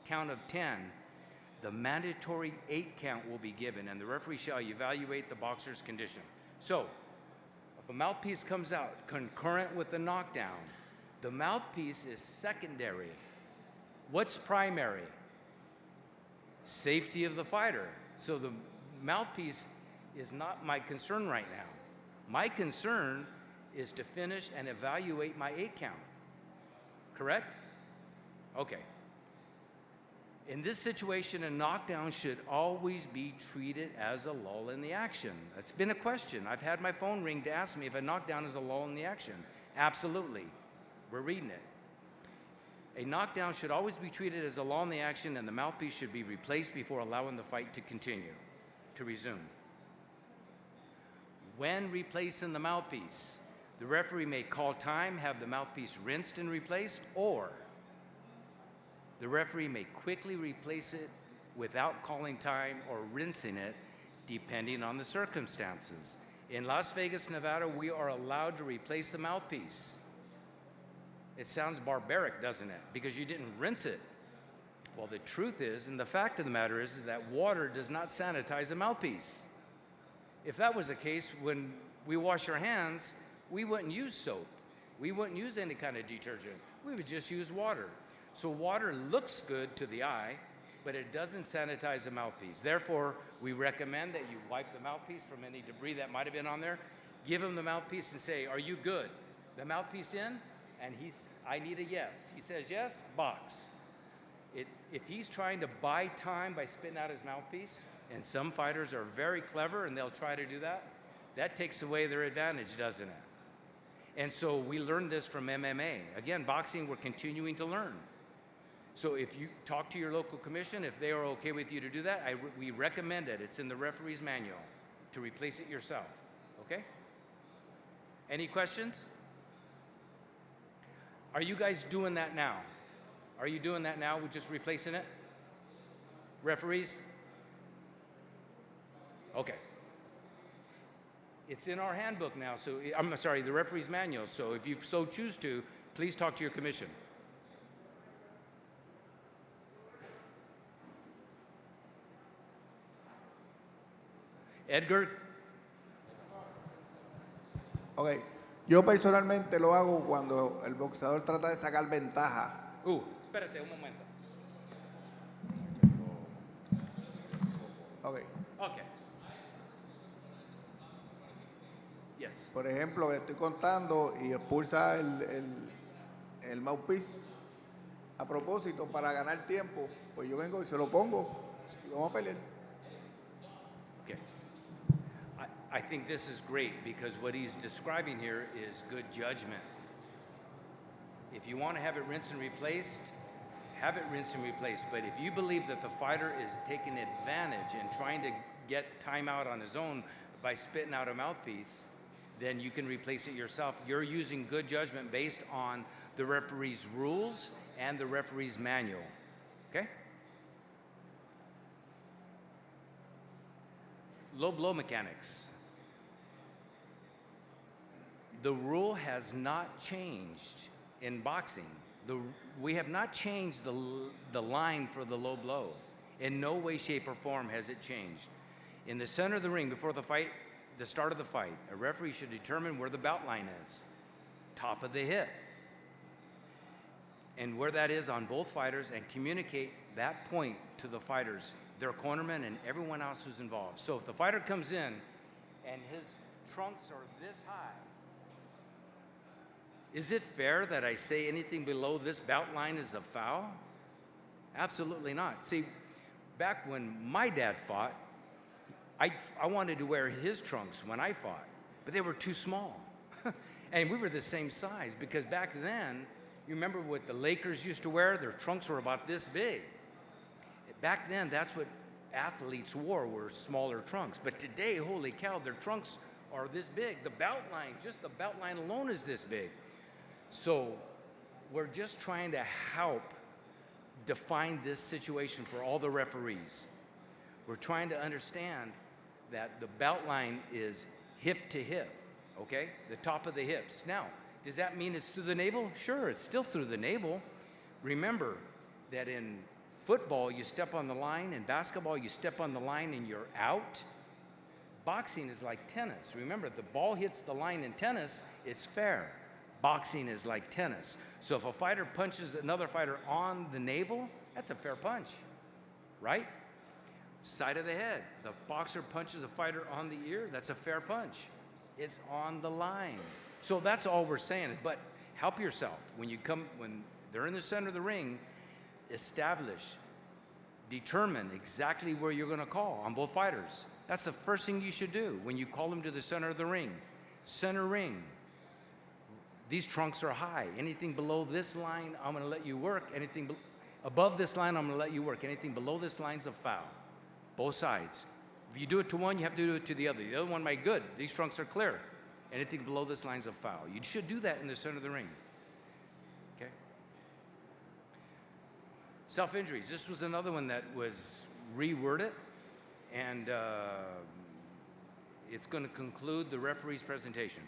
count of 10. The mandatory 8 count will be given, and the referee shall evaluate the boxer's condition. So, if a mouthpiece comes out concurrent with the knockdown, the mouthpiece is secondary. What's primary? Safety of the fighter. So the mouthpiece is not my concern right now. My concern is to finish and evaluate my 8 count. Correct? Okay. In this situation, a knockdown should always be treated as a lull in the action. That's been a question. I've had my phone ring to ask me if a knockdown is a lull in the action. Absolutely. We're reading it. A knockdown should always be treated as a lull in the action, and the mouthpiece should be replaced before allowing the fight to continue, to resume. When replacing the mouthpiece, the referee may call time, have the mouthpiece rinsed and replaced, or the referee may quickly replace it without calling time or rinsing it, depending on the circumstances. In Las Vegas, Nevada, we are allowed to replace the mouthpiece. It sounds barbaric, doesn't it? Because you didn't rinse it. Well, the truth is, and the fact of the matter is that water does not sanitize a mouthpiece. If that was the case, when we wash our hands, we wouldn't use soap. We wouldn't use any kind of detergent. We would just use water. So water looks good to the eye, but it doesn't sanitize the mouthpiece. Therefore, we recommend that you wipe the mouthpiece from any debris that might have been on there. Give him the mouthpiece and say, are you good? The mouthpiece in? And I need a yes. He says yes, box. If he's trying to buy time by spitting out his mouthpiece, and some fighters are very clever and they'll try to do that, that takes away their advantage, doesn't it? And so we learned this from MMA. Again, boxing, we're continuing to learn. So if you talk to your local commission, if they are okay with you to do that, we recommend it. It's in the referee's manual to replace it yourself, okay? Any questions? Are you guys doing that now? Are you doing that now with just replacing it? Referees? Okay. It's in our handbook now, so I'm sorry, the referee's manual. So if you so choose to, please talk to your commission. Edgar? Ok, yo personalmente lo hago cuando el boxeador trata de sacar ventaja. Espérate un momento. Ok. Okay. Yes. Por ejemplo, estoy contando y expulsa el mouthpiece a propósito para ganar tiempo, pues yo vengo y se lo pongo y vamos a pelear. Okay. I think this is great because what he's describing here is good judgment. If you want to have it rinsed and replaced, have it rinsed and replaced. But if you believe that the fighter is taking advantage and trying to get time out on his own by spitting out a mouthpiece, then you can replace it yourself. You're using good judgment based on the referee's rules and the referee's manual, okay? Low blow mechanics. The rule has not changed in boxing. We have not changed the line for the low blow. In no way, shape, or form has it changed. In the center of the ring before the fight, the start of the fight, a referee should determine where the belt line is, top of the hip, and where that is on both fighters, and communicate that point to the fighters, their cornermen, and everyone else who's involved. So if the fighter comes in and his trunks are this high, is it fair that I say anything below this belt line is a foul? Absolutely not. See, back when my dad fought, I wanted to wear his trunks when I fought, but they were too small. And we were the same size because back then, You remember what the Lakers used to wear? Their trunks were about this big. Back then, that's what athletes wore, were smaller trunks. But today, holy cow, their trunks are this big. The belt line, just the belt line alone is this big. So we're just trying to help define this situation for all the referees. We're trying to understand that the belt line is hip to hip, okay? The top of the hips. Now, does that mean it's through the navel? Sure, it's still through the navel. Remember that in football, you step on the line. In basketball, you step on the line and you're out. Boxing is like tennis. Remember, the ball hits the line in tennis, it's fair. Boxing is like tennis. So if a fighter punches another fighter on the navel, that's a fair punch, right? Side of the head. The boxer punches a fighter on the ear, that's a fair punch. It's on the line. So that's all we're saying. But help yourself. When they're in the center of the ring, determine exactly where you're going to call on both fighters. That's the first thing you should do when you call them to the center of the ring. Center ring. These trunks are high. Anything below this line, I'm going to let you work. Anything above this line, I'm going to let you work. Anything below this line's a foul. Both sides. If you do it to one, you have to do it to the other. The other one might good. These trunks are clear. Anything below this line's a foul. You should do that in the center of the ring. Okay? Self-injuries. This was another one that was reworded, and it's going to conclude the referee's presentation.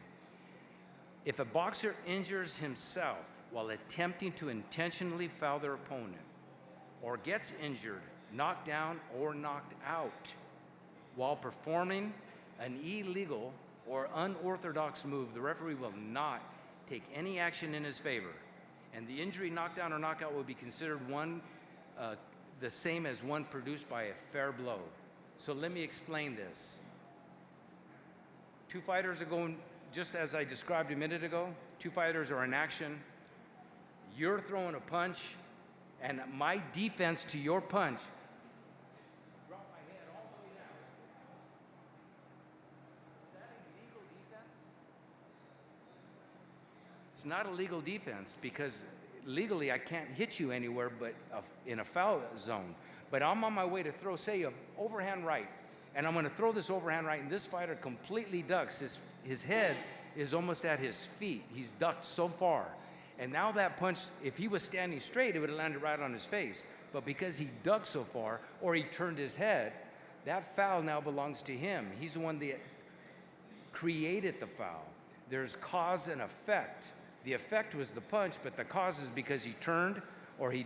If a boxer injures himself while attempting to intentionally foul their opponent, or gets injured, knocked down, or knocked out while performing an illegal or unorthodox move, the referee will not take any action in his favor, and the injury, knockdown, or knockout will be considered the same as one produced by a fair blow. So let me explain this. Two fighters are going, just as I described a minute ago, two fighters are in action. You're throwing a punch, and my defense to your punch, drop my head all the way down. Is that a legal defense? It's not a legal defense because legally I can't hit you anywhere but in a foul zone. But I'm on my way to throw, say, an overhand right, and I'm going to throw this overhand right, and this fighter completely ducks. His head is almost at his feet. He's ducked so far. And now that punch, if he was standing straight, it would have landed right on his face. But because he ducked so far, or he turned his head, that foul now belongs to him. He's the one that created the foul. There's cause and effect. The effect was the punch, but the cause is because he turned, or he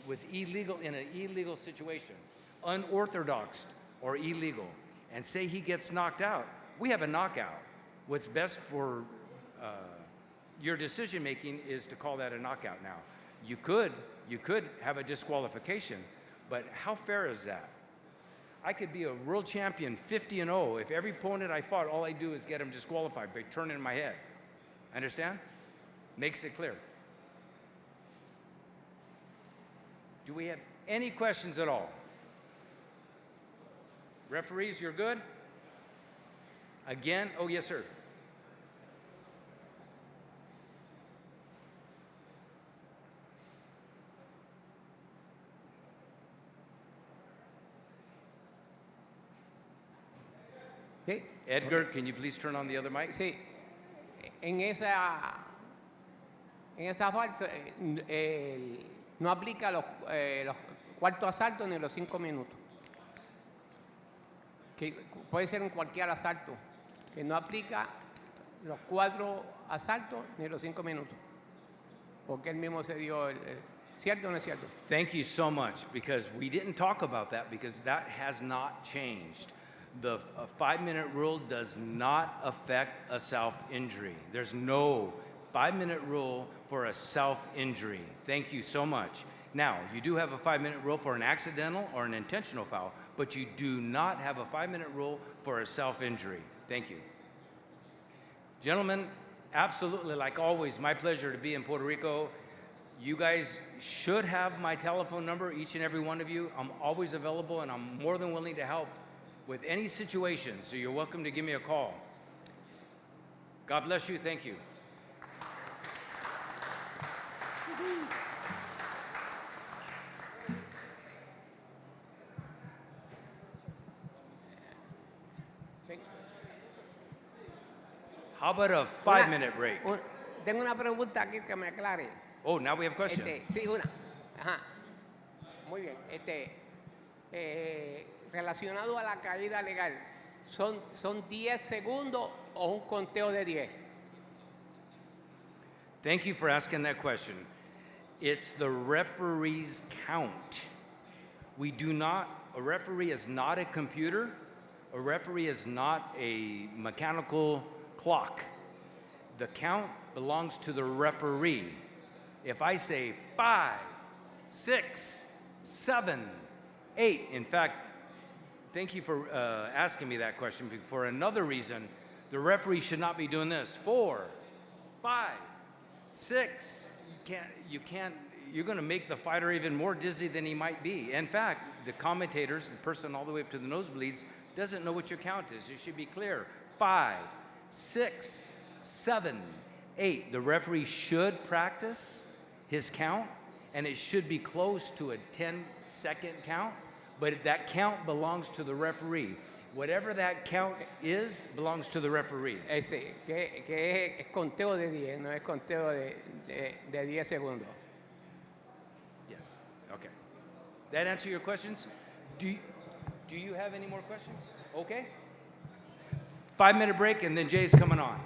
was illegal in an illegal situation, unorthodox or illegal. And say he gets knocked out, we have a knockout. What's best for your decision making is to call that a knockout now. You could have a disqualification, but how fair is that? I could be a world champion 50-0 if every opponent I fought, all I do is get him disqualified by turning my head. Understand? Makes it clear. Do we have any questions at all? Referees, you're good? Again? Oh, yes, sir. Sí, Edgar, can you please turn on the other mic? sí. En esa falta no aplica los cuartos asaltos ni los 5 minutos. Que puede ser en cualquier asalto, que no aplica los 4 asaltos ni los 5 minutos, porque él mismo se dio ¿cierto o no es cierto? Thank you so much, because we didn't talk about that because that has not changed. The 5-minute rule does not affect a self-injury. There's no 5-minute rule for a self-injury. Thank you so much. Now, you do have a 5-minute rule for an accidental or an intentional foul, but you do not have a 5-minute rule for a self-injury. Thank you. Gentlemen, absolutely, like always, my pleasure to be in Puerto Rico. You guys should have my telephone number, each and every one of you. I'm always available, and I'm more than willing to help with any situation, so you're welcome to give me a call. God bless you. Thank you. How about a 5-minute break? Tengo una pregunta aquí que me aclare. Oh, now we have a question. Sí, una. Ajá. Muy bien. Relacionado a la caída legal, ¿son 10 segundos o un conteo de 10? Thank you for asking that question. It's the referee's count. A referee is not a computer. A referee is not a mechanical clock. The count belongs to the referee. If I say 5, 6, 7, 8, in fact, thank you for asking me that question. For another reason, the referee should not be doing this. 4, 5, 6. You're going to make the fighter even more dizzy than he might be. In fact, the commentators, the person all the way up to the nosebleeds, doesn't know what your count is. You should be clear. 5, 6, 7, 8. The referee should practice his count, and it should be close to a 10-second count, but that count belongs to the referee. Whatever that count is belongs to the referee. Sí, que es conteo de 10, no es conteo de 10 segundos. Yes. Okay. That answer your questions? Do you have any more questions? Okay. 5-minute break, and then Jay's coming on.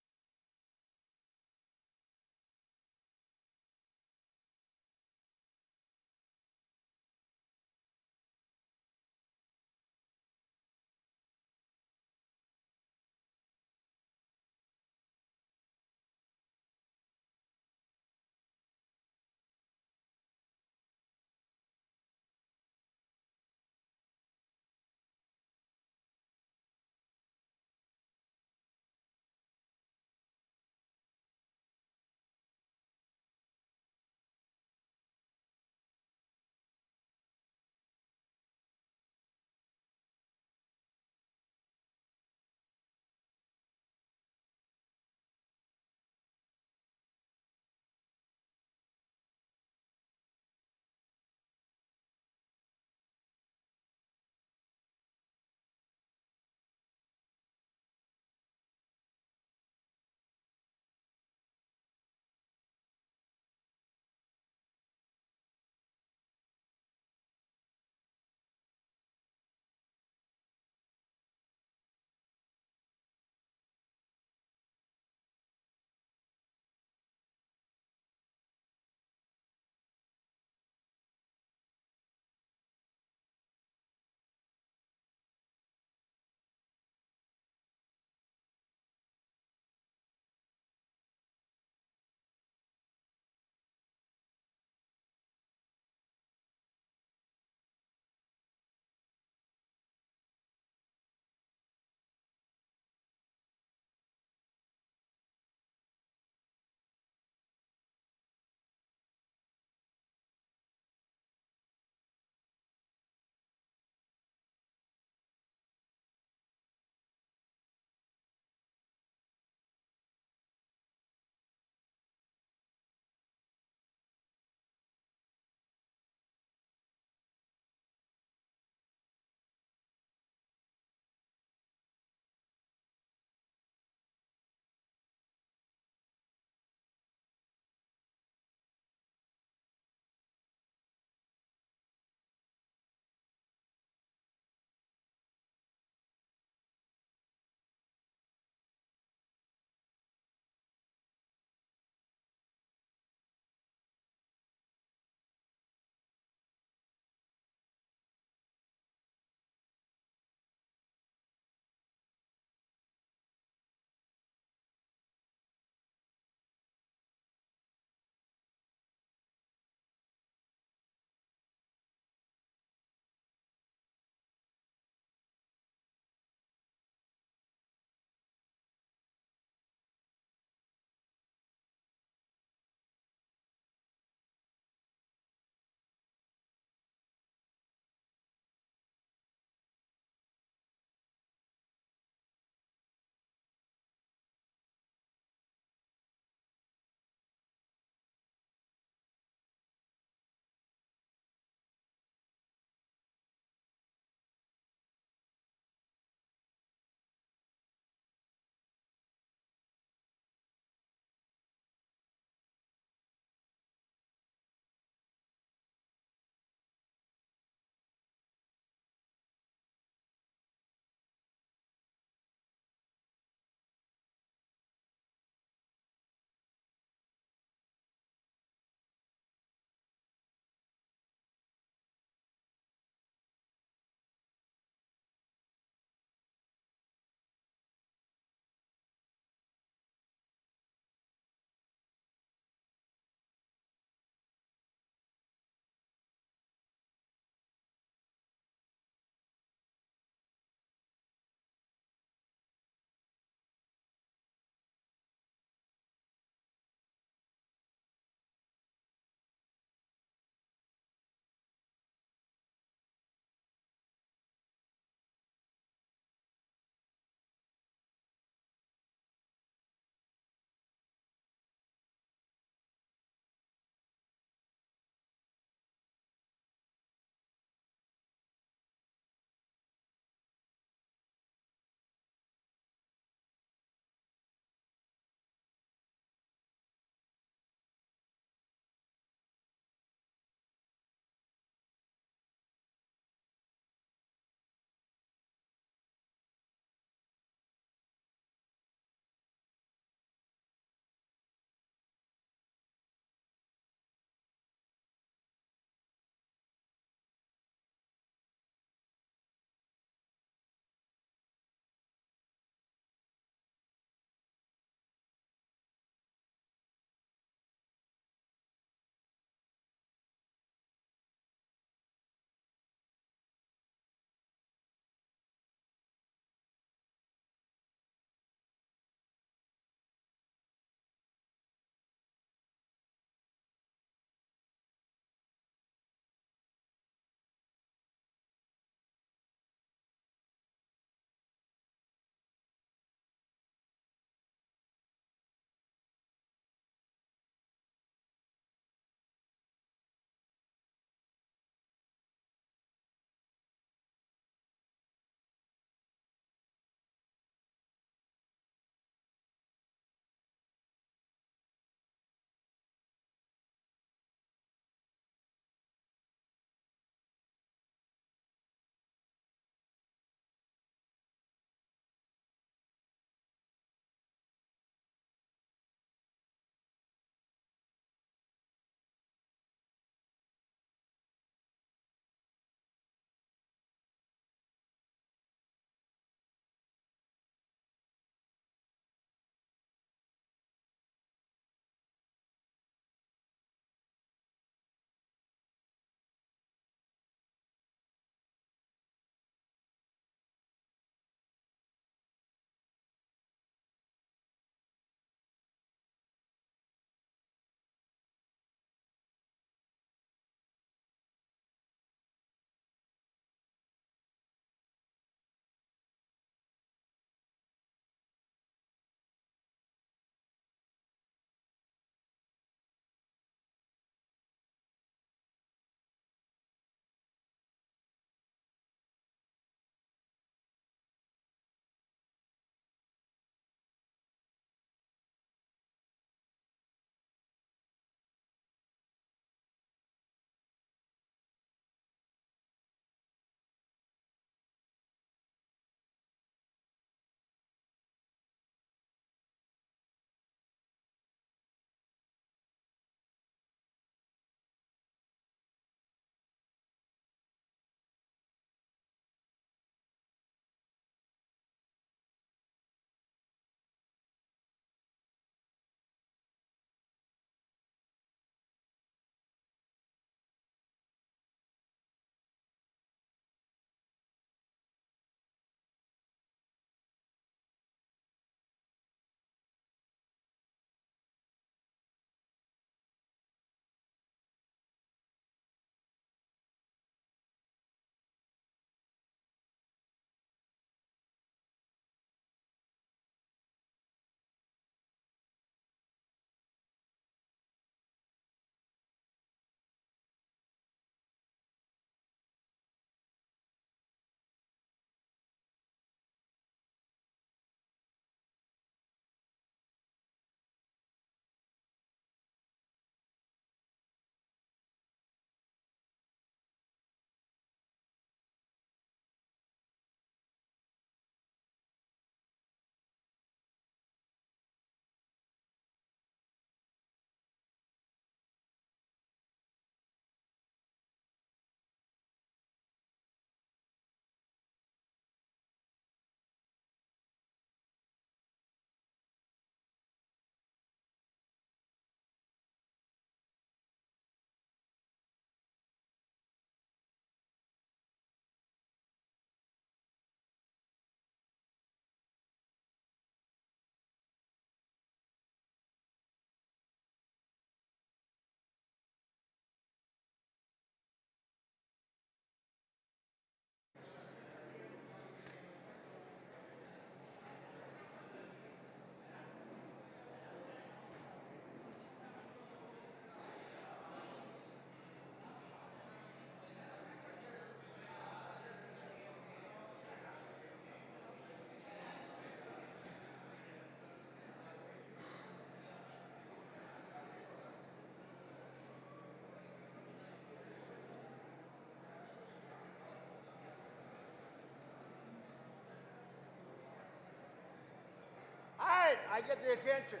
I get the attention.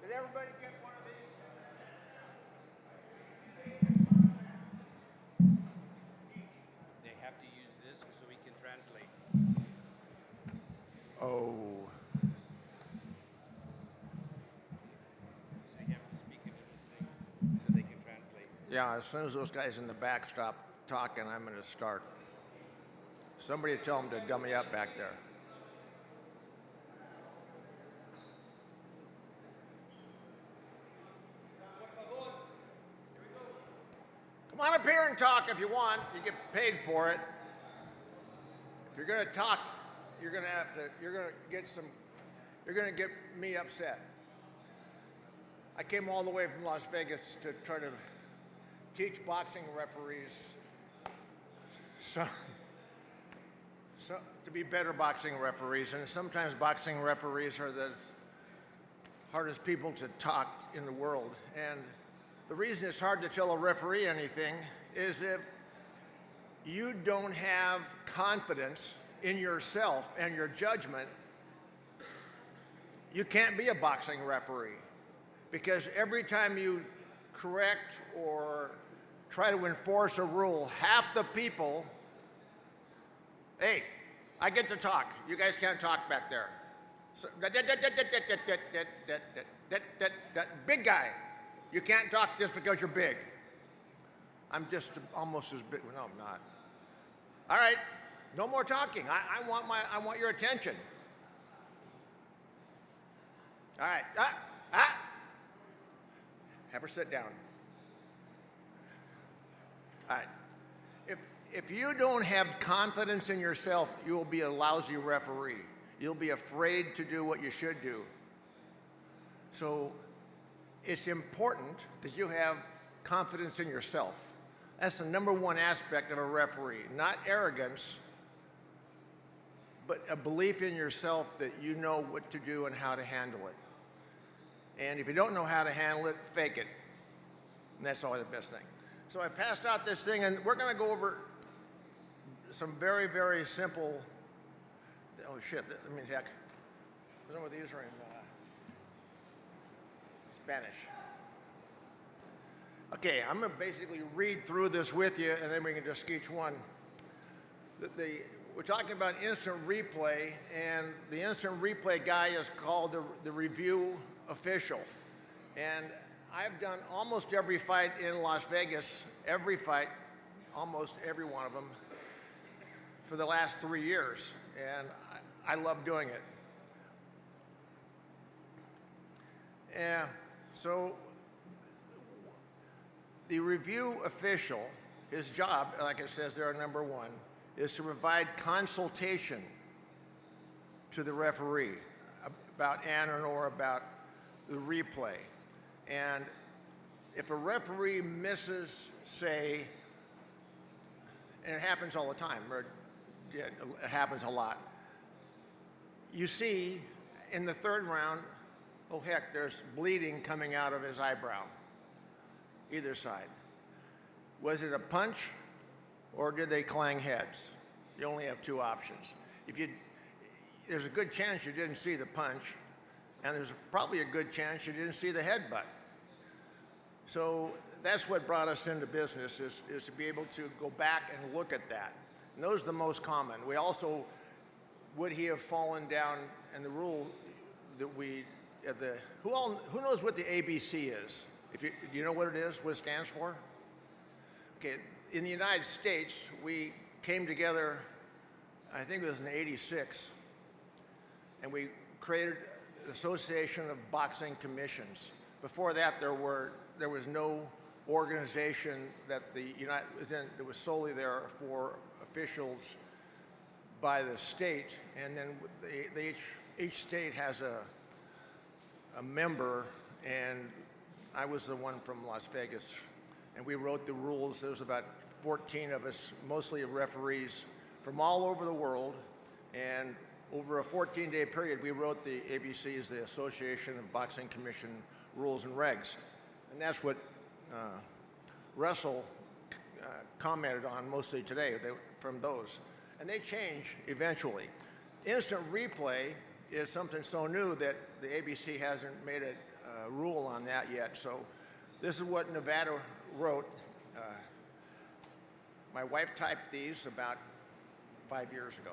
Did everybody get one of these? They have to use this so we can translate. Oh. So you have to speak into this thing so they can translate. Yeah, as soon as those guys in the back stop talking, I'm going to start. Somebody tell them to dummy up back there. Come on up here and talk if you want. You get paid for it. If you're going to talk, you're going to get me upset. I came all the way from Las Vegas to try to teach boxing referees to be better boxing referees, and sometimes boxing referees are the hardest people to talk in the world. And the reason it's hard to tell a referee anything is if you don't have confidence in yourself and your judgment, you can't be a boxing referee, because every time you correct or try to enforce a rule, half the people, hey, I get to talk. You guys can't talk back there. So, big guy, you can't talk just because you're big. I'm just almost as big. No, I'm not. All right, no more talking. I want your attention. All right, have her sit down. All right. If you don't have confidence in yourself, you will be a lousy referee. You'll be afraid to do what you should do. So it's important that you have confidence in yourself. That's the number one aspect of a referee. Not arrogance, but a belief in yourself that you know what to do and how to handle it. And if you don't know how to handle it, fake it. And that's always the best thing. So I passed out this thing, and we're going to go over some very, very simple. Oh shit! I mean, heck, some of these are in Spanish. Okay, I'm going to basically read through this with you, and then we can just each one. We're talking about instant replay, and the instant replay guy is called the review official. And I've done almost every fight in Las Vegas, every fight, almost every one of them, for the last 3 years, and I love doing it. Yeah, so the review official, his job, like it says there, number one, is to provide consultation to the referee about or about the replay. And if a referee misses, say, and it happens all the time, or it happens a lot, you see in the third round, oh heck, there's bleeding coming out of his eyebrow, either side. Was it a punch or did they clang heads? You only have two options. There's a good chance you didn't see the punch, and there's probably a good chance you didn't see the headbutt. So that's what brought us into business, is to be able to go back and look at that. And those are the most common. We also, would he have fallen down, and the rule that who knows what the ABC is? Do you know what it is, what it stands for? Okay, in the United States, we came together, I think it was in '86, and we created the Association of Boxing Commissions. Before that, there was no organization that that was solely there for officials by the state, and then each state has a member, and I was the one from Las Vegas, and we wrote the rules. There was about 14 of us, mostly referees from all over the world, and over a 14-day period, we wrote the ABCs, the Association of Boxing Commission Rules and Regs. And that's what Russell commented on mostly today from those. And they change eventually. Instant replay is something so new that the ABC hasn't made a rule on that yet. So this is what Nevada wrote. My wife typed these about 5 years ago.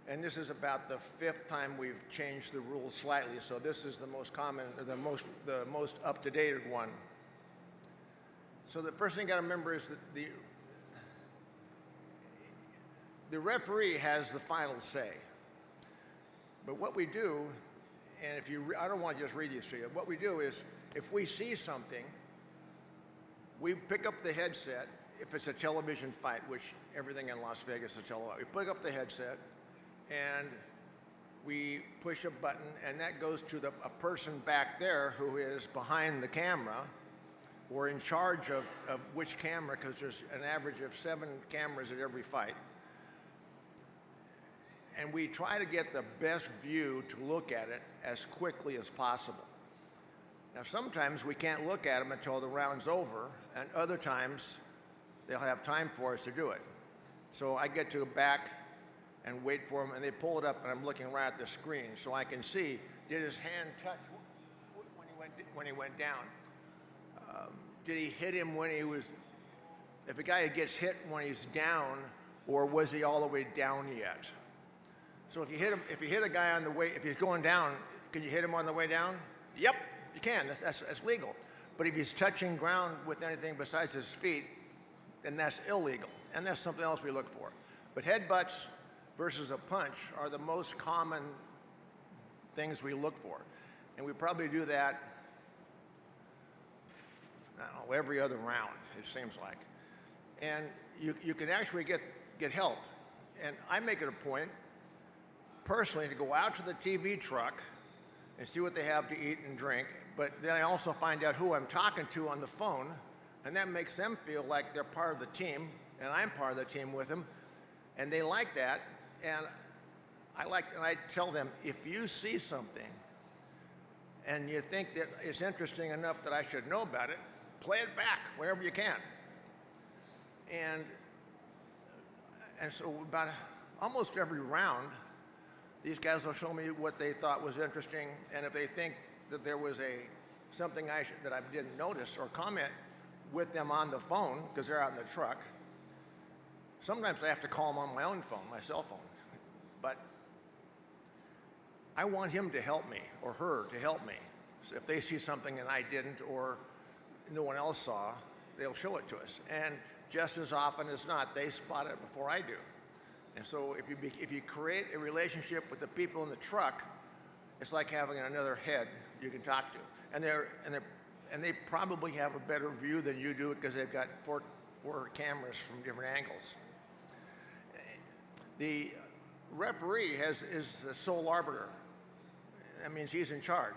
And this is about the 5th time we've changed the rules slightly. So this is the most common, or the most up-to-date one. So the first thing you got to remember is that the referee has the final say. But what we do, and if you, I don't want to just read these to you. What we do is, if we see something, we pick up the headset. If it's a television fight, which everything in Las Vegas is television, we pick up the headset and we push a button, and that goes to a person back there who is behind the camera or in charge of which camera, because there's an average of 7 cameras at every fight. And we try to get the best view to look at it as quickly as possible. Now, sometimes we can't look at them until the round's over, and other times they'll have time for us to do it. So I get to go back and wait for them, and they pull it up, and I'm looking right at the screen, so I can see, did his hand touch when he went down? Did he hit him when he was, if a guy gets hit when he's down, or was he all the way down yet? So if you hit him, if you hit a guy on the way, if he's going down, can you hit him on the way down? Yep, you can. That's legal. But if he's touching ground with anything besides his feet, then that's illegal, and that's something else we look for. But headbutts versus a punch are the most common things we look for, and we probably do that, I don't know, every other round, it seems like. And you can actually get help, and I make it a point personally to go out to the TV truck and see what they have to eat and drink, but then I also find out who I'm talking to on the phone, and that makes them feel like they're part of the team, and I'm part of the team with them, and they like that. And I tell them, if you see something and you think that it's interesting enough that I should know about it, play it back wherever you can. And so about almost every round, these guys will show me what they thought was interesting, and if they think that there was something that I didn't notice or comment with them on the phone, because they're out in the truck, sometimes I have to call them on my own phone, my cell phone. But I want him to help me, or her to help me. So if they see something and I didn't, or no one else saw, they'll show it to us. And just as often as not, they spot it before I do. And so if you create a relationship with the people in the truck, it's like having another head you can talk to. And they probably have a better view than you do, because they've got four cameras from different angles. The referee is the sole arbiter. That means he's in charge.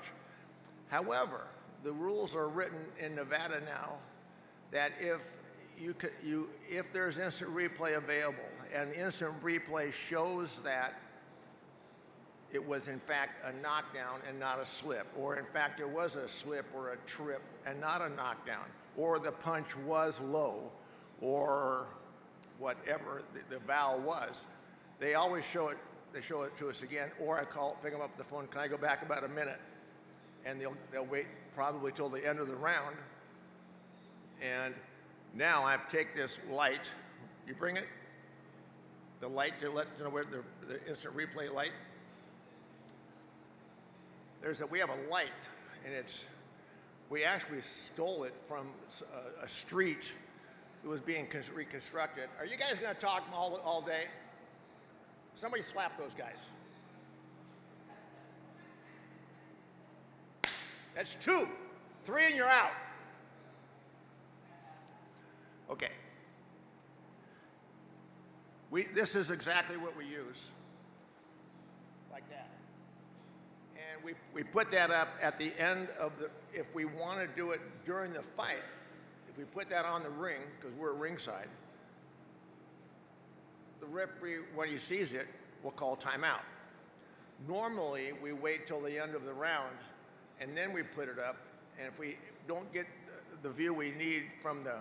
However, the rules are written in Nevada now that if there's instant replay available, and instant replay shows that it was in fact a knockdown and not a slip, or in fact it was a slip or a trip and not a knockdown, or the punch was low, or whatever the vowel was, they always show it. They show it to us again, or I pick them up the phone. Can I go back about a minute? And they'll wait probably till the end of the round. And now I take this light. You bring it, the light to let you know where the instant replay light. We have a light, and we actually stole it from a street that was being reconstructed. Are you guys going to talk all day? Somebody slap those guys. That's 2. 3 and you're out. Okay. This is exactly what we use. Like that. And we put that up at the end of if we want to do it during the fight, if we put that on the ring, because we're ringside, the referee, when he sees it, will call timeout. Normally, we wait till the end of the round, and then we put it up, and if we don't get the view we need from the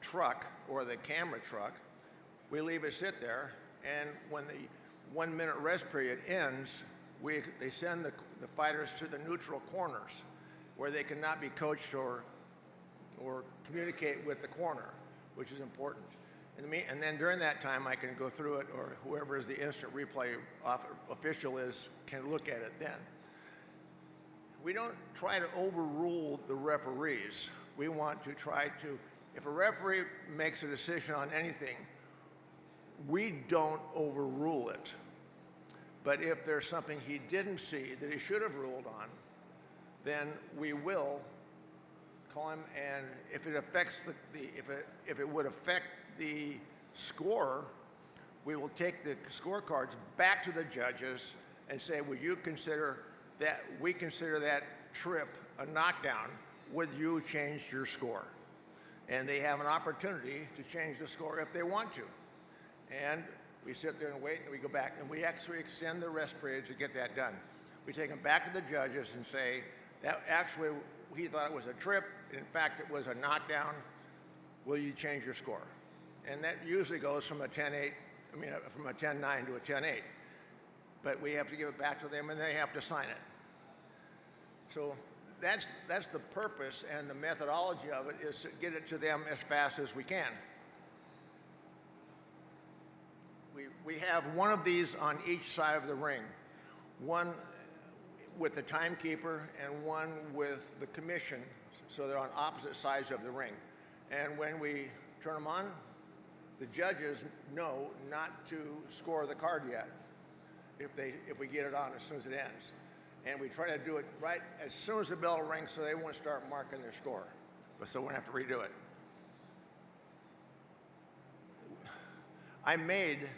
truck or the camera truck, we leave it sit there, and when the 1 minute rest period ends, they send the fighters to the neutral corners where they cannot be coached or communicate with the corner, which is important. And then during that time, I can go through it, or whoever is the instant replay official can look at it then. We don't try to overrule the referees. We want to try to, if a referee makes a decision on anything, we don't overrule it. But if there's something he didn't see that he should have ruled on, then we will call him, and if it affects if it would affect the score, we will take the scorecards back to the judges and say, would you consider that, we consider that trip a knockdown, would you change your score? And they have an opportunity to change the score if they want to. And we sit there and wait, and we go back, and we actually extend the rest period to get that done. We take them back to the judges and say, that actually, he thought it was a trip. In fact, it was a knockdown. Will you change your score? And that usually goes from a 10-8, from a 10-9 to a 10-8. But we have to give it back to them, and they have to sign it. So that's the purpose, and the methodology of it is to get it to them as fast as we can. We have one of these on each side of the ring, one with the timekeeper and one with the commission, so they're on opposite sides of the ring. And when we turn them on, the judges know not to score the card yet if we get it on as soon as it ends. And we try to do it right as soon as the bell rings so they won't start marking their score. But so we won't have to redo it. I made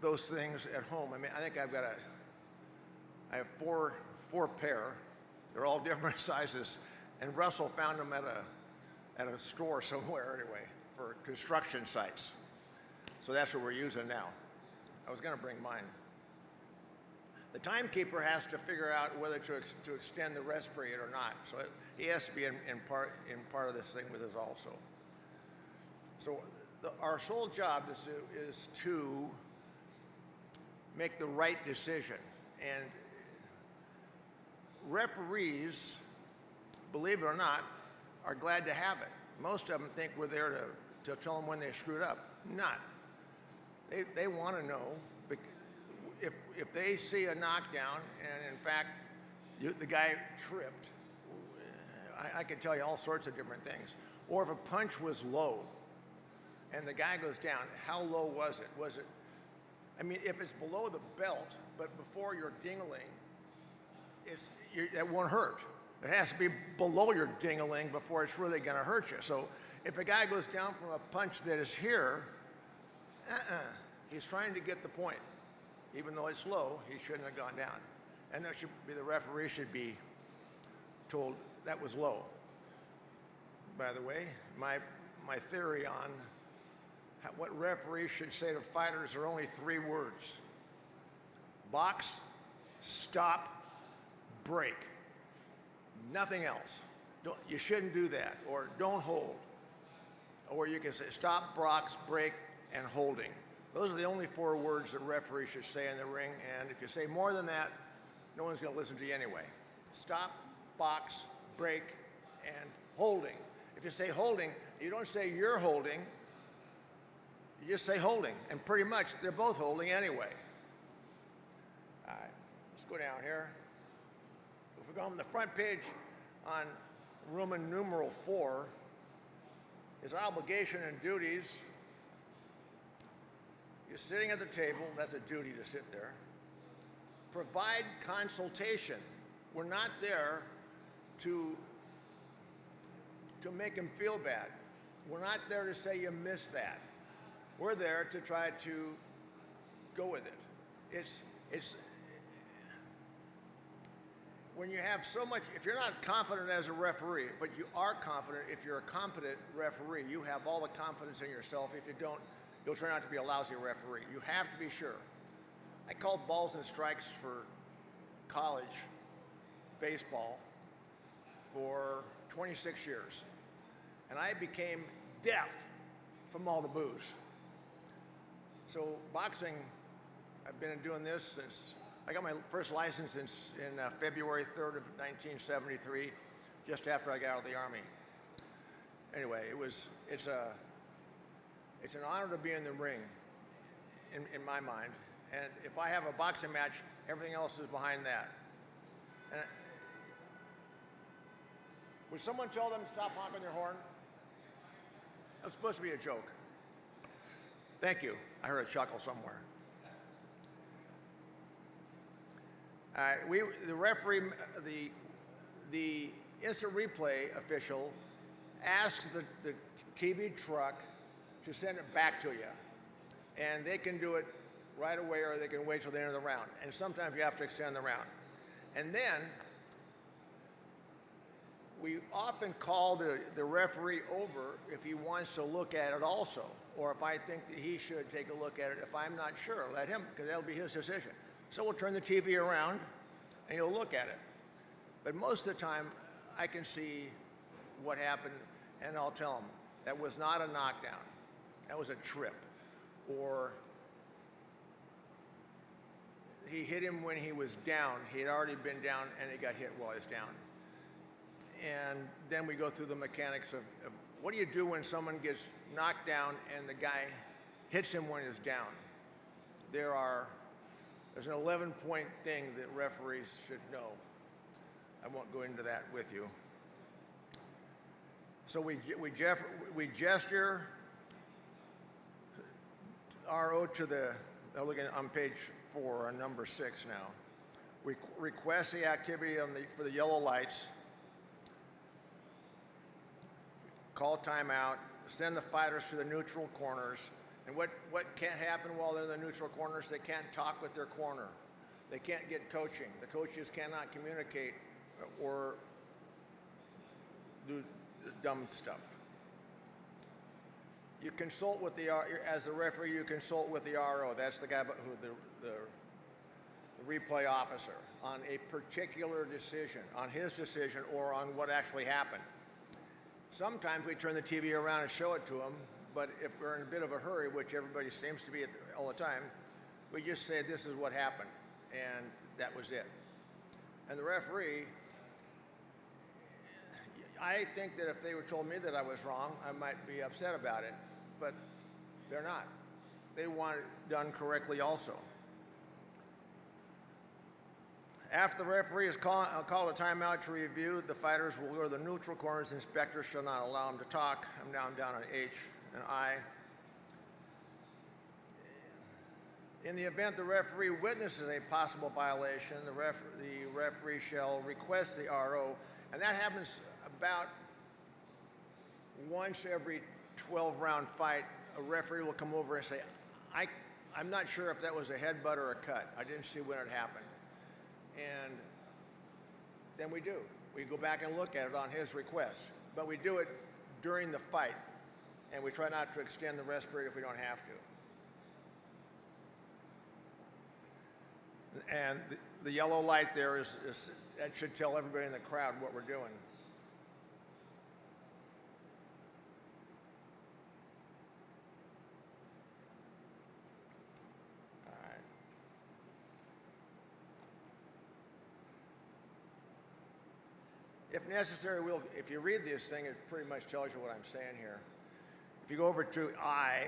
those things at home. I think I have four pair. They're all different sizes. And Russell found them at a store somewhere anyway for construction sites. So that's what we're using now. I was going to bring mine. The timekeeper has to figure out whether to extend the rest period or not. So he has to be in part of this thing with us also. So our sole job is to make the right decision. And referees, believe it or not, are glad to have it. Most of them think we're there to tell them when they screwed up. Not. They want to know if they see a knockdown and in fact the guy tripped. I could tell you all sorts of different things. Or if a punch was low and the guy goes down, how low was it? If it's below the belt but before your dingling, that won't hurt. It has to be below your ding-a-ling before it's really going to hurt you. So if a guy goes down from a punch that is here, he's trying to get the point. Even though it's low, he shouldn't have gone down. And the referee should be told that was low. By the way, my theory on what referees should say to fighters are only 3 words. Box, stop, break. Nothing else. You shouldn't do that, or don't hold. Or you can say stop, box, break, and holding. Those are the only 4 words that referees should say in the ring, and if you say more than that, no one's going to listen to you anyway. Stop, box, break, and holding. If you say holding, you don't say you're holding, you just say holding, and pretty much they're both holding anyway. All right, let's go down here. If we go on the front page on Roman numeral 4, his obligation and duties. You're sitting at the table, that's a duty to sit there. Provide consultation. We're not there to make him feel bad. We're not there to say you missed that. We're there to try to go with it. It's when you have so much, if you're not confident as a referee, but you are confident if you're a competent referee, you have all the confidence in yourself. If you don't, you'll turn out to be a lousy referee. You have to be sure. I called balls and strikes for college baseball for 26 years. And I became deaf from all the boos. So boxing I've been doing this since, I got my first license in February 3rd of 1973, just after I got out of the Army. Anyway, it's an honor to be in the ring, in my mind. And if I have a boxing match, everything else is behind that. And would someone tell them to stop honking their horn? That was supposed to be a joke. Thank you. I heard a chuckle somewhere. The referee, the instant replay official asks the TV truck to send it back to you. And they can do it right away, or they can wait till the end of the round. And sometimes you have to extend the round. And then we often call the referee over if he wants to look at it also, or if I think that he should take a look at it. If I'm not sure, let him, because that'll be his decision. So we'll turn the TV around and he'll look at it. But most of the time, I can see what happened, and I'll tell him, that was not a knockdown. That was a trip. Or he hit him when he was down. He had already been down, and he got hit while he was down. And then we go through the mechanics of what do you do when someone gets knocked down and the guy hits him when he's down? There's an 11-point thing that referees should know. I won't go into that with you. So we gesture RO to the, I'm looking on page 4, on number 6 now. We request the activity for the yellow lights, call timeout, send the fighters to the neutral corners. And what can't happen while they're in the neutral corners? They can't talk with their corner. They can't get coaching. The coaches cannot communicate or do dumb stuff. You consult with as the referee, you consult with the RO. That's the guy who the replay officer on a particular decision, on his decision, or on what actually happened. Sometimes we turn the TV around and show it to him, but if we're in a bit of a hurry, which everybody seems to be all the time, we just say this is what happened, and that was it. And the referee, I think that if they told me that I was wrong, I might be upset about it, but they're not. They want it done correctly also. After the referee has called a timeout to review, the fighters will go to the neutral corners. Inspectors shall not allow them to talk. I'm down on H and I. In the event the referee witnesses a possible violation, the referee shall request the RO, and that happens about once every 12-round fight. A referee will come over and say, I'm not sure if that was a headbutt or a cut. I didn't see when it happened. And then we do. We go back and look at it on his request. But we do it during the fight, and we try not to extend the rest period if we don't have to. And the yellow light there that should tell everybody in the crowd what we're doing. If necessary, if you read this thing, it pretty much tells you what I'm saying here. If you go over to I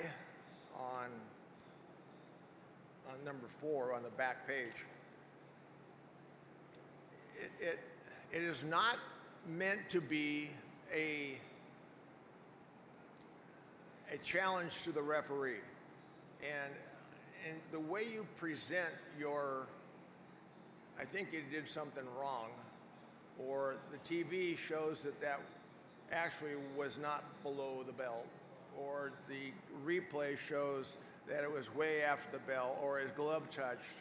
on number 4 on the back page, it is not meant to be a challenge to the referee. And the way you present I think you did something wrong, or the TV shows that actually was not below the belt, or the replay shows that it was way after the bell, or his glove touched,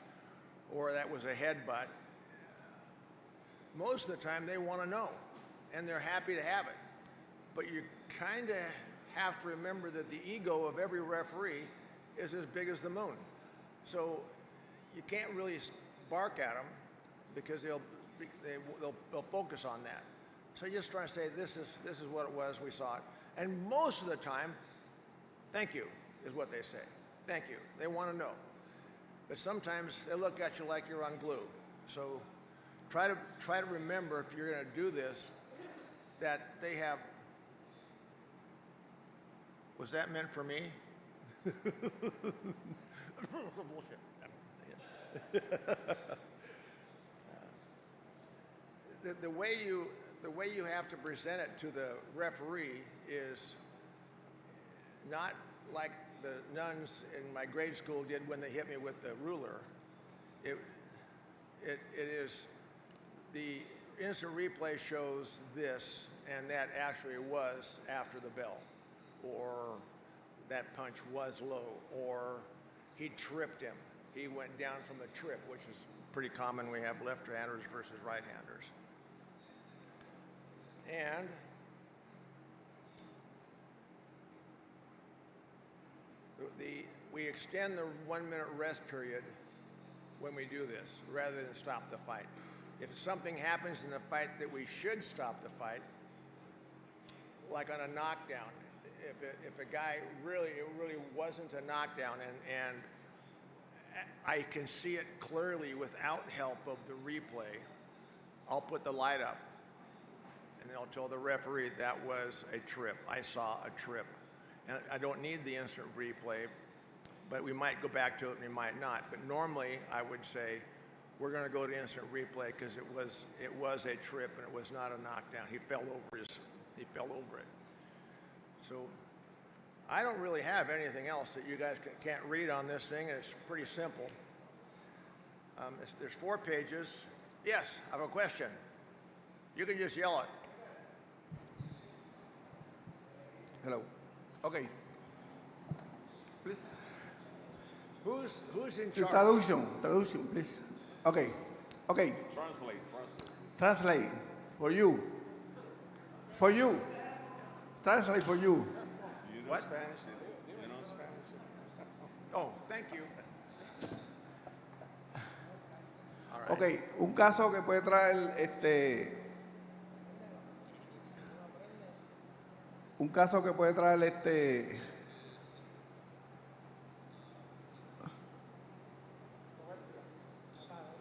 or that was a headbutt. Most of the time they want to know, and they're happy to have it. But you kind of have to remember that the ego of every referee is as big as the moon. So you can't really bark at them, because they'll focus on that. So you just try to say, this is what it was, we saw it. And most of the time, thank you is what they say. Thank you. They want to know. but sometimes they look at you like you're on glue. So try to remember, if you're going to do this, that they have. Was that meant for me? Bullshit. The way you have to present it to the referee is not like the nuns in my grade school did when they hit me with the ruler. It is, the instant replay shows this, and that actually was after the bell, or that punch was low, or he tripped him. He went down from a trip, which is pretty common. We have left-handers versus right-handers. And we extend the 1 minute rest period when we do this, rather than stop the fight. If something happens in the fight that we should stop the fight, like on a knockdown, if a guy it really wasn't a knockdown, and I can see it clearly without help of the replay, I'll put the light up, and then I'll tell the referee that was a trip. I saw a trip. And I don't need the instant replay, but we might go back to it and we might not. But normally I would say, we're going to go to instant replay because it was a trip and it was not a knockdown. He fell over it. So I don't really have anything else that you guys can't read on this thing. It's pretty simple. There's 4 pages. Yes, I have a question. You can just yell it. Hello. Okay. Please. Who's in charge? Traduction, please. Okay. Translate for you. Translate for you. What? Spanish? You know Spanish? Oh, thank you. All right. Okay, un caso que puede traer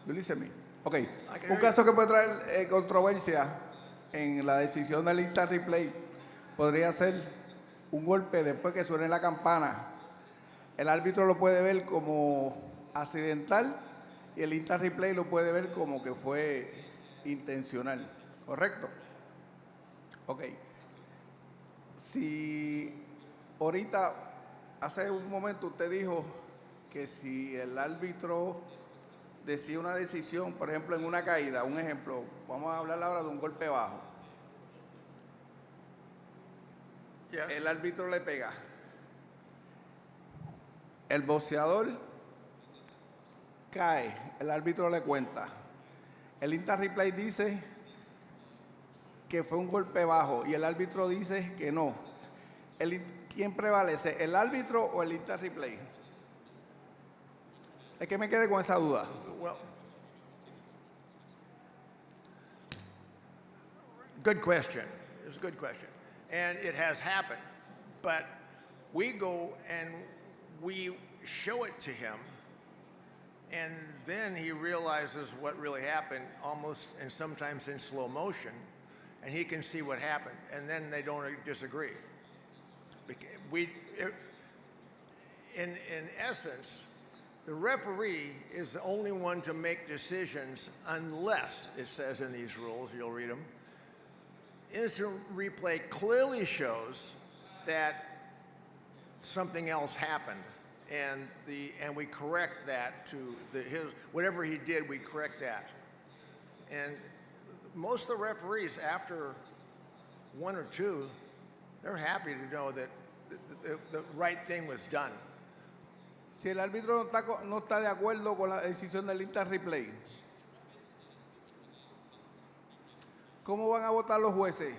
You listen me. Okay. Un caso que puede traer controversia en la decisión del instant replay podría ser un golpe después que suene la campana. El árbitro lo puede ver como accidental y el instant replay lo puede ver como que fue intencional. ¿Correcto? Ok. Si ahorita, hace un momento usted dijo que si el árbitro decide una decisión, por ejemplo, en una caída, un ejemplo, vamos a hablar ahora de un golpe bajo. Yes. El árbitro le pega. El boxeador cae, el árbitro le cuenta. El instant replay dice que fue un golpe bajo y el árbitro dice que no. ¿Quién prevalece, el árbitro o el instant replay? Es que me quedé con esa duda. Well, good question. It's a good question. And it has happened. But we go and we show it to him, and then he realizes what really happened, almost and sometimes in slow motion, and he can see what happened, and then they don't disagree. In essence, the referee is the only one to make decisions unless, it says in these rules, you'll read them, instant replay clearly shows that something else happened, and we correct that to whatever he did, we correct that. And most of the referees, after 1 or 2, they're happy to know that the right thing was done. Si el árbitro no está de acuerdo con la decisión del instant replay, ¿cómo van a votar los jueces?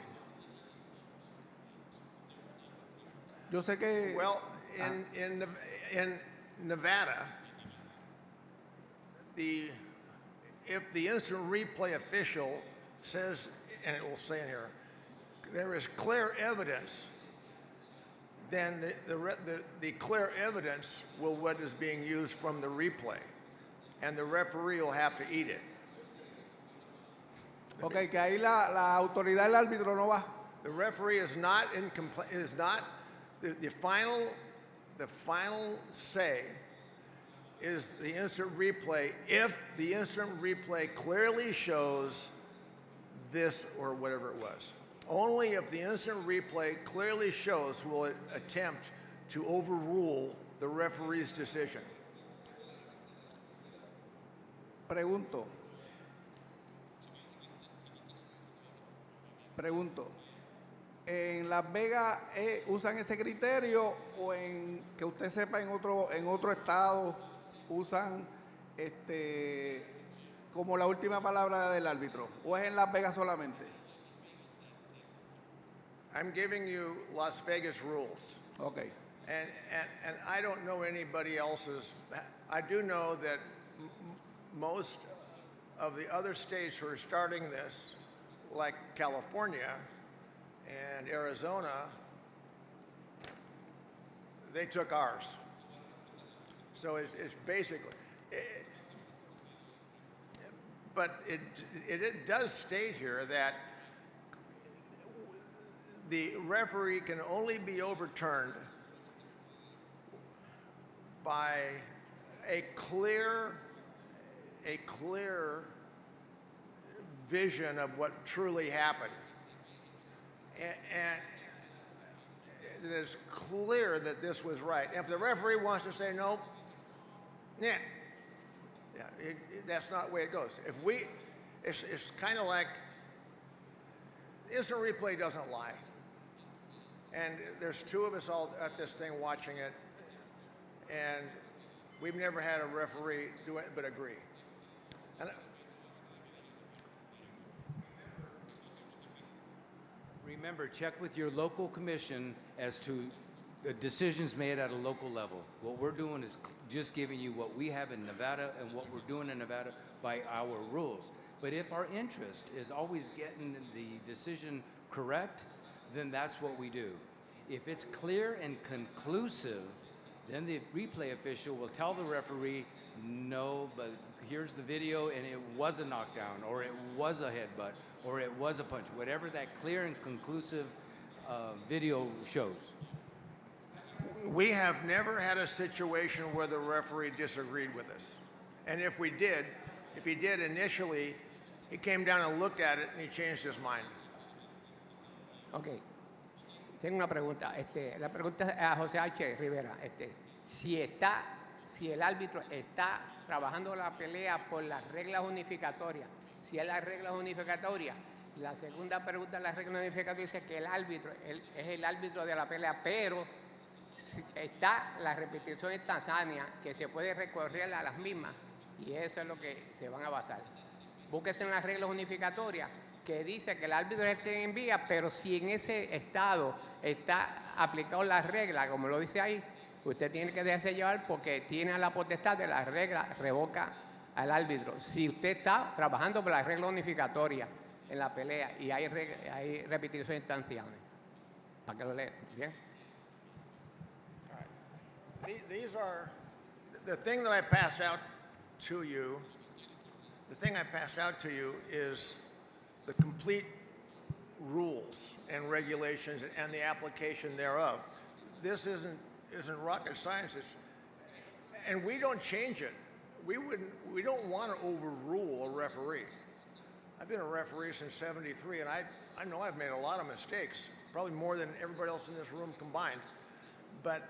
Yo sé que... Well, in Nevada, if the instant replay official says, and it will say in here, there is clear evidence, then the clear evidence will what is being used from the replay. and the referee will have to eat it. Ok, que ahí la autoridad del árbitro no va. The referee is not the final say is the instant replay if the instant replay clearly shows this or whatever it was. Only if the instant replay clearly shows will it attempt to overrule the referee's decision. Pregunto, ¿en Las Vegas usan ese criterio o en que usted sepa en otro estado usan como la última palabra del árbitro? ¿O es en Las Vegas solamente? I'm giving you Las Vegas rules. Okay. And I don't know anybody else's. I do know that most of the other states who are starting this, like California and Arizona, they took ours. So it's basically, but it does state here that the referee can only be overturned by a clear vision of what truly happened. And it is clear that this was right. And if the referee wants to say no, that's not the way it goes. It's kind of like instant replay doesn't lie. And there's two of us all at this thing watching it, and we've never had a referee do it but agree. And remember, check with your local commission as to the decisions made at a local level. What we're doing is just giving you what we have in Nevada and what we're doing in Nevada by our rules. But if our interest is always getting the decision correct, then that's what we do. If it's clear and conclusive, then the replay official will tell the referee, no, but here's the video and it was a knockdown, or it was a headbutt, or it was a punch, whatever that clear and conclusive video shows. we have never had a situation where the referee disagreed with us. And if he did initially, he came down and looked at it and he changed his mind. Ok. Tengo una pregunta. La pregunta es a José H. Rivera. Si el árbitro está trabajando la pelea por las reglas unificatorias, si es las reglas unificatorias, la segunda pregunta de las reglas unificatorias dice que el árbitro es el árbitro de la pelea, pero está la repetición instantánea que se puede recorrer a las mismas, y eso es lo que se van a basar. Búsquese en las reglas unificatorias que dice que el árbitro es el que envía, pero si en ese estado está aplicado la regla, como lo dice ahí, usted tiene que dejarse llevar porque tiene la potestad de la regla, revoca al árbitro. Si usted está trabajando por la regla unificatoria en la pelea y hay repetición instantánea, para que lo lea, ¿bien? These are the thing that I pass out to you. The thing I passed out to you is the complete rules and regulations and the application thereof. This isn't rocket science, and we don't change it. We don't want to overrule a referee. I've been a referee since '73, and I know I've made a lot of mistakes, probably more than everybody else in this room combined. But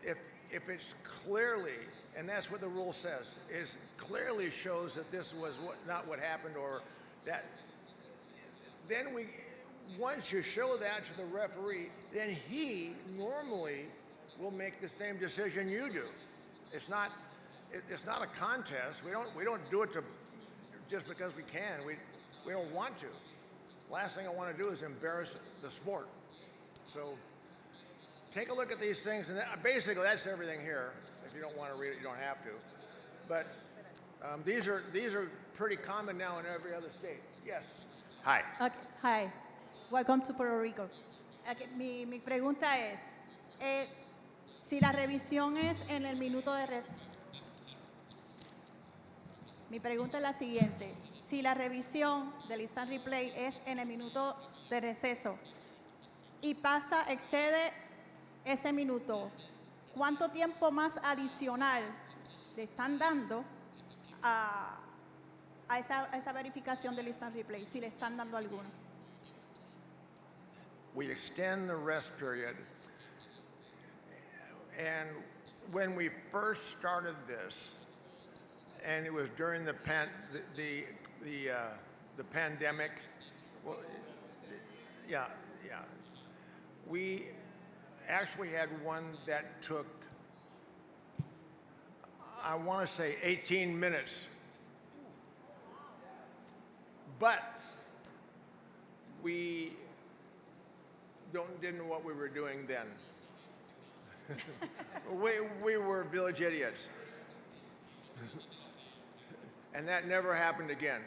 if it's clearly, and that's what the rule says, is clearly shows that this was not what happened, or that, then once you show that to the referee, then he normally will make the same decision you do. It's not a contest. We don't do it just because we can. We don't want to. Last thing I want to do is embarrass the sport. So take a look at these things, and basically that's everything here. If you don't want to read it, you don't have to. But these are pretty common now in every other state. Yes. Hi. Okay. Hi. Welcome to Puerto Rico. Okay. Mi pregunta es, si la revisión es en el minuto de Mi pregunta es la siguiente. Si la revisión del instant replay es en el minuto de receso y excede ese minuto, ¿cuánto tiempo más adicional le están dando a esa verificación del instant replay, si le están dando alguno? We extend the rest period. And when we first started this, and it was during the pandemic, well, yeah, we actually had one that took, I want to say 18 minutes. But we didn't know what we were doing then. we were village idiots. And that never happened again.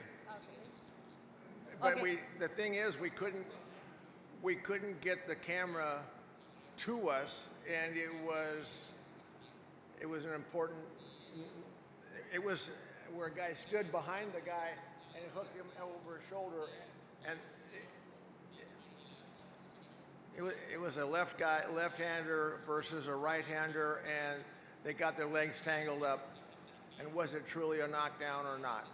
But the thing is, we couldn't get the camera to us, and it was an important, it was where a guy stood behind the guy and hooked him over his shoulder, and it was a left-hander versus a right-hander, and they got their legs tangled up, and was it truly a knockdown or not?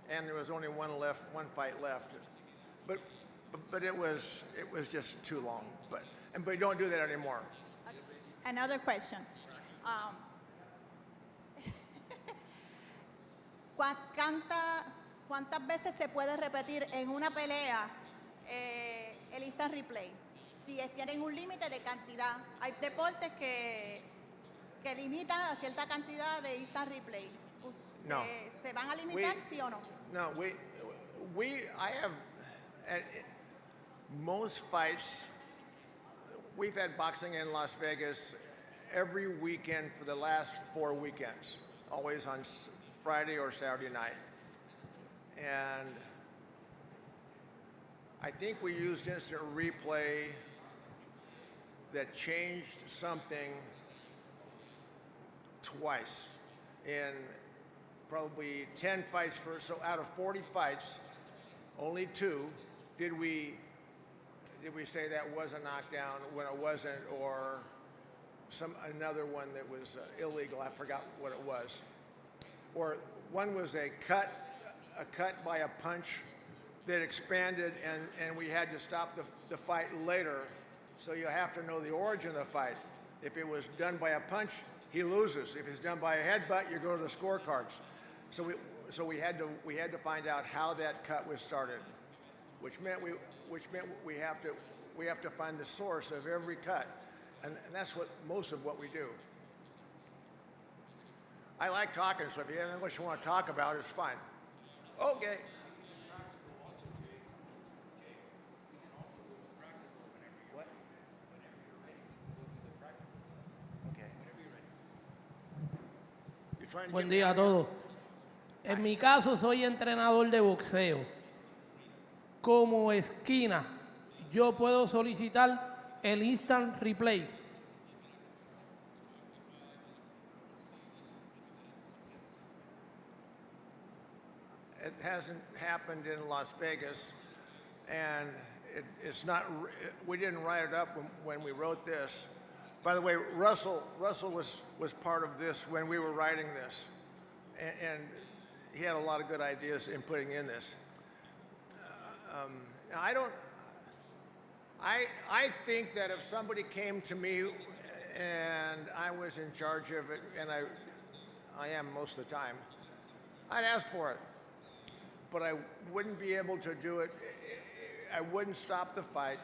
And there was only one fight left, but it was just too long. But we don't do that anymore. Another question. ¿Cuántas veces se puede repetir en una pelea el instant replay? Si tienen un límite de cantidad. Hay deportes que limitan a cierta cantidad de instant replay. No. ¿Se van a limitar, sí o no? No, I have, at most fights, we've had boxing in Las Vegas every weekend for the last 4 weekends, always on Friday or Saturday night. And I think we used instant replay that changed something twice in probably 10 fights so out of 40 fights, only 2 did we say that was a knockdown when it wasn't, or another one that was illegal. I forgot what it was. Or one was a cut by a punch that expanded, and we had to stop the fight later. So you have to know the origin of the fight. If it was done by a punch, he loses. If it's done by a headbutt, you go to the scorecards. So we had to find out how that cut was started, which meant we have to find the source of every cut, and that's most of what we do. I like talking, so if you have anything you want to talk about, it's fine. Okay. What? Okay. You're trying to Buen get me día a out of here? todos. En mi caso, soy entrenador de boxeo. Como esquina, yo puedo solicitar el instant replay. It hasn't happened in Las Vegas, and it's not. We didn't write it up when we wrote this. By the way, Russell was part of this when we were writing this, and he had a lot of good ideas in putting in this. I think that if somebody came to me and I was in charge of it, and I am most of the time, I'd ask for it. But I wouldn't be able to do it. I wouldn't stop the fight.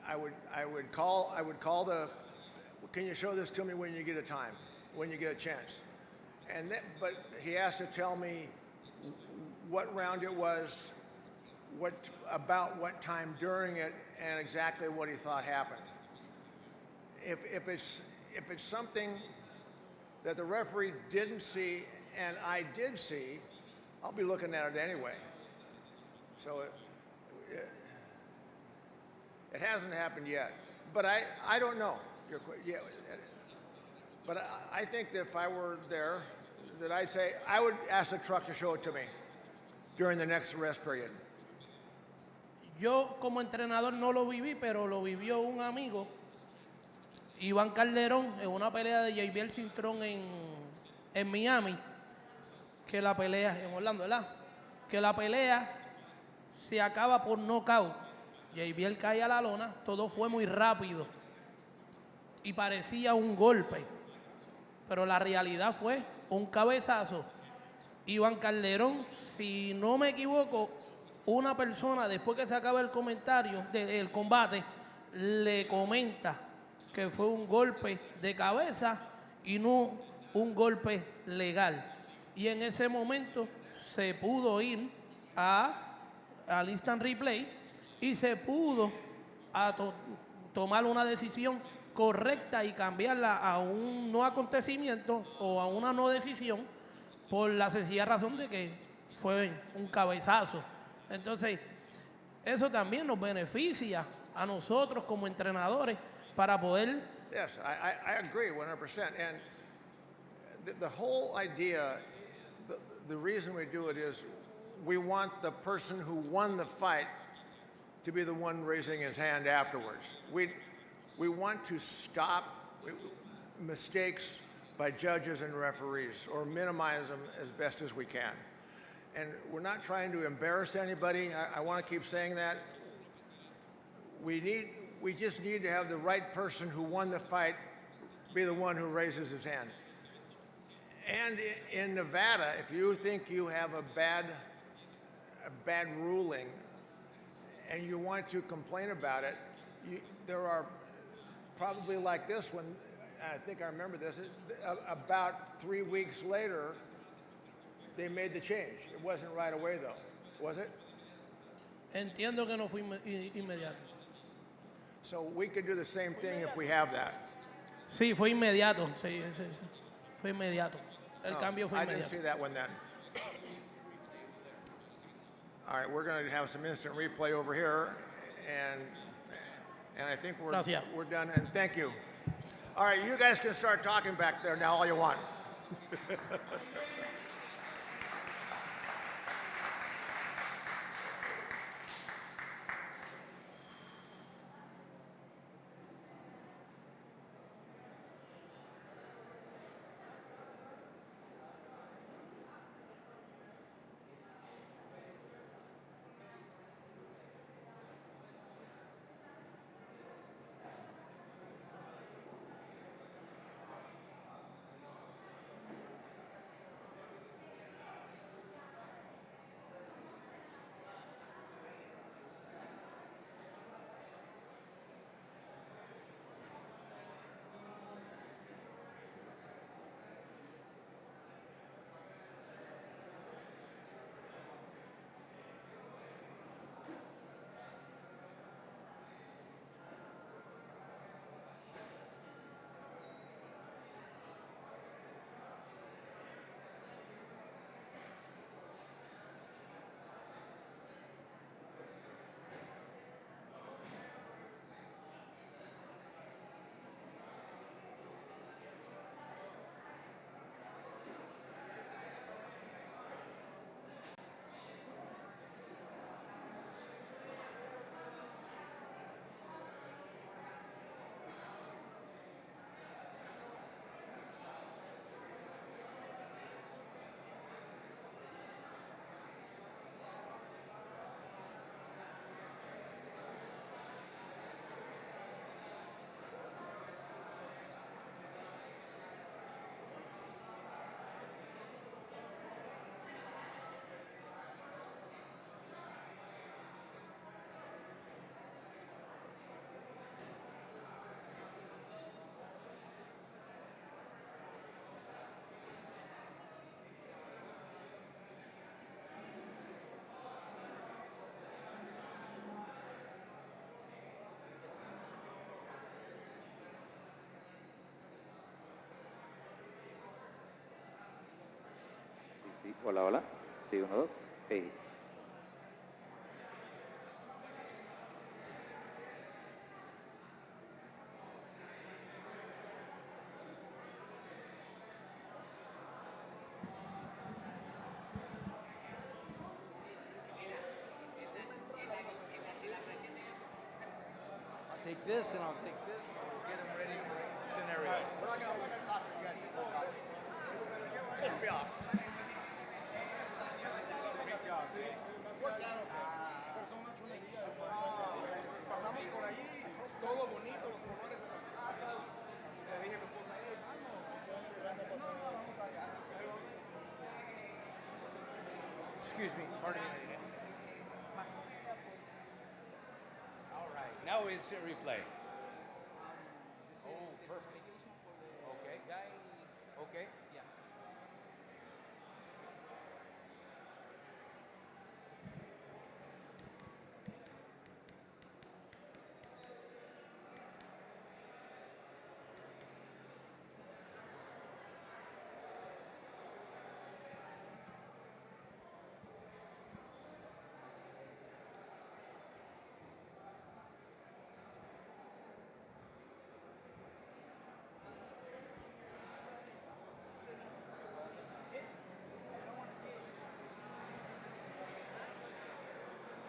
I would call the, can you show this to me when you get a time, when you get a chance? But he has to tell me what round it was, about what time during it, and exactly what he thought happened. If it's something that the referee didn't see and I did see, I'll be looking at it anyway. So it hasn't happened yet, but I don't know. Yeah, but I think that if I were there, that I'd say, I would ask the truck to show it to me during the next rest period. Yo como entrenador no lo viví, pero lo vivió un amigo, Iván Calderón, en una pelea de JBL Cintrón en Miami, que la pelea, en Orlando, ¿verdad? Que la pelea se acaba por knockout. JBL cae a la lona, todo fue muy rápido y parecía un golpe, pero la realidad fue un cabezazo. Iván Calderón, si no me equivoco, una persona después que se acaba el comentario del combate le comenta que fue un golpe de cabeza y no un golpe legal. Y en ese momento se pudo ir al instant replay y se pudo tomar una decisión correcta y cambiarla a un no acontecimiento o a una no decisión por la sencilla razón de que fue un cabezazo. Entonces, eso también nos beneficia a nosotros como entrenadores para poder... Yes, I agree 100%. And the whole idea, the reason we do it is we want the person who won the fight to be the one raising his hand afterwards. We want to stop mistakes by judges and referees or minimize them as best as we can. And we're not trying to embarrass anybody. I want to keep saying that. We just need to have the right person who won the fight be the one who raises his hand. And in Nevada, if you think you have a bad ruling and you want to complain about it, there are probably like this one, I think I remember this, about 3 weeks later, they made the change. It wasn't right away though, was it? Entiendo que no fue inmediato. So we could do the same thing if we have that. Sí, fue inmediato. Sí, fue inmediato. El cambio fue I inmediato. didn't see that one then. All right, we're going to have some instant replay over here, and I think we're done. And thank you. All right, you guys can start talking back there now all you want. Sí, hola, hola. Sí, 1, 2. Hey. take this and I'll take this. And we'll get them ready for scenarios. We're not going to talk to you guys. Piss me off. Great job, Jay. Pasamos por allí, todo bonito, los colores de las casas. Le dije a mi esposa, vamos. Vamos allá. Excuse me, pardon me. All right, now instant replay. Oh, perfect. Okay. Okay. Yeah.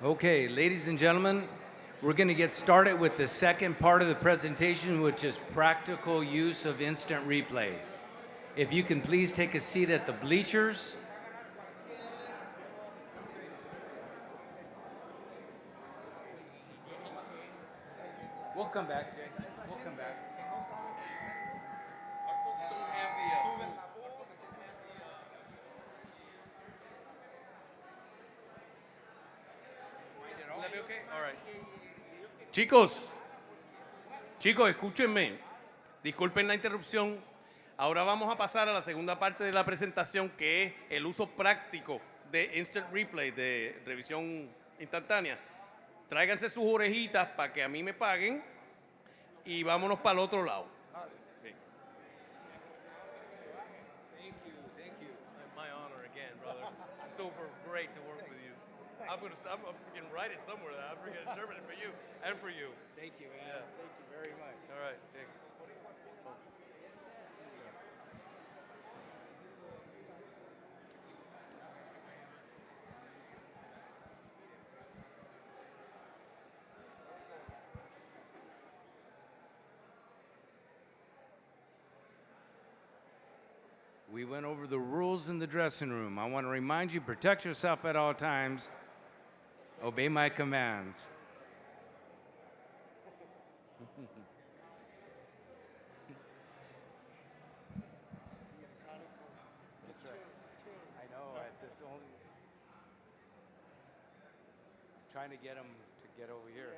Okay, ladies and gentlemen, we're going to get started with the second part of the presentation, which is practical use of instant replay. If you can please take a seat at the bleachers. We'll come back, Jay. We'll come back. Our folks don't have the... Chicos, escúchenme. Disculpen la interrupción. Ahora vamos a pasar a la segunda parte de la presentación, que es el uso práctico de Instant Replay, de revisión instantánea. Tráiganse sus orejitas para que a mí me paguen y vámonos para el otro lado. Thank you. My honor again, brother. Super great to work with you. I'm freaking write it somewhere. I'm freaking interpret it for you and for you. Thank you, man. Yeah. Thank you very much. All right. Thank you. We went over the rules in the dressing room. I want to remind you, protect yourself at all times. Obey my commands. That's right. I know, it's only... I'm trying to get them to get over here.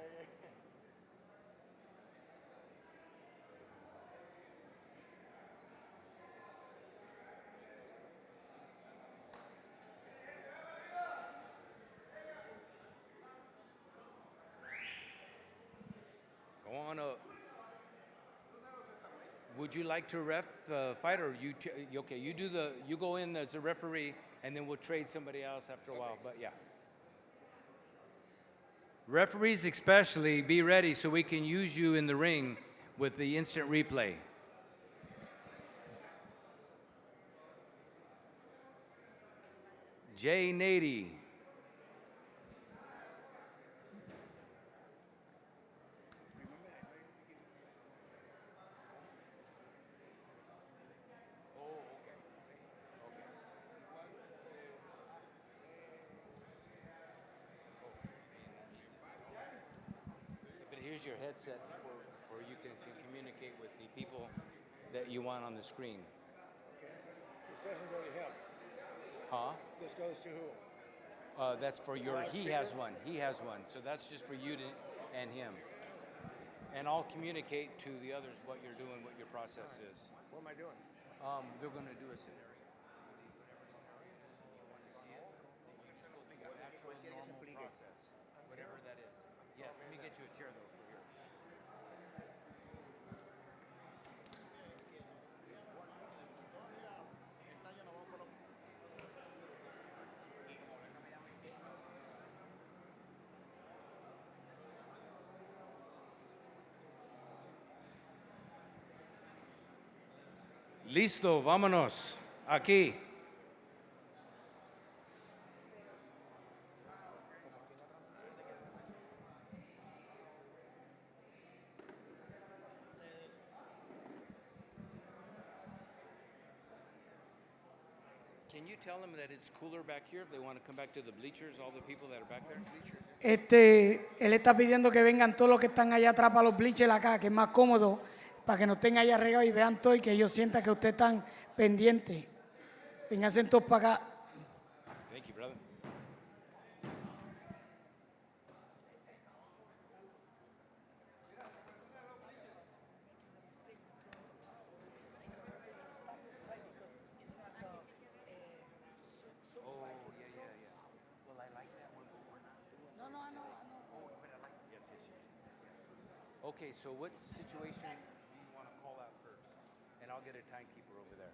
Go on up. Would you like to ref fight, or you go in as a referee, and then we'll trade somebody else after a while. But yeah. Referees especially, be ready so we can use you in the ring with the instant replay. Jay Nady. But here's your headset for you can communicate with the people that you want on the screen. This doesn't go to him. Huh? This goes to who? That's for your, he has one. So that's just for you and him. And I'll communicate to the others what you're doing, what your process is. What am I doing? They're going to do a scenario. Whatever that is. Yes, let me get you a chair though for here. Listo, vámonos. Aquí. Can you tell them that it's cooler back here if they want to come back to the bleachers, all the people that are back there? Él está pidiendo que vengan todos los que están allá atrás para los bleachers acá, que es más cómodo, para que no estén allá regados y vean todo y que ellos sientan que ustedes están pendientes. Vénganse todos para acá. Thank you, brother. Okay, so what situation do you want to call out first? And I'll get a timekeeper over there.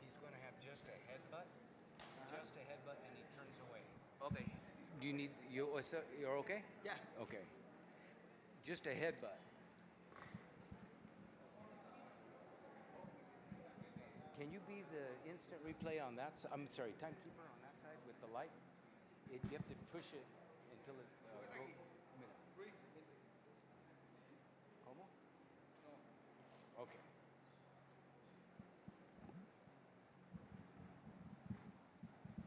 He's going to have just a headbutt, and he turns away. Okay. Do you need, you're okay? Yeah. Okay. Just a headbutt. Can you be the instant replay on that side? I'm sorry, timekeeper on that side with the light? You have to push it until it goes. ¿Cómo? Okay.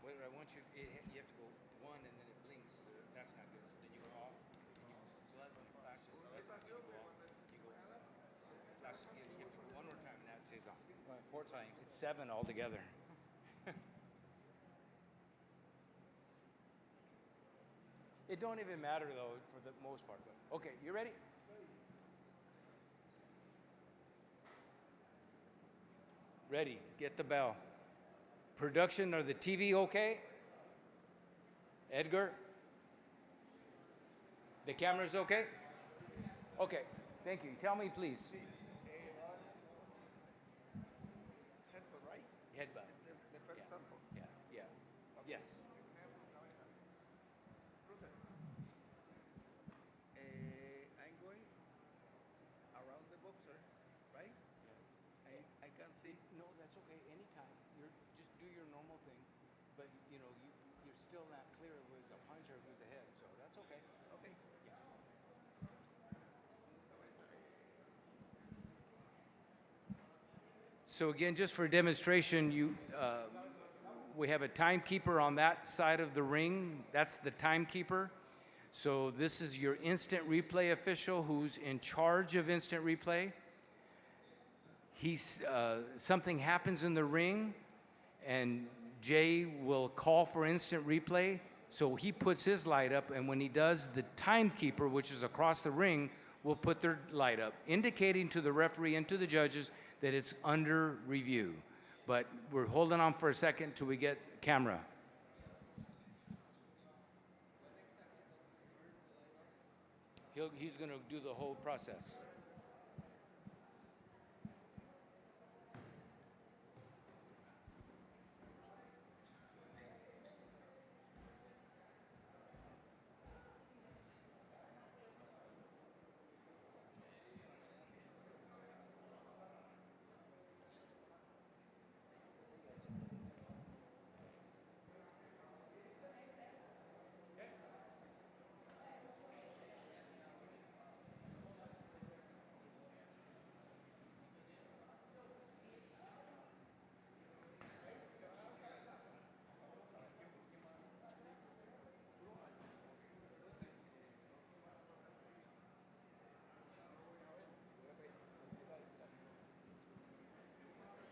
Wait, I want you, you have to go one and then it blinks. That's not good. So then you go off and you blood when it flashes. So that's not good. You go off. You go flashes again. You have to go one more time and that stays on. 4 times. It's 7 altogether. It don't even matter though for the most part. But okay, you ready? Ready. Get the bell. Production, are the TV okay? Edgar? The camera's okay? Okay, thank you. Tell me, please. Headbutt, right? Headbutt. The first sample. Yeah. Yes. I'm going around the boxer, right? I can see. No, that's okay. Anytime. You're just do your normal thing, but you're still not clear if it was a punch or if it was a head, so that's okay. Okay. So again, just for demonstration, we have a timekeeper on that side of the ring. That's the timekeeper. So this is your instant replay official who's in charge of instant replay. Something happens in the ring, and Jay will call for instant replay. So he puts his light up, and when he does, the timekeeper, which is across the ring, will put their light up, indicating to the referee and to the judges that it's under review. But we're holding on for a second till we get camera. He's going to do the whole process.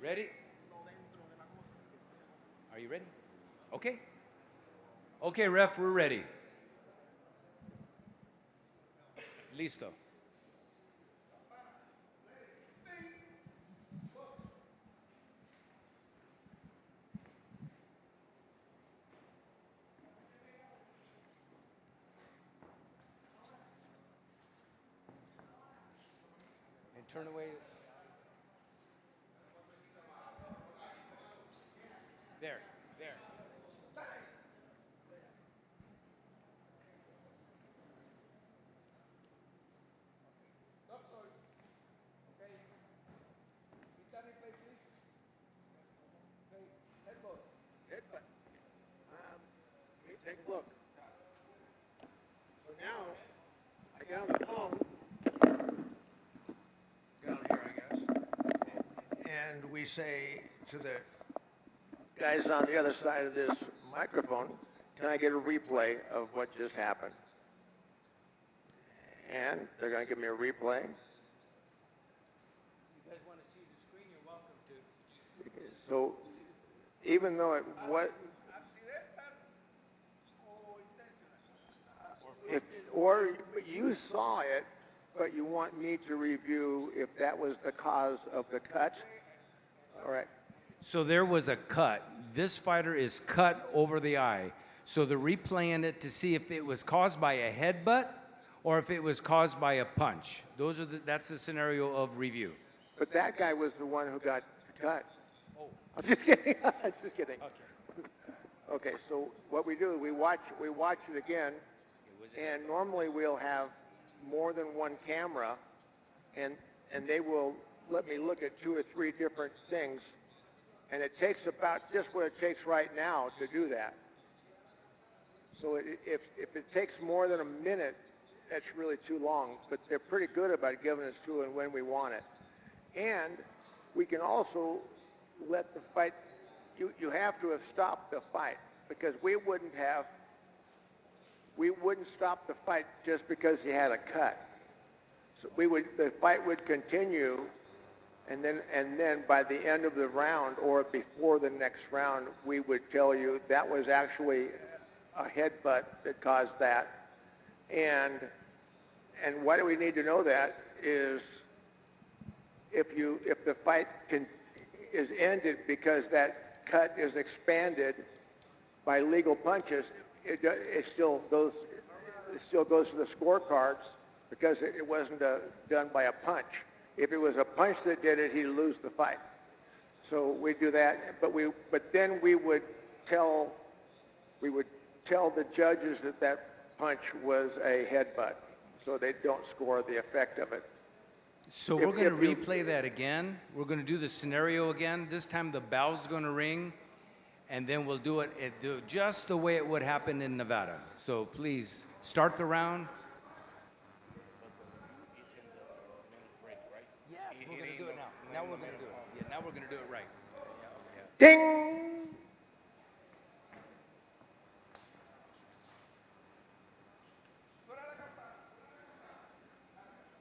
Ready? Are you ready? Okay. Okay, ref, we're ready. Listo. And turn away. There. Okay. Instant replay, please. Okay. Headbutt. take a look. So now, I get on the phone, down here, I guess, and we say to the guys on the other side of this microphone, can I get a replay of what just happened? And they're going to give me a replay. So even though it was, or you saw it, but you want me to review if that was the cause of the cut? All right. So there was a cut. This fighter is cut over the eye. So they're replaying it to see if it was caused by a headbutt or if it was caused by a punch. That's the scenario of review. But that guy was the one who got cut. Oh. I'm just kidding. I'm just kidding. Okay, so what we do, we watch it again, and normally we'll have more than one camera, and they will let me look at 2 or 3 different things, and it takes about just what it takes right now to do that. So if it takes more than a minute, that's really too long, but they're pretty good about giving us to and when we want it. And we can also let the fight, you have to have stopped the fight, because we wouldn't stop the fight just because he had a cut. So the fight would continue, and then by the end of the round or before the next round, we would tell you that was actually a headbutt that caused that. And why do we need to know that is if the fight is ended because that cut is expanded by legal punches, it still goes to the scorecards because it wasn't done by a punch. If it was a punch that did it, he'd lose the fight. So we do that, but then we would tell the judges that punch was a headbutt, so they don't score the effect of it. So we're going to replay that again. We're going to do the scenario again. This time the bell's going to ring, and then we'll do it just the way it would happen in Nevada. So please start the round. Yes, we're going to do it now. Now we're going to do it. Yeah, now we're going to do it right. Ding!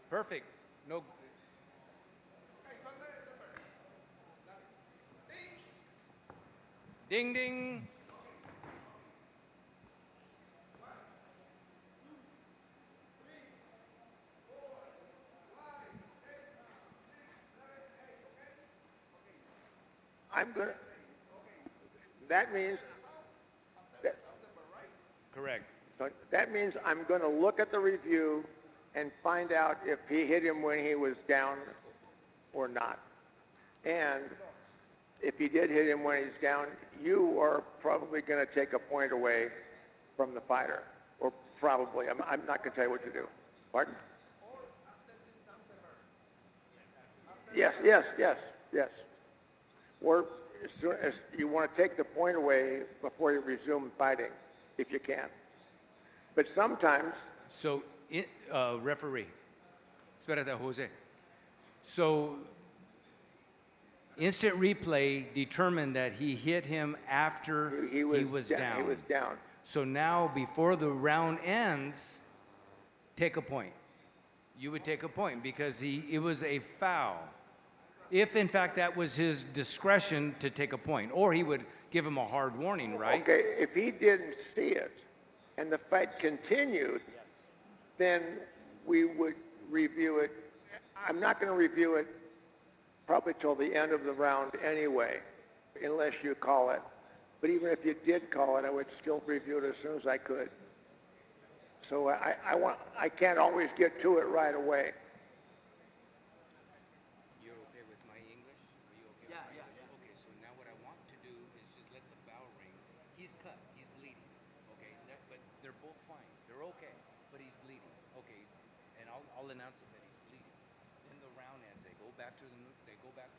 Perfect. No. Ding, ding. That means, Correct. that means I'm going to look at the review and find out if he hit him when he was down or not. And if he did hit him when he's down, you are probably going to take a point away from the fighter. Or probably. I'm not going to tell you what to do. Pardon? Yes. Or as soon as you want to take the point away before you resume fighting, if you can. But sometimes... So, referee. Espérate, Jose. So, instant replay determined that he hit him after he was down. He was down. So now, before the round ends, take a point. You would take a point because it was a foul. If, in fact, that was his discretion to take a point. Or he would give him a hard warning, right? Okay, if he didn't see it and the fight continued, then we would review it. I'm not going to review it probably till the end of the round anyway, unless you call it. But even if you did call it, I would still review it as soon as I could. So I can't always get to it right away. You're okay with my English? Are you okay with my English? Okay, so now what I want to do is just let the bell ring. He's cut. He's bleeding. Okay, but they're both fine. They're okay, but he's bleeding. Okay, and I'll announce it that he's bleeding. Then the round ends. They go back to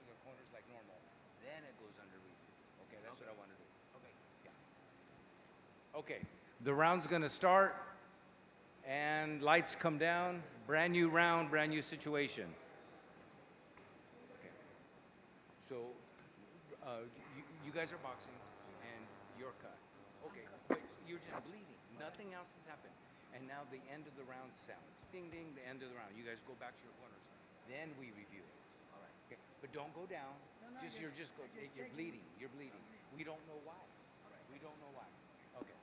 their corners like normal. Then it goes under review. Okay, that's what I want to do. Okay. Yeah. Okay. The round's going to start, and lights come down. Brand new round, brand new situation. Okay. So you guys are boxing, and you're cut. Okay, but you're just bleeding. Nothing else has happened. And now the end of the round sounds. Ding, ding, the end of the round. You guys go back to your corners. Then we review it. All right. Okay. But don't go down. You're bleeding. You're bleeding. We don't know why. We don't know why. Okay.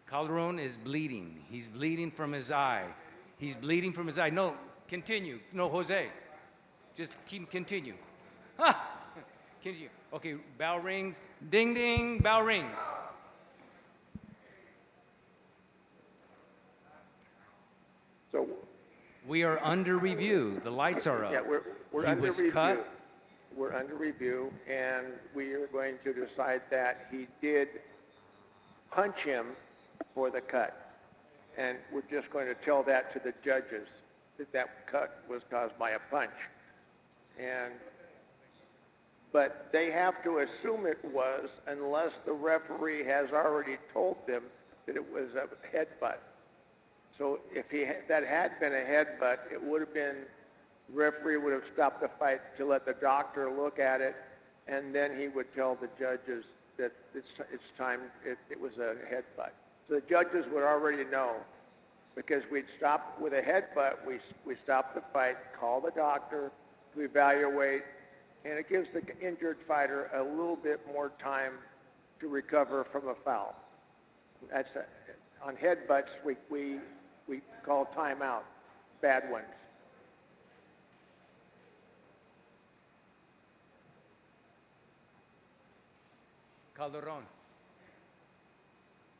Calderon is bleeding. He's bleeding from his eye. He's bleeding from his eye. No, continue. No, Jose. Just continue. Ha! Continue. Okay, bell rings. Ding, ding, bell rings. So we are under review. The lights are up. Yeah, we're he under was review. cut. We're under review, and we are going to decide that he did punch him for the cut. And we're just going to tell that to the judges, that that cut was caused by a punch. But they have to assume it was unless the referee has already told them that it was a headbutt. So if that had been a headbutt, it would have been, the referee would have stopped the fight to let the doctor look at it, and then he would tell the judges that it's time, it was a headbutt. So the judges would already know, because we'd stop with a headbutt, we stop the fight, call the doctor to evaluate, and it gives the injured fighter a little bit more time to recover from a foul. On headbutts, we call timeout, bad ones. Calderon.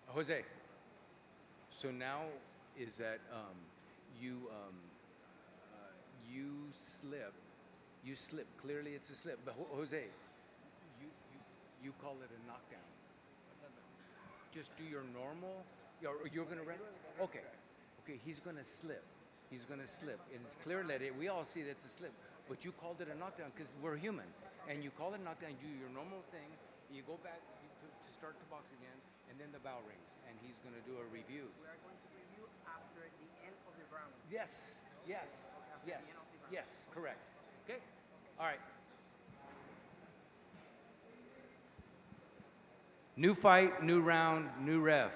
Jose. So now is that you slip. You slip. Clearly it's a slip. But Jose, you call it a knockdown. Just do your normal. You're going to... Okay. Okay, he's going to slip. He's going to slip. And it's clear that we all see that it's a slip. But you called it a knockdown because we're human. And you call it a knockdown, you do your normal thing, you go back to start the box again, and then the bell rings. And he's going to do a review. We are going to review after the end of the round. Yes, yes, yes, yes, correct. Okay, all right. New fight, new round, new ref.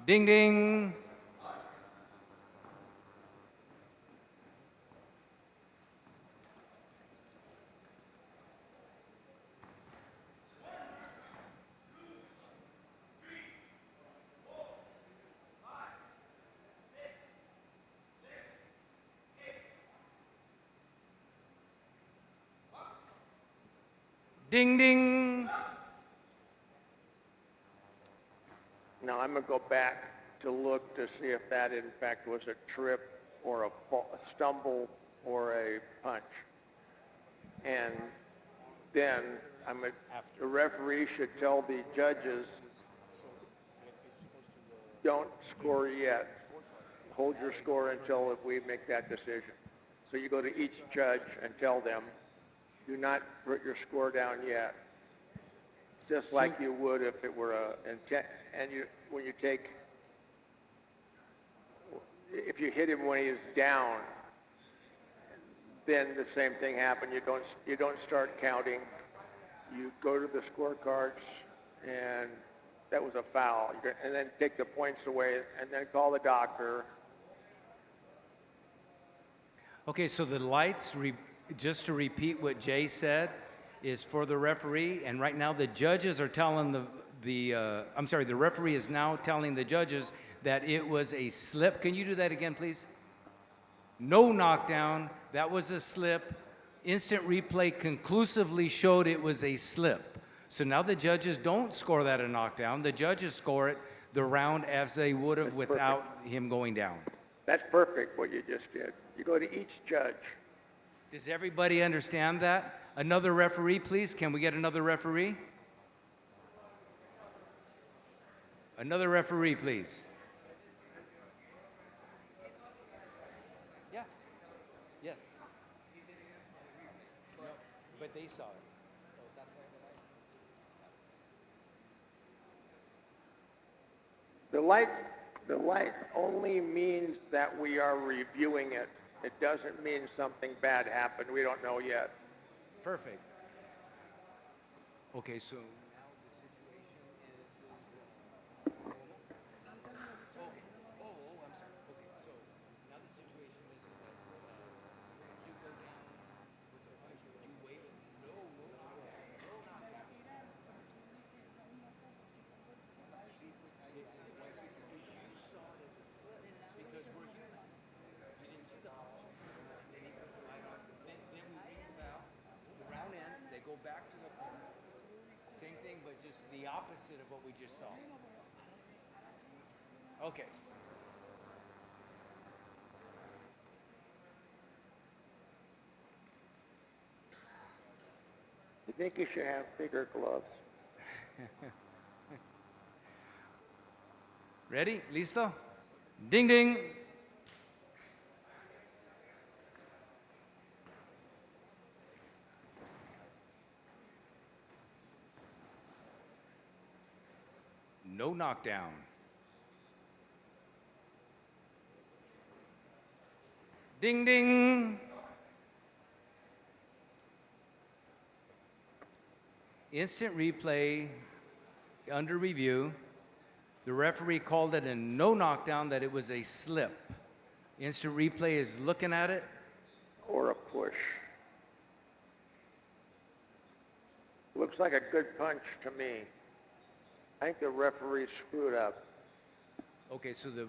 Ding, ding. Ding, ding. Now I'm going to go back to look to see if that in fact was a trip or a stumble or a punch. And then the referee should tell the judges, don't score yet. Hold your score until we make that decision. So you go to each judge and tell them, do not put your score down yet. Just like you would if it were when you take, if you hit him when he's down, then the same thing happened. You don't start counting. You go to the scorecards, and that was a foul. And then take the points away, and then call the doctor. Okay, so the lights, just to repeat what Jay said, is for the referee, and right now the judges are telling the referee is now telling the judges that it was a slip. Can you do that again, please? No knockdown, that was a slip. Instant replay conclusively showed it was a slip. So now the judges don't score that a knockdown. The judges score it the round as they would have without him going down. That's perfect what you just did. You go to each judge. Does everybody understand that? Another referee, please. Can we get another referee? Another referee, please. but they saw it. So that's why The light only means that we are reviewing it. It doesn't mean something bad happened. We don't know yet. perfect. Okay, so now the situation is this. Okay. Oh, I'm sorry. Okay, so now the situation is that you go down with a punch, would you wave it? No knockdown, no knockdown. You saw it as a slip because we're human. You didn't see the punch. And then he puts the light on. Then we move out. The round ends, they go back to the corner. Same thing, but just the opposite of what we just saw. Okay. You think you should have bigger gloves? Ready? Listo? Ding ding. No knockdown. Ding ding. Instant replay under review. The referee called it a no knockdown, that it was a slip. Instant replay is looking at it. Or a push? Looks like a good punch to me. I think the referee screwed up. Okay, so the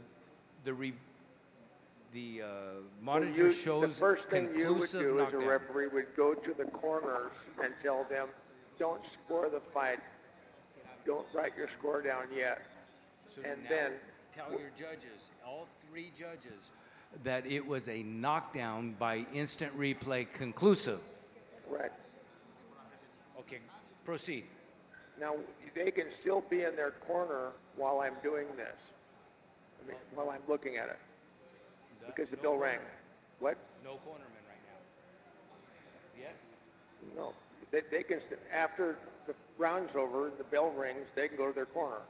monitor shows the first thing you would conclusive do as a knockdown. referee would go to the corners and tell them, don't score the fight. Don't write your score down yet. So and now then tell your judges, all three judges, that it was a knockdown by instant replay conclusive. right. Okay, proceed. Now, they can still be in their corner while I'm doing this. I mean, while I'm looking at it. Because the bell rang. What? No cornerman right now. Yes? No. They can, after the round's over, the bell rings, they can go to their corner.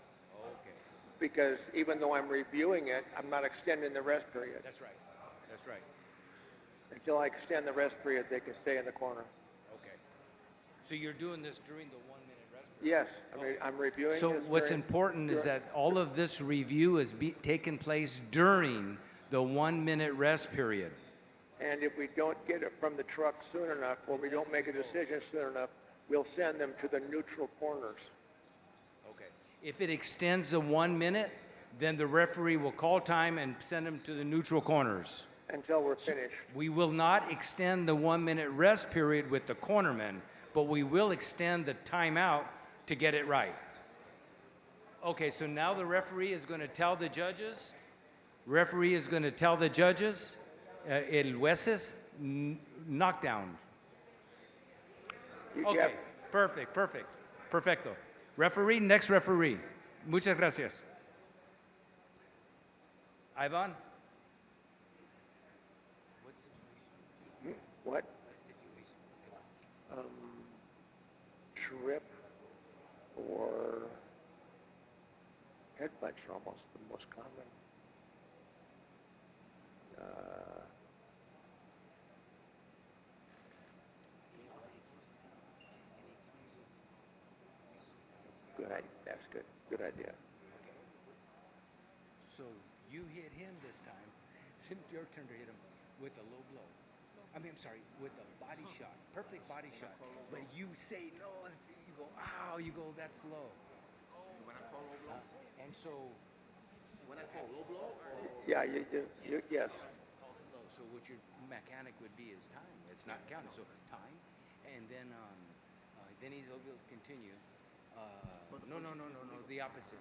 Okay, Because even though I'm reviewing it, I'm not extending the rest period. that's right. That's right. Until I extend the rest period, they can stay in the corner. Okay. So you're doing this during the 1 minute rest period? Yes, I'm reviewing. So this what's during- important is during- that all of this review is taking place during the 1 minute rest period. And if we don't get it from the truck soon enough, or we don't make a decision soon enough, we'll send them to the neutral corners. Okay. If it extends to 1 minute, then the referee will call time and send them to the neutral corners. Until we're finished. We will not extend the 1 minute rest period with the cornerman, but we will extend the timeout to get it right. Okay, so now the referee is going to tell the judges, el jueces, knockdown. Okay, perfecto. Referee, next referee. Muchas gracias. Ivan? What? Trip or headbutts are almost the most common. That's good. Good idea. So you hit him this time. It's your turn to hit him with a low blow. I'm sorry, with a body shot. Perfect body shot. But you say no, and you go, ow, you go, that's low. When I call low blow? And so, When I call low blow? Yeah, you do. Yes. low. So what your mechanic would be is time. It's not counting. So time, and then he's able to continue. No. The opposite.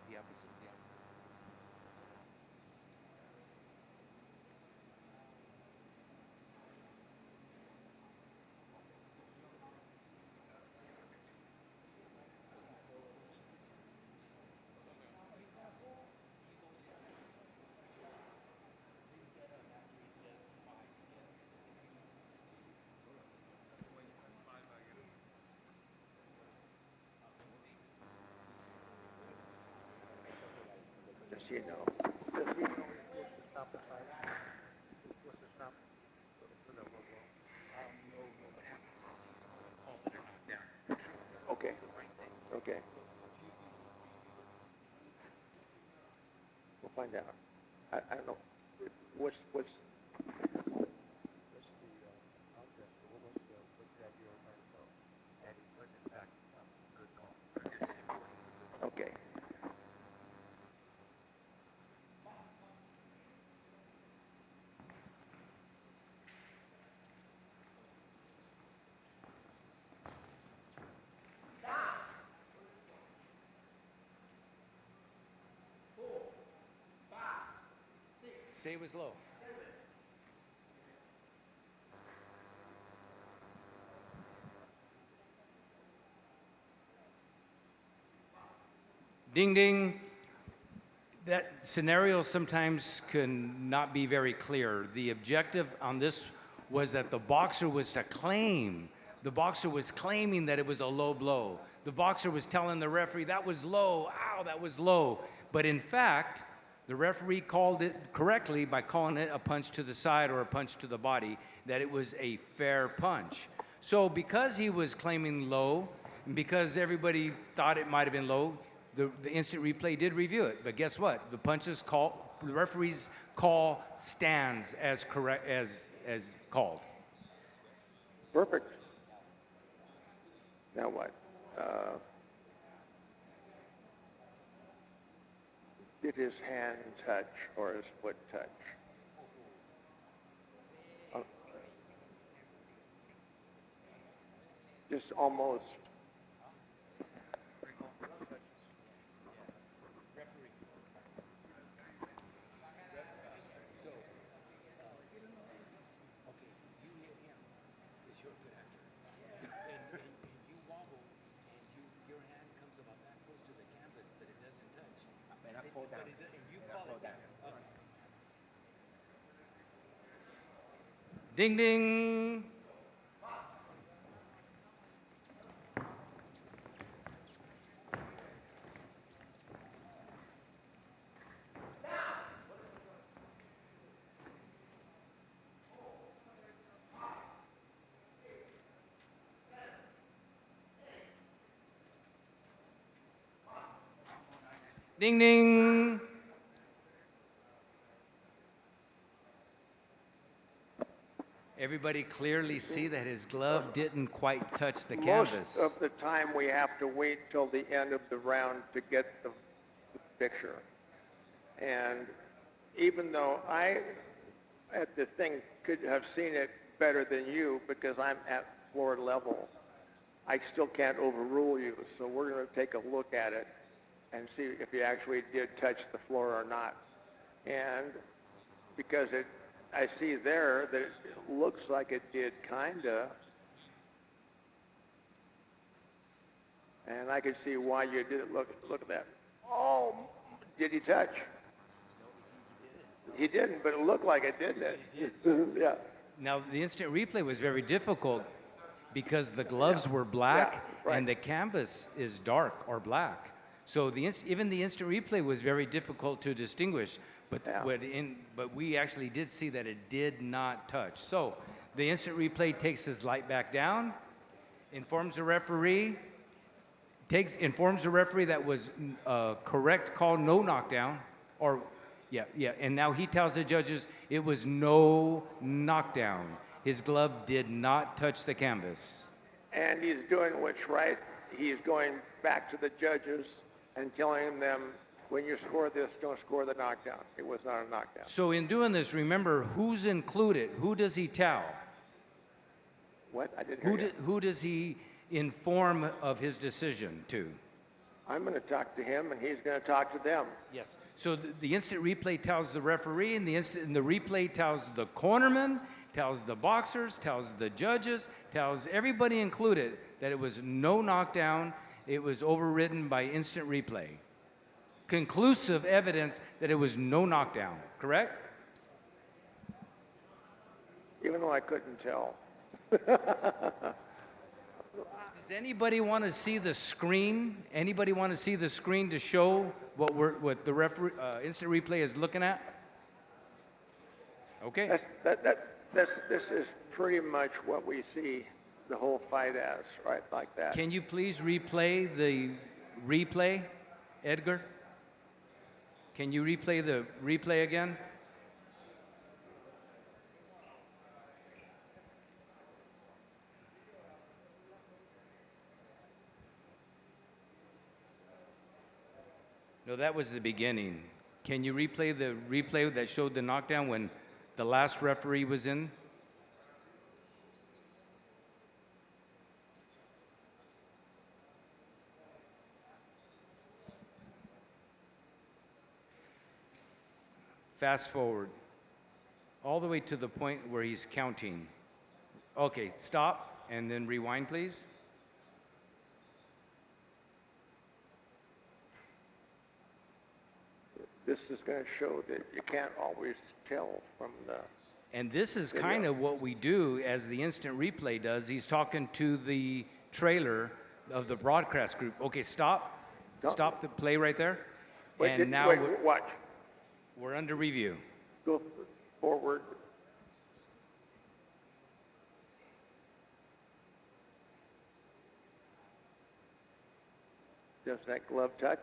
he know? Does he know he's supposed to stop the fight? He's supposed to stop so that we'll go. Okay. Okay. We'll find out. I don't know. What's okay. Say it was low. Ding, ding. That scenario sometimes can not be very clear. The objective on this was that the boxer was to claim. The boxer was claiming that it was a low blow. The boxer was telling the referee, that was low, ow, that was low. But in fact, the referee called it correctly by calling it a punch to the side or a punch to the body, that it was a fair punch. So because he was claiming low, and because everybody thought it might have been low, the instant replay did review it. But guess what? The referee's call stands as correct as called. Perfect. Now what? Did his hand touch or his foot touch? Just almost. Ding, ding. Ding, ding. Everybody clearly see that his glove didn't quite touch the canvas. Most of the time we have to wait till the end of the round to get the picture. And even though I, at the thing, could have seen it better than you because I'm at floor level, I still can't overrule you. So we're going to take a look at it and see if he actually did touch the floor or not. And because I see there that it looks like it did kinda. And I can see why you did it. Look at that. Oh, did he touch? He didn't, but it looked like it, didn't it? Yeah. Now, the instant replay was very difficult because the gloves were black and the canvas is dark or black. So even the instant replay was very difficult to distinguish. But, but we actually did see that it did not touch. So the instant replay takes his light back down, informs the referee, that was correct call, no knockdown, and now he tells the judges it was no knockdown. His glove did not touch the canvas. And he's doing what's right. He's going back to the judges and telling them, when you score this, don't score the knockdown. It was not a knockdown. So in doing this, remember who's included. Who does he tell? What? I didn't hear you. Who does he inform of his decision to? I'm going to talk to him, and he's going to talk to them. Yes. So the instant replay tells the referee, and the replay tells the cornerman, tells the boxers, tells the judges, tells everybody included that it was no knockdown. It was overridden by instant replay. Conclusive evidence that it was no knockdown, correct? Even though I couldn't tell. Does anybody want to see the screen? Anybody want to see the screen to show what the referee, instant replay is looking at? Okay. This is pretty much what we see the whole fight as, right, like that. Can you please replay the replay, Edgar? Can you replay the replay again? No, that was the beginning. Can you replay the replay that showed the knockdown when the last referee was in? Fast forward all the way to the point where he's counting. Okay, stop and then rewind, please. This is going to show that you can't always tell from the... And this is kind of what we do as the instant replay does. He's talking to the trailer of the broadcast group. Okay, stop. No. Stop the play right there. Wait, And now watch. we're under review. Go forward. Does that glove touch?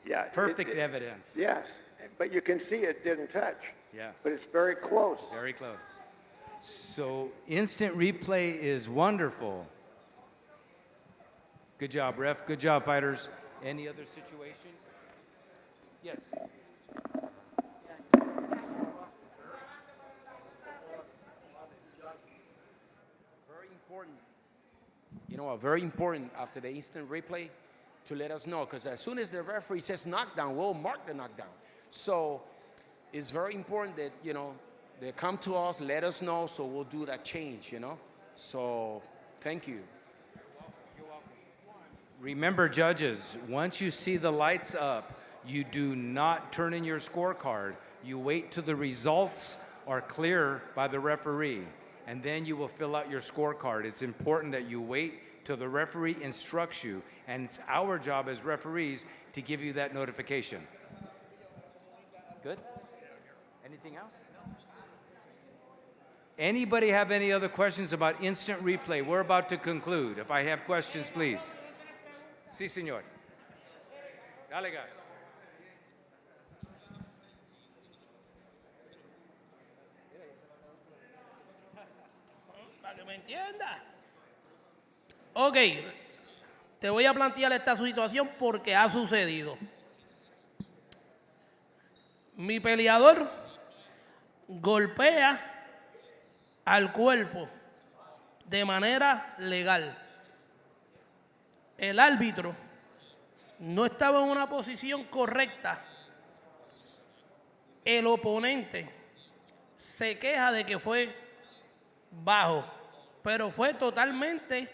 Yeah. Perfect evidence. Yes, but you can see it didn't touch. Yeah. But it's very close. Very close. So instant replay is wonderful. Good job, ref. Good job, fighters. Any other situation? Yes. Very important. Very important after the instant replay to let us know, because as soon as the referee says knockdown, we'll mark the knockdown. So it's very important that, they come to us, let us know, so we'll do that change, So thank you. Remember, judges, once you see the lights up, you do not turn in your scorecard. You wait till the results are clear by the referee, and then you will fill out your scorecard. It's important that you wait till the referee instructs you, and it's our job as referees to give you that notification. Good? Anything else? Anybody have any other questions about instant replay? We're about to conclude. If I have questions, please. Sí, señor. Dale, gas. Para que me entienda. Ok, te voy a plantear esta situación porque ha sucedido. Mi peleador golpea al cuerpo de manera legal. El árbitro no estaba en una posición correcta. El oponente se queja de que fue bajo, pero fue totalmente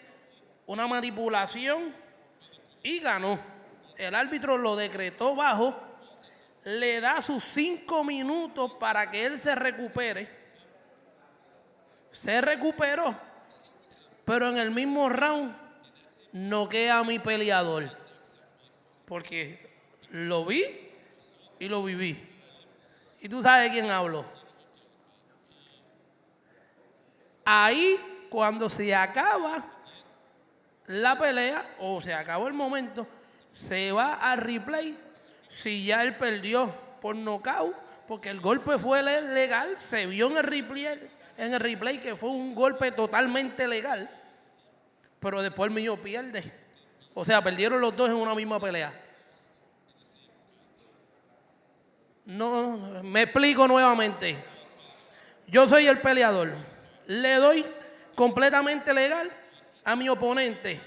una manipulación y ganó. El árbitro lo decretó bajo, le da sus 5 minutos para que él se recupere. Se recuperó, pero en el mismo round noquea a mi peleador, porque lo vi y lo viví. Y tú sabes de quién hablo. Ahí, cuando se acaba la pelea o se acabó el momento, se va al replay si ya él perdió por nocaut, porque el golpe fue legal, se vio en el replay que fue un golpe totalmente legal. Pero después el mío pierde. O sea, perdieron los dos en una misma pelea. No, me explico nuevamente. Yo soy el peleador. Le doy completamente legal a mi oponente.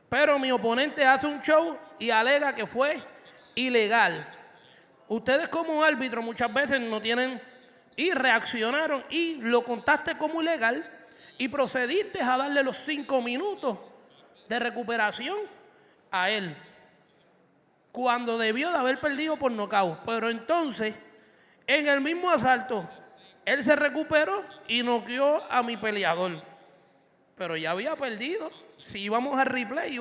Pero mi oponente hace un show y alega que fue ilegal. Ustedes como árbitro muchas veces no tienen y reaccionaron y lo contaste como ilegal. Y procediste a darle los 5 minutos de recuperación a él, cuando debió de haber perdido por nocaut. Pero entonces, en el mismo asalto, él se recuperó y noqueó a mi peleador. pero ya había perdido. Si íbamos al replay,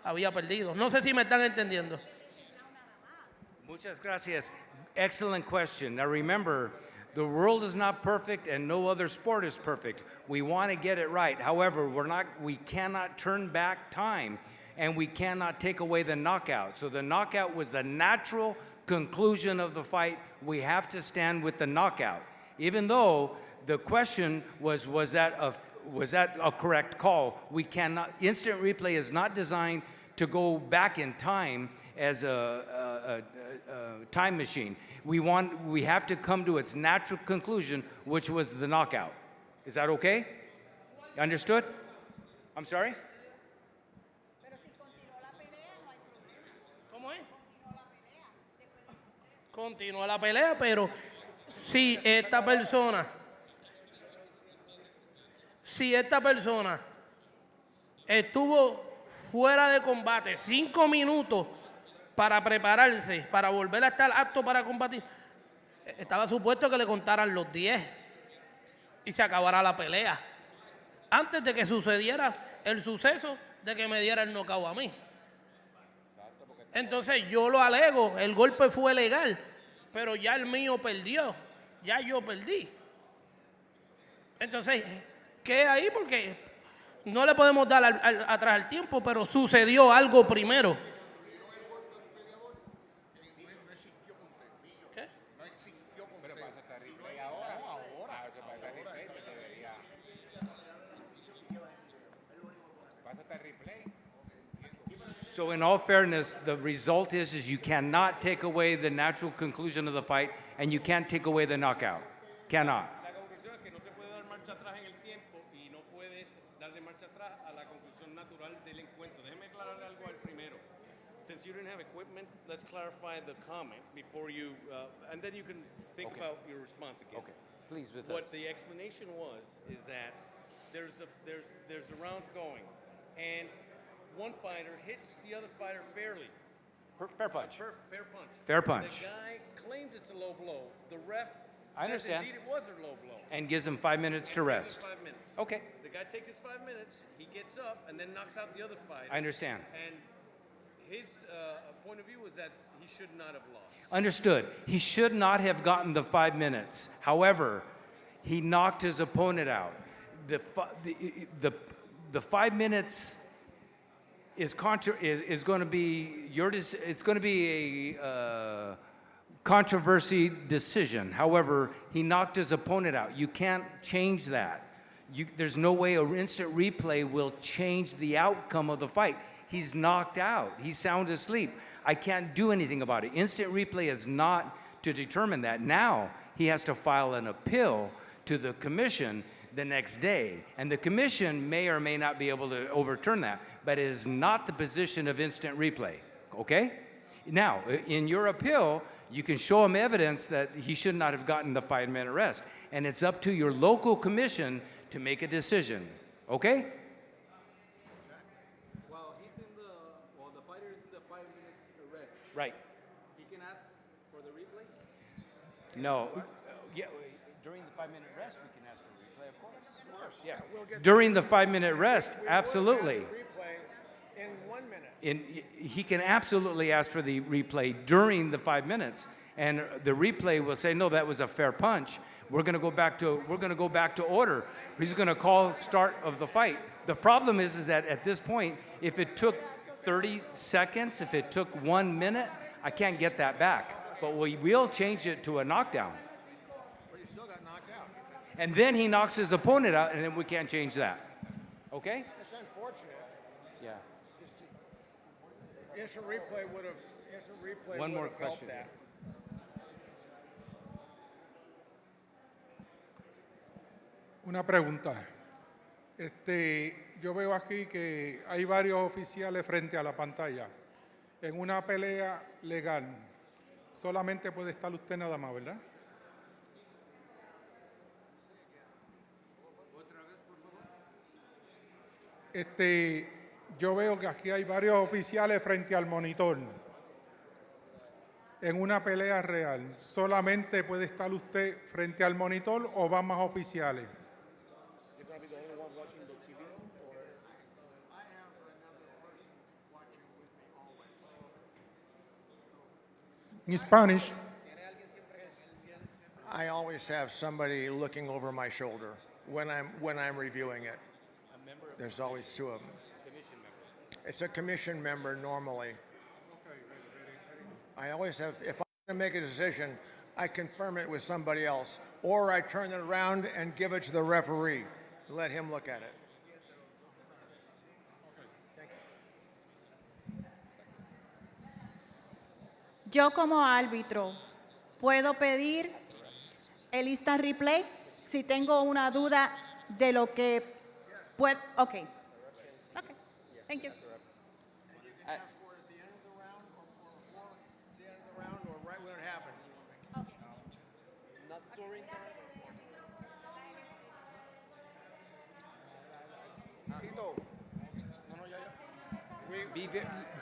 había perdido. No sé si me están entendiendo. Muchas gracias. Excellent question. Now remember, the world is not perfect and no other sport is perfect. We want to get it right. However, we cannot turn back time and we cannot take away the knockout. So the knockout was the natural conclusion of the fight. We have to stand with the knockout. Even though the question was that a correct call? We cannot, instant replay is not designed to go back in time as a time machine. We have to come to its natural conclusion, which was the knockout. Is that okay? Understood? I'm sorry? ¿Cómo es? Continúa la pelea, pero si esta persona estuvo fuera de combate 5 minutos para prepararse, para volver a estar apto para combatir, estaba supuesto que le contaran los 10 y se acabara la pelea antes de que sucediera el suceso de que me diera el knockout a mí. Entonces yo lo alego, el golpe fue legal, pero ya el mío perdió, ya yo perdí. Entonces, ¿qué hay? Porque no le podemos dar atrás al tiempo, pero sucedió algo primero. ¿Qué? No existió con pero pasa hasta replay ahora. Pasa hasta replay. So in all fairness, the result is you cannot take away the natural conclusion of the fight and you can't take away the knockout. Cannot. La conclusión es que no se puede dar marcha atrás en el tiempo y no puedes darle marcha atrás a la conclusión natural del encuentro. Déjeme aclarar algo al primero. Since you didn't have equipment, let's clarify the comment before you, and then you can think about your response again. Okay, please with What us. the explanation was is that there's the rounds going, and one fighter hits the other fighter fairly. Fair punch. Fair punch. Fair punch. The guy claims it's a low blow. The ref I says understand. indeed it was a low blow. And gives him 5 minutes to rest. 5 minutes. Okay. The guy takes his 5 minutes, he gets up, and then knocks out the other fighter. I understand. And his point of view was that he should not have lost. Understood. He should not have gotten the 5 minutes. However, he knocked his opponent out. The 5 minutes is going to be it's going to be a controversy decision. However, he knocked his opponent out. You can't change that. There's no way an instant replay will change the outcome of the fight. He's knocked out. He's sound asleep. I can't do anything about it. Instant replay is not to determine that. Now he has to file an appeal to the commission the next day. And the commission may or may not be able to overturn that, but it is not the position of instant replay, okay? Now, in your appeal, you can show him evidence that he should not have gotten the 5-minute rest. And it's up to your local commission to make a decision, okay? Well, the fighter is in the 5-minute rest. Right. He can ask for the replay? No. Yeah, during the 5-minute rest, we can ask for a replay, of course. Of course. Yeah. We'll get During the 5-minute rest, absolutely. replay in 1 minute. He can absolutely ask for the replay during the 5 minutes, and the replay will say, no, that was a fair punch. We're going to go back to order. He's going to call start of the fight. The problem is that at this point, if it took 30 seconds, if it took 1 minute, I can't get that back. But we will change it to a knockdown. But he still got knocked out. And then he knocks his opponent out, and then we can't change that. Okay? It's unfortunate. Yeah. Instant replay would have One more helped question. that. Una pregunta. Yo veo aquí que hay varios oficiales frente a la pantalla. En una pelea legal, solamente puede estar usted nada más, ¿verdad? Yo veo que aquí hay varios oficiales frente al monitor. En una pelea real, ¿solamente puede estar usted frente al monitor o van más oficiales? In Spanish, I always have somebody looking over my shoulder when I'm reviewing it. There's always two of them. It's a commission member normally. I always have, if I'm going to make a decision, I confirm it with somebody else, or I turn it around and give it to the referee, let him look at it. Yo como árbitro, ¿puedo pedir el instant replay si tengo una duda de lo que puedo? Okay. Okay. Thank you.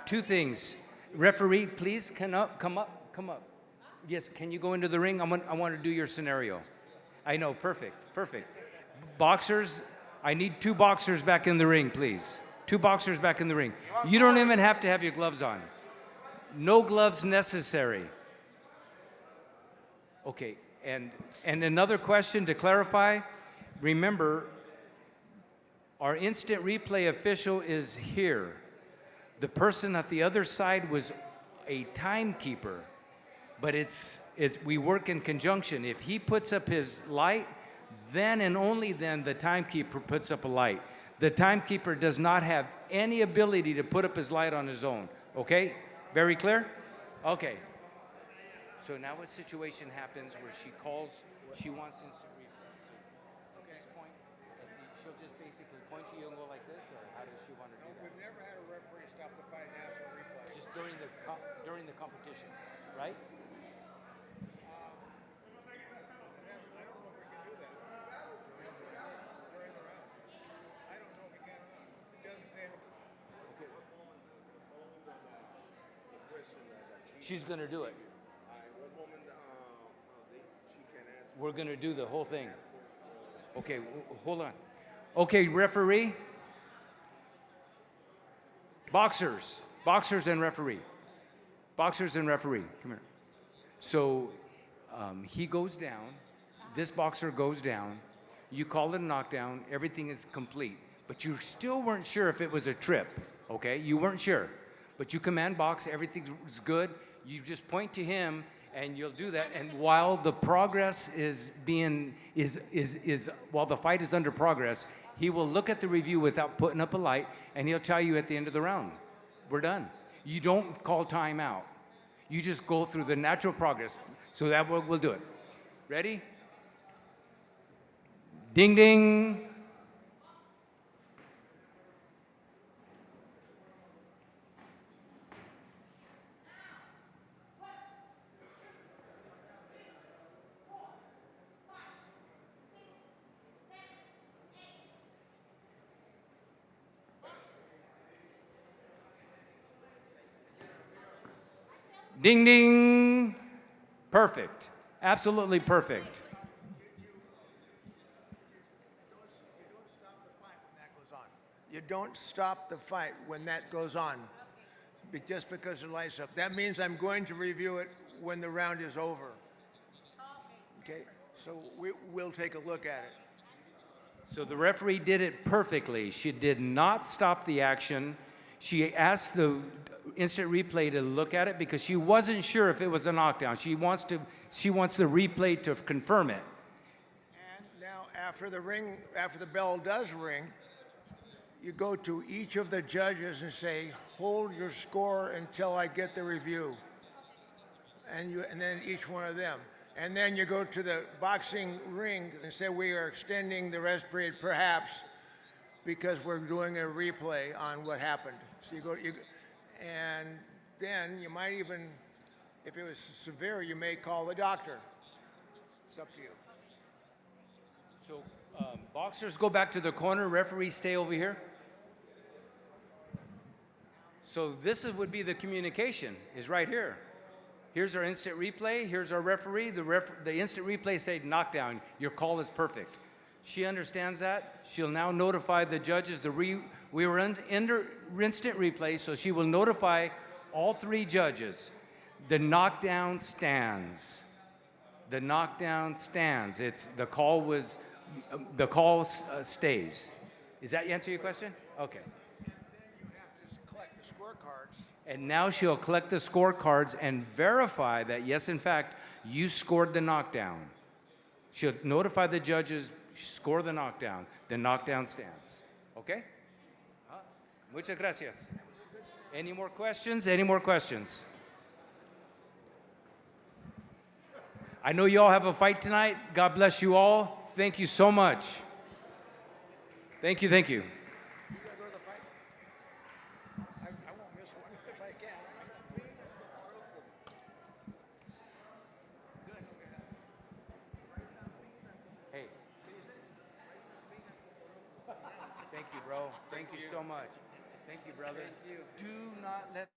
Two things. Referee, please come up. Yes, can you go into the ring? I want to do your scenario. I know, perfect. Boxers, I need 2 boxers back in the ring, please. 2 boxers back in the ring. You don't even have to have your gloves on. No gloves necessary. Okay, and another question to clarify. Remember, our instant replay official is here. The person at the other side was a timekeeper, but we work in conjunction. If he puts up his light, then and only then the timekeeper puts up a light. The timekeeper does not have any ability to put up his light on his own. Okay? Very clear? Okay. So now a situation happens where she wants instant replay. So at this point, she'll just basically point to you and go like this, or how does she want to do that? We've never had a referee stop the fight and ask for a replay. Just during the competition, right? She's going to do it. We're going to do the whole thing. Okay, hold on. Okay, referee. Boxers and referee. Boxers and referee, come here. So he goes down, this boxer goes down, you call it a knockdown, everything is complete, but you still weren't sure if it was a trip, okay? You weren't sure, but you command box, everything's good, you just point to him and you'll do that, and while the progress while the fight is under progress, he will look at the review without putting up a light, and he'll tell you at the end of the round, we're done. You don't call time out. You just go through the natural progress. So that we'll do it. Ready? Ding, ding. Ding, ding. Perfect. Absolutely perfect. You don't stop the fight when that goes on, just because the light's up. That means I'm going to review it when the round is over. Okay, so we'll take a look at it. So the referee did it perfectly. She did not stop the action. She asked the instant replay to look at it because she wasn't sure if it was a knockdown. She wants the replay to confirm it. And now after the bell does ring, you go to each of the judges and say, hold your score until I get the review. And then each one of them. And then you go to the boxing ring and say, we are extending the rest period perhaps because we're doing a replay on what happened. So and then you might even, if it was severe, you may call the doctor. It's up to you. So boxers go back to the corner, referees stay over here. So this would be the communication, is right here. Here's our instant replay, here's our referee. The instant replay said knockdown, your call is perfect. She understands that. She'll now notify the judges. We were under instant replay, so she will notify all 3 judges. The knockdown stands. The knockdown stands. The call stays. Does that answer your question? Okay. And now she'll collect the scorecards and verify that, yes, in fact, you scored the knockdown. She'll notify the judges, score the knockdown stands. Okay? Muchas gracias. Any more questions? Any more questions? I know you all have a fight tonight. God bless you all. Thank you so much. Thank you, thank you. Hey. Thank you, bro. Thank you so much. Thank you, brother. Thank you. Do not let